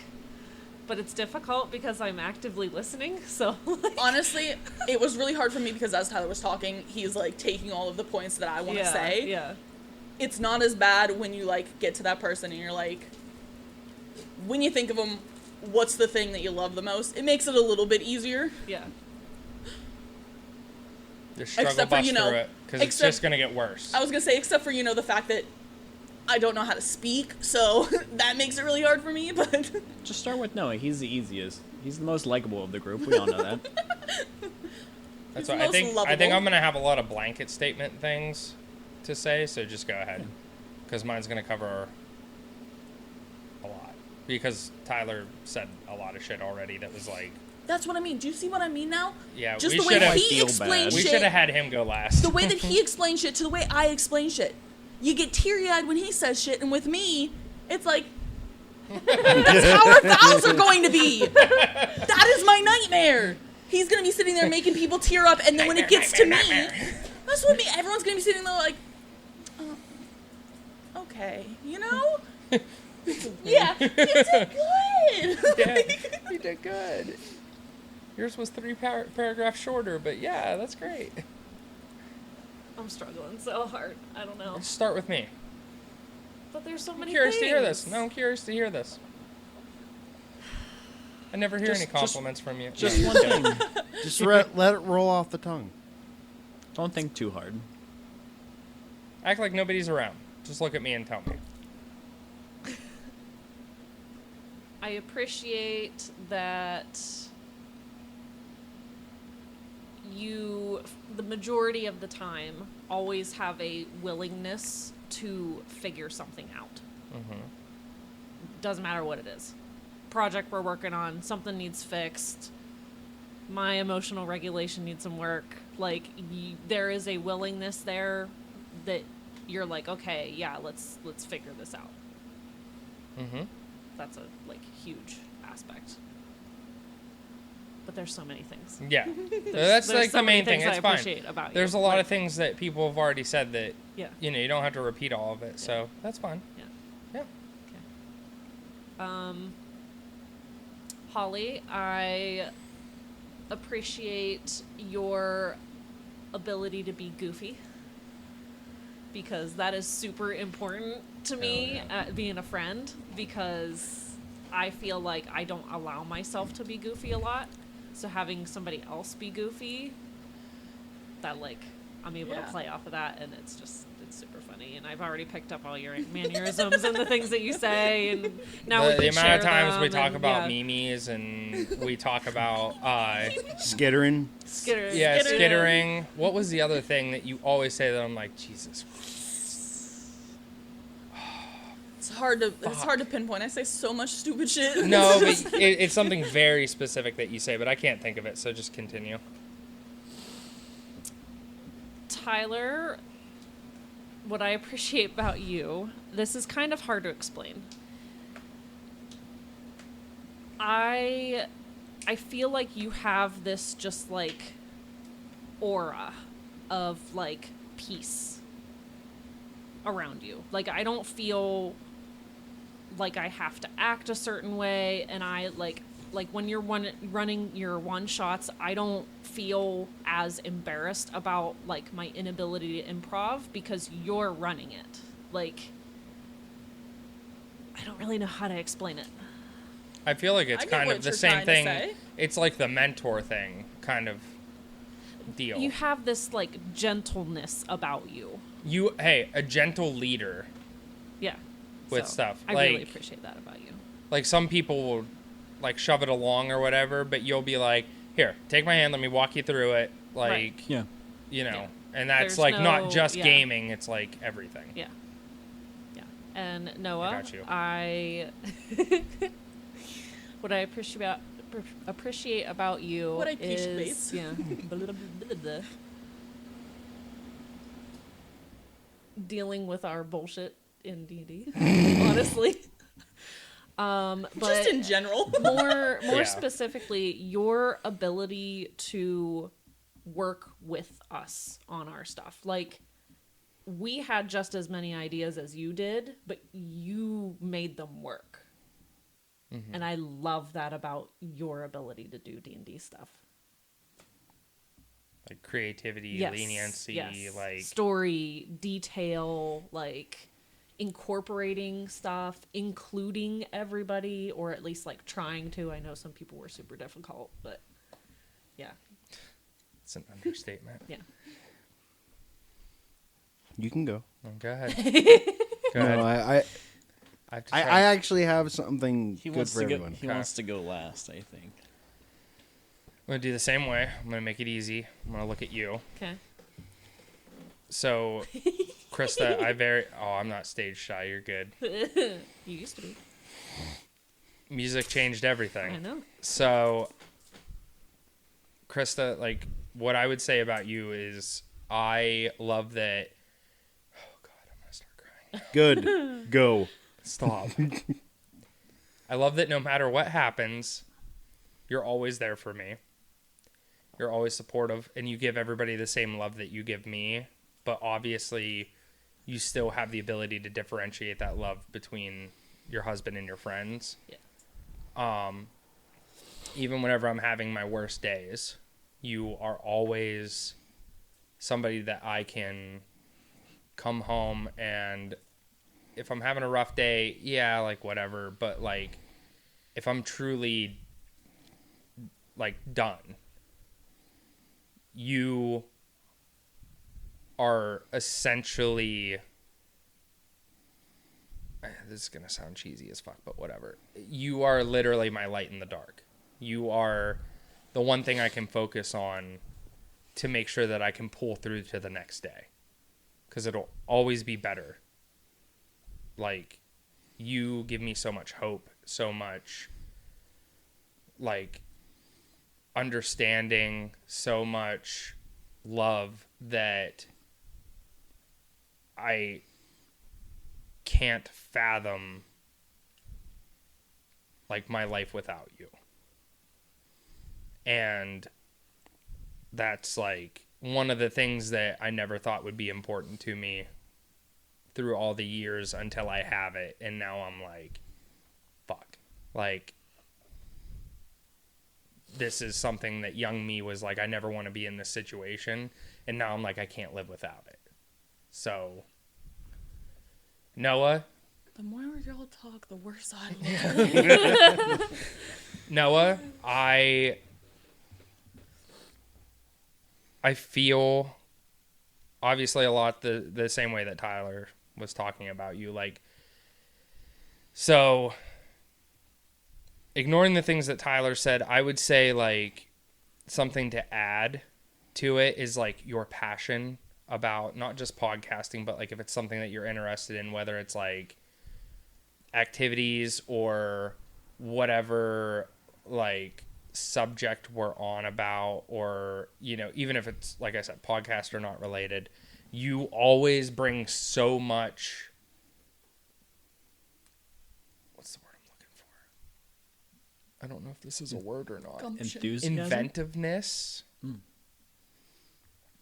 but it's difficult because I'm actively listening. So, like, Honestly, it was really hard for me because as Tyler was talking, he's, like, taking all of the points that I want to say. Yeah. It's not as bad when you, like, get to that person and you're like, when you think of them, what's the thing that you love the most? It makes it a little bit easier. Yeah. Just struggle except for, bust you know, through it because it's except- just gonna get worse. I was gonna say, except for, you know, the fact that I don't know how to speak, so that makes it really hard for me, but... Just start with Noah. He's the easiest. He's the most likable of the group. We all know that. That's He's what the I most think. I lovable. think I'm gonna have a lot of blanket statement things to say. So just go ahead, because mine's gonna cover a lot. Because Tyler said a lot of shit already that was like, That's what I mean. Do you see what I mean now? yeah, Just we the way should have. he feel explains bad. We shit. should have had him go last. The way that he explains shit to the way I explain shit. You get teary-eyed when he says shit, and with me, it's like, that's how our vows are going to be. That is my nightmare. He's going to be sitting there making people tear up, and then when it gets to me, that's what me. Everyone's going to be sitting there like, okay, you know? Yeah, you did good. Yeah, you did good. Yours was 3 paragraphs shorter, but yeah, that's great. I'm struggling so hard. I don't know. Let's start with me. But there's so I'm many curious things. to hear this. No, I'm curious to hear this. I never hear any Just- compliments from you. Just one thing. Just let it roll off the tongue. Don't think too hard. Act like nobody's around. Just look at me and tell me. I appreciate that you, the majority of the time, always have a willingness to figure something out. Mm-hmm. Doesn't matter what it is. Project we're working on, something needs fixed. My emotional regulation needs some work. Like, there is a willingness there that you're like, okay, yeah, let's figure this out. Mm-hmm. That's a huge aspect. But there's so many things. Yeah. That's there's like so the many main thing. things It's I fine. appreciate about you. There's a lot Like, of things that people have already said that, Yeah. you don't have to repeat all of it. So that's fine. Yeah. Yeah. Holly, I appreciate your ability to be goofy because that is super important to me, being a friend, because I feel like I don't allow myself to be goofy a lot. So having somebody else be goofy, that I'm able to play off of that, and it's super funny. And I've already picked up all your mannerisms and the things that you say, and now we The can amount share of times we them, talk and, about yeah. memes and we talk about Skittering. skittering. What was the other thing that you always say that I'm like, Jesus? It's hard to pinpoint. I say so much stupid shit. No, but it's something very specific that you say, but I can't think of it. So just continue. Tyler, what I appreciate about you, this is kind of hard to explain. I feel like you have this just aura of peace around you. I don't feel like I have to act a certain way, and I when you're running your one shots, I don't feel as embarrassed about my inability to improv because you're running it. Like, I don't really know how to explain it. I feel like it's I get kind what of the you're same trying to thing. say. It's like the mentor thing kind of deal. You have this like gentleness about you. Hey, a gentle leader. Yeah. With stuff. I really Like- appreciate that about you. Like some people will like shove it along or whatever, but you'll be like, "Here, take my hand, let me walk you through it." Like, Right. Yeah. you know. Yeah. And that's There's like not no- just yeah. gaming, it's like everything. Yeah. Yeah. And Noah, got you. what I appreciate about you What I is appreciate. yeah. blah, blah, blah, blah. Dealing with our bullshit in D&D, honestly. But Just in general. more Yeah. specifically, your ability to work with us on our stuff. Like, we had just as many ideas as you did, but you made them work. And I love that about your ability to do D&D stuff. Like creativity, Yes, leniency, yes. like story, detail, like incorporating stuff, including everybody, or at least like trying to. I know some people were super difficult, but yeah. it's an understatement. Yeah. You can go. Oh, go ahead. Go ahead. No, I have to I try. actually have something He good wants for to go. everyone. He wants to go last, I think. I'm going to do the same way. I'm going to make it easy. I'm going to look at you. Okay. So, Krista, I'm not stage shy. You're good. You used to be. Music changed everything. I know. So, Krista, like, what I would say about you is I love that. Oh, God, I'm going to start crying. Good. Go. Stop. I love that no matter what happens, you're always there for me. You're always supportive, and you give everybody the same love that you give me. But obviously, you still have the ability to differentiate that love between your husband and your friends. Yeah. Even whenever I'm having my worst days, you are always somebody that I can come home and if I'm having a rough day, yeah, like whatever. But like, if I'm truly like done, you are essentially, this is going to sound cheesy as fuck, but whatever. You are literally my light in the dark. You are the one thing I can focus on to make sure that I can pull through to the next day. Because it'll always be better. Like, you give me so much hope, so much, like, understanding, so much love that I can't fathom, like, my life without you. And that's, like, one of the things that I never thought would be important to me through all the years until I have it. And now I'm like, fuck. Like, this is something that young me was like, I never want to be in this situation. And now I'm like, I can't live without it. So, Noah. The more y'all talk, the worse I look. Noah, I feel obviously a lot the same way that Tyler was talking about you. Like, so ignoring the things that Tyler said, I would say like something to add to it is like your passion about not just podcasting, but like if it's something that you're interested in, whether it's like activities or whatever like subject we're on about, or you know, even if it's like I said, podcast or not related, you always bring so much, what's the word I'm looking for? I don't know if this is a word or not. Enthusiasm. Inventiveness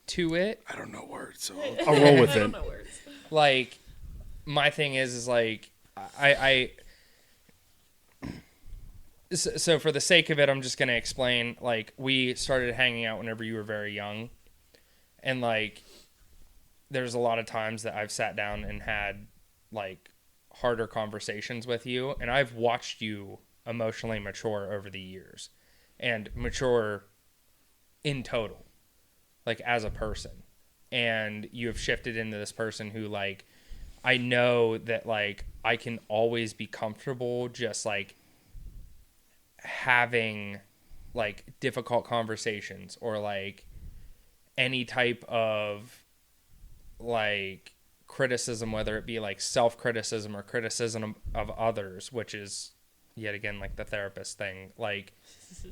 to it. I don't know words, so I'll roll with I it. don't know words. Like, my thing is like so for the sake of it, I'm just going to explain, like, we started hanging out whenever you were very young. And, like, there's a lot of times that I've sat down and had like harder conversations with you, and I've watched you emotionally mature over the years and mature in total, like as a person. And you have shifted into this person who, like, I know that, like, I can always be comfortable just, like, having, like, difficult conversations or, like, any type of, like, criticism, whether it be, like, self-criticism or criticism of others, which is, yet again, like, the therapist thing. Like,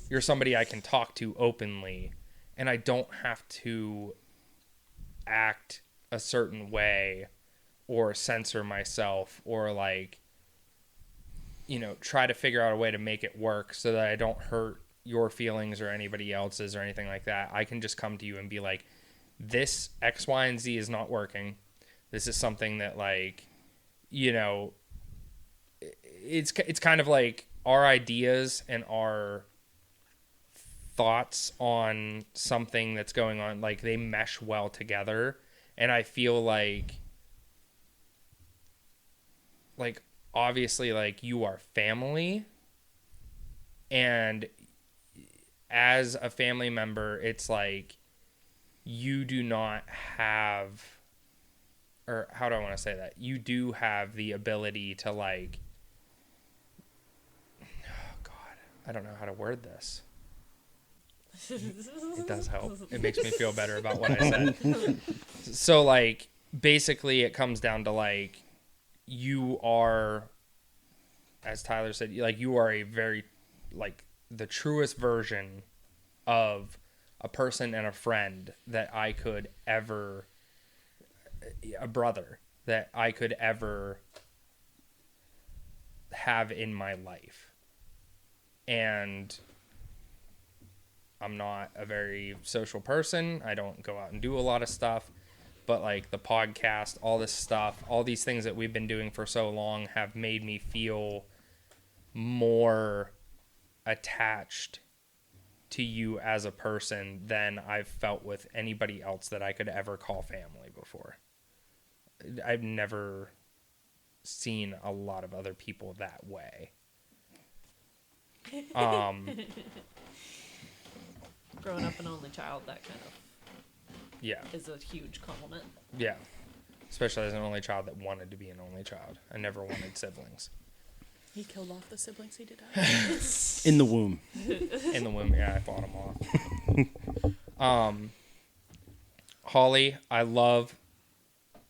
you're somebody I can talk to openly, and I don't have to act a certain way or censor myself or, like, you know, try to figure out a way to make it work so that I don't hurt your feelings or anybody else's or anything like that. I can just come to you and be like, this X, Y, and Z is not working. This is something that, like, you know, it's kind of like our ideas and our thoughts on something that's going on, like, they mesh well together. And I feel like obviously, like, you are family, and as a family member, it's like you do not have, or how do I want to say that? You do have the ability to, like, oh God, I don't know how to word this. It does help. It makes me feel better about what I said. So, like, basically it comes down to, like, you are, as Tyler said, like, you are a very, like, the truest version of a person and a friend that I could ever, a brother that I could ever have in my life. And I'm not a very social person. I don't go out and do a lot of stuff. But, like, the podcast, all this stuff, all these things that we've been doing for so long have made me feel more attached to you as a person than I've felt with anybody else that I could ever call family before. I've never seen a lot of other people that way. Growing up an only child, that kind of Yeah. is a huge compliment. Yeah. Especially as an only child that wanted to be an only child. I never wanted siblings. He killed off the siblings he did have. In the womb. In the womb, yeah, I fought them off. Holly, I love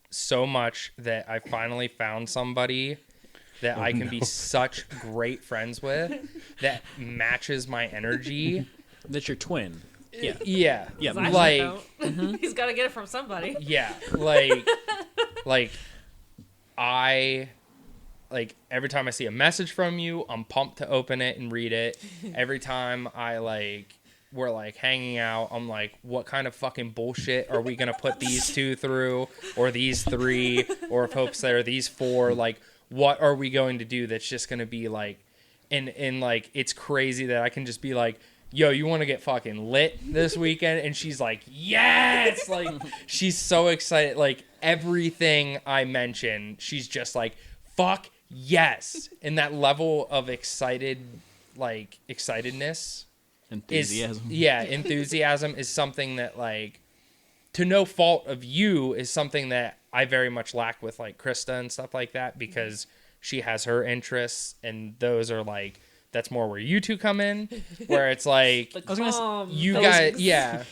so much that I finally found somebody that I can be such great friends with that matches my energy. That's your twin. Yeah. Yeah. Like, He's got to get it from somebody. yeah, like I, like, every time I see a message from you, I'm pumped to open it and read it. Every time we're, like, hanging out, I'm like, what kind of fucking bullshit are we going to put these two through, or these three, or if Hope's there, these four? Like, what are we going to do that's just going to be, like, and, like, it's crazy that I can just be like, yo, you want to get fucking lit this weekend? And she's like, yes! Like, she's so excited. Like, everything I mention, she's just like, fuck yes. And that level of excitedness Enthusiasm. Enthusiasm is something that, like, to no fault of you, is something that I very much lack with, like, Krista and stuff like that, because she has her interests, and those are, like, that's more where you two come in, where it's like, you guys, yeah.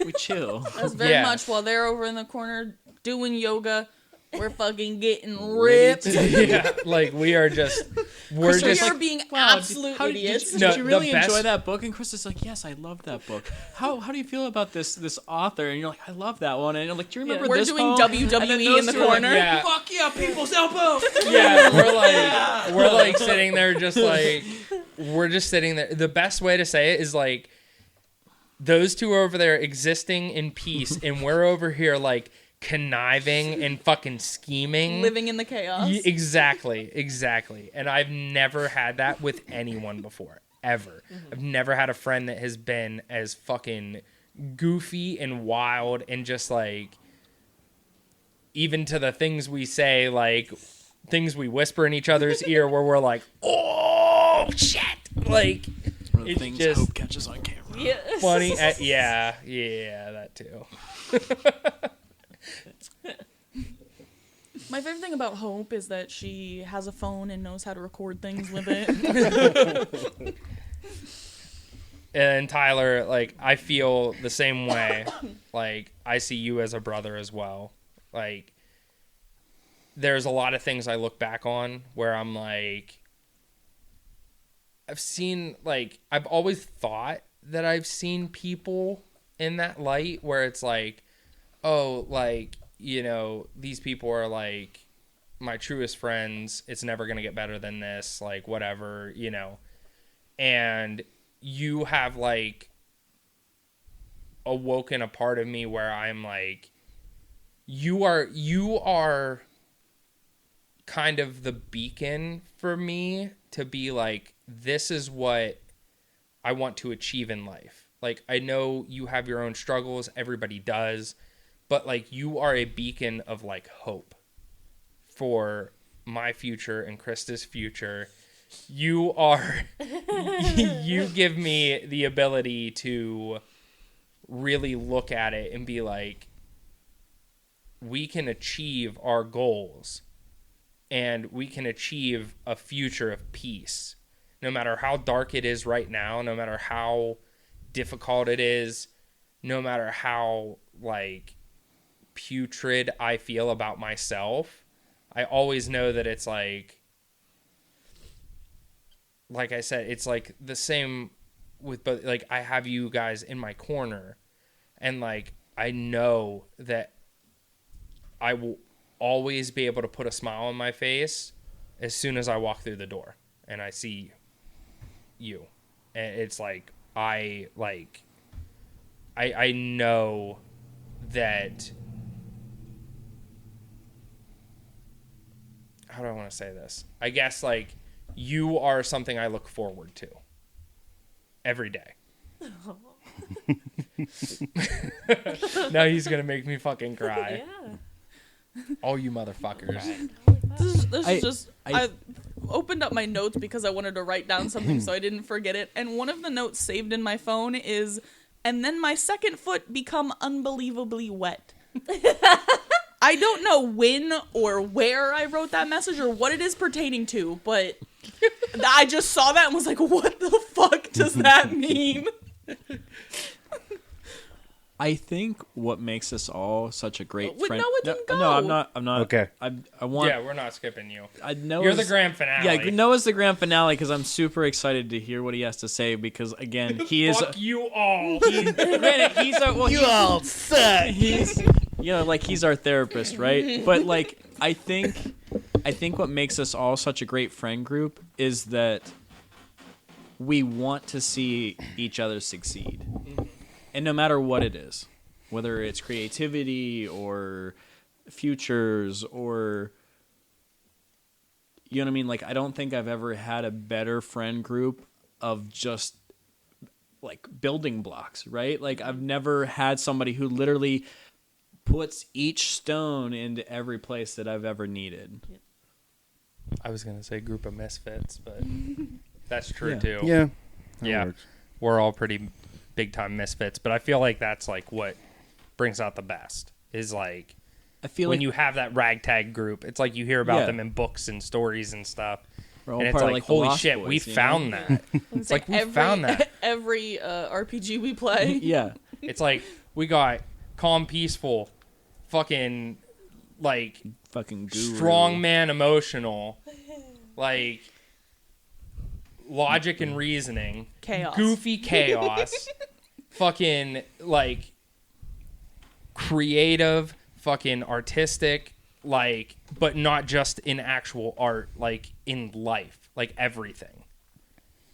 We chill. That's very much while they're over in the corner doing yoga, we're fucking getting ripped. Yeah, like, we are just, we're We just, are being absolute idiots. Did you really the best- enjoy that book? And Chris is like, yes, I loved that book. How do you feel about this author? And you're like, I love that one. And you're like, do you remember We're this doing poem? WWE And then in those the two are like, corner. yeah. Fuck yeah, people's elbow. Yeah, we're like sitting there just like, we're just sitting there. The best way to say it is, like, those two are over there existing in peace, and we're over here, like, conniving and fucking scheming. Living in the chaos. Exactly. And I've never had that with anyone before, ever. I've never had a friend that has been as fucking goofy and wild, and just, like, even to the things we say, like, things we whisper in each other's ear where we're like, oh shit, like One of the it's things just Hope catches on camera. Yeah. funny. Yeah, that too. My favorite thing about Hope is that she has a phone and knows how to record things with it. And Tyler, like, I feel the same way. Like, I see you as a brother as well. Like, there's a lot of things I look back on where I'm like, I've always thought that I've seen people in that light where it's like, oh, like, you know, these people are like my truest friends. It's never going to get better than this, like, whatever, you know. And you have like awoken a part of me where I'm like, you are kind of the beacon for me to be like, this is what I want to achieve in life. Like, I know you have your own struggles, everybody does, but like, you are a beacon of like hope for my future and Krista's future. You are, you give me the ability to really look at it and be like, we can achieve our goals and we can achieve a future of peace. No matter how dark it is right now, no matter how difficult it is, no matter how like putrid I feel about myself, I always know that it's like I said, it's like the same with, but like I have you guys in my corner, and like I know that I will always be able to put a smile on my face as soon as I walk through the door and I see you. And it's like I know that, how do I want to say this? I guess like you are something I look forward to every day. Now he's gonna make me fucking cry. Yeah. All you motherfuckers. I opened up my notes because I wanted to write down something so I didn't forget it. And one of the notes saved in my phone is, and then my second foot become unbelievably wet. I don't know when or where I wrote that message or what it is pertaining to, but I just saw that and was like, what the fuck does that mean? I think what makes us all such a great Wait, friend. no, it didn't go. No, I'm not. Okay. I want. Yeah, we're not skipping you. Noah's, You're the grand finale. Yeah, Noah's the grand finale because I'm super excited to hear what he has to say because again, he is. Fuck you all. Granted, he's our. Well, You all suck. he's like he's our therapist, right? But like I think what makes us all such a great friend group is that we want to see each other succeed. And no matter what it is, whether it's creativity or futures or you know what I mean? Like I don't think I've ever had a better friend group of just like building blocks, right? Like I've never had somebody who literally puts each stone into every place that I've ever needed. I was gonna say group of misfits, but that's true Yeah. too. Yeah. that Yeah. works. We're all pretty big time misfits, but I feel like that's like what brings out the best is like I feel when like you have that ragtag group. It's like you hear about Yeah. them in books and stories and stuff, we're all and it's part like, of, the holy Lost shit, Boys, we you know? found that. It's like we found that. Every RPG we play. Yeah. It's like we got calm, peaceful, fucking like Fucking guru. strong man, emotional, like logic and reasoning, Chaos. goofy chaos, fucking like creative, fucking artistic, like, but not just in actual art, like in life, like everything.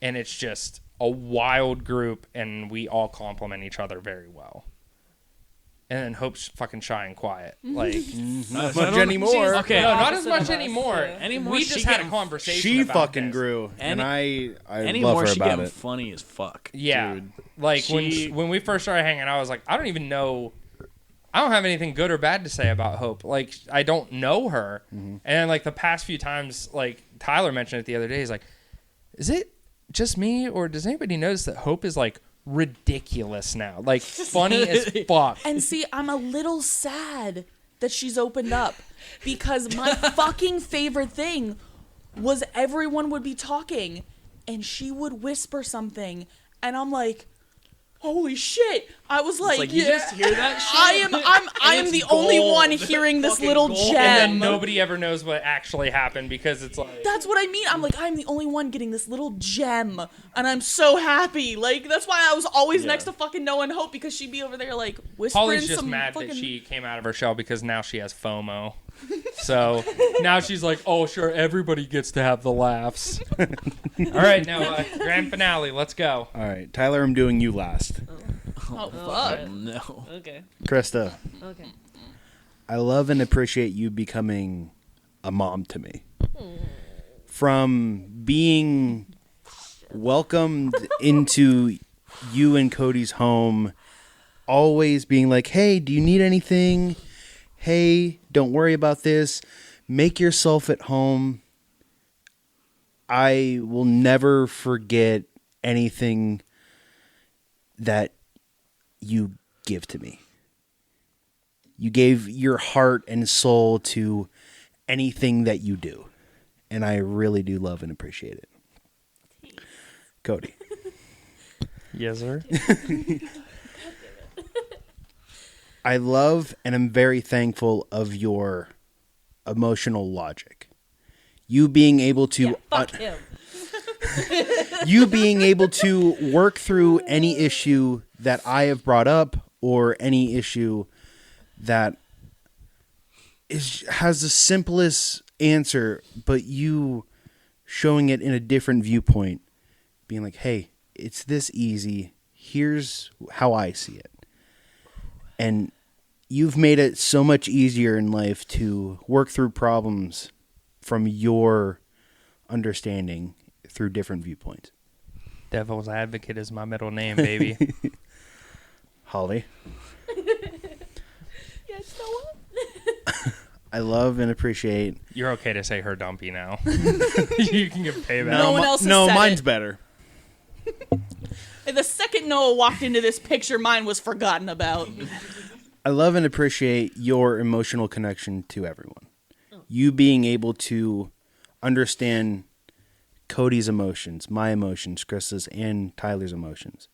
And it's just a wild group, and we all complement each other very well. And then Hope's fucking shy and quiet. Like, Not much anymore. Okay. no, not as Opposite much of us, anymore. yeah. Anymore, We she just had a getting- conversation. She about fucking this. grew, and I Anymore, love her she about getting it. funny as fuck. Yeah, Dude. like She- when we first started hanging out, I was like, I don't even know I don't have anything good or bad to say about Hope. Like, I don't know her. And like the past few times, like Tyler mentioned it the other day, he's like, is it just me or does anybody notice that Hope is like ridiculous now? Like funny as fuck. And see, I'm a little sad that she's opened up because my fucking favorite thing was everyone would be talking and she would whisper something and I'm like, holy shit. I was like, you just hear that shit? I am the only one hearing this little gem. And then nobody ever knows what actually happened because it's like... That's what I mean. I'm like, I'm the only one getting this little gem. And I'm so happy. Like, that's why I was always next to fucking Noah and Hope because she'd be over there, like, whispering Holly's just some mad fucking... that she came out of her shell because now she has FOMO. So now she's like, oh, sure, everybody gets to have the laughs. All right, now, grand finale. Let's go. All right, Tyler, I'm doing you last. Oh, fuck. Oh, no. Okay. Krista, Okay. I love and appreciate you becoming a mom to me. From being welcomed into you and Cody's home, always being like, hey, do you need anything? Hey, don't worry about this. Make yourself at home. I will never forget anything that you give to me. You gave your heart and soul to anything that you do. And I really do love and appreciate it. Cody. Yes, sir. I love and I'm very thankful of your emotional logic. You being able to Fuck him. you being able to work through any issue that I have brought up or any issue that has the simplest answer, but you showing it in a different viewpoint, being like, hey, it's this easy. Here's how I see it. And you've made it so much easier in life to work through problems from your understanding through different viewpoints. Devil's Advocate is my middle name, baby. Holly, Yes, Noah? I love and appreciate. You're okay to say her dumpy now. You can give payback. No one else has No, said mine's it. better. And the second Noah walked into this picture, mine was forgotten about. I love and appreciate your emotional connection to everyone. You being able to understand Cody's emotions, my emotions, Chris's, and Tyler's emotions.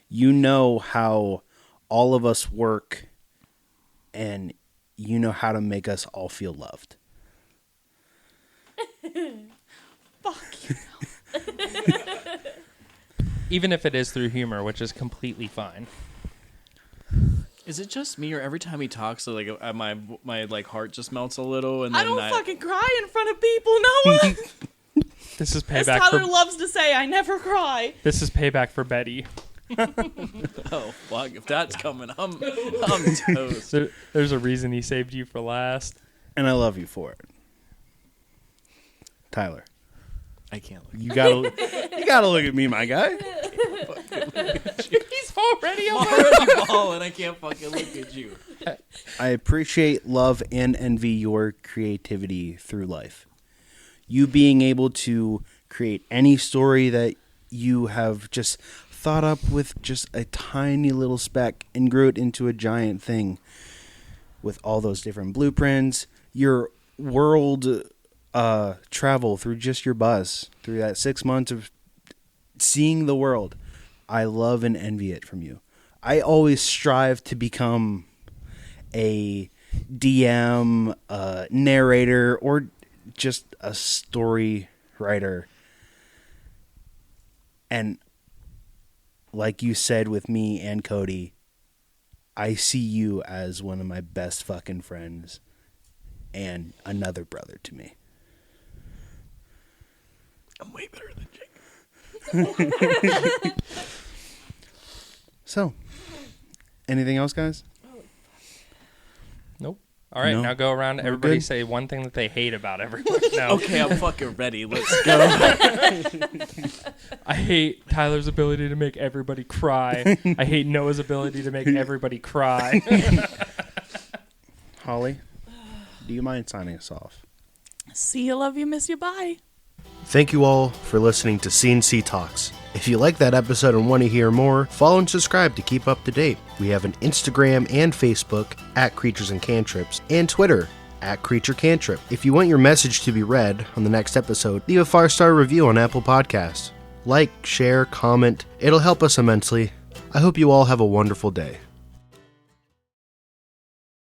You know how all of us work, and you know how to make us all feel loved. Fuck you. Even if it is through humor, which is completely fine. Is it just me, or every time he talks, so like my like heart just melts a little, and I then don't fucking cry in front of people, Noah. This is As payback Tyler for loves to say, I never cry. this is payback for Betty. Oh fuck! If that's coming, I'm toast. There's a reason he saved you for last. And I love you for it. Tyler, I can't look. you gotta look at me, my guy. He's already I'm over. already balling. I can't fucking look at you. I appreciate, love, and envy your creativity through life. You being able to create any story that you have just thought up with just a tiny little speck and grew it into a giant thing with all those different blueprints, your world travel through just your buzz, through that 6 months of seeing the world. I love and envy it from you. I always strive to become a DM, narrator, or just a story writer. And like you said with me and Cody, I see you as one of my best fucking friends and another brother to me. I'm way better than Jake. So, anything else, guys? Nope. All right, No. now go around. Everybody good? say one thing that they hate about everyone. No. Okay, I'm fucking ready. Let's go. I hate Tyler's ability to make everybody cry. I hate Noah's ability to make everybody cry. Holly, do you mind signing us off? See you, love you, miss you, bye. Thank you all for listening to C&C Talks. If you like that episode and want to hear more, follow and subscribe to keep up to date. We have an Instagram and Facebook at Creatures and Cantrips, and Twitter at Creature Cantrip. If you want your message to be read on the next episode, leave a 5-star review on Apple Podcasts. Like, share, comment. It'll help us immensely. I hope you all have a wonderful day.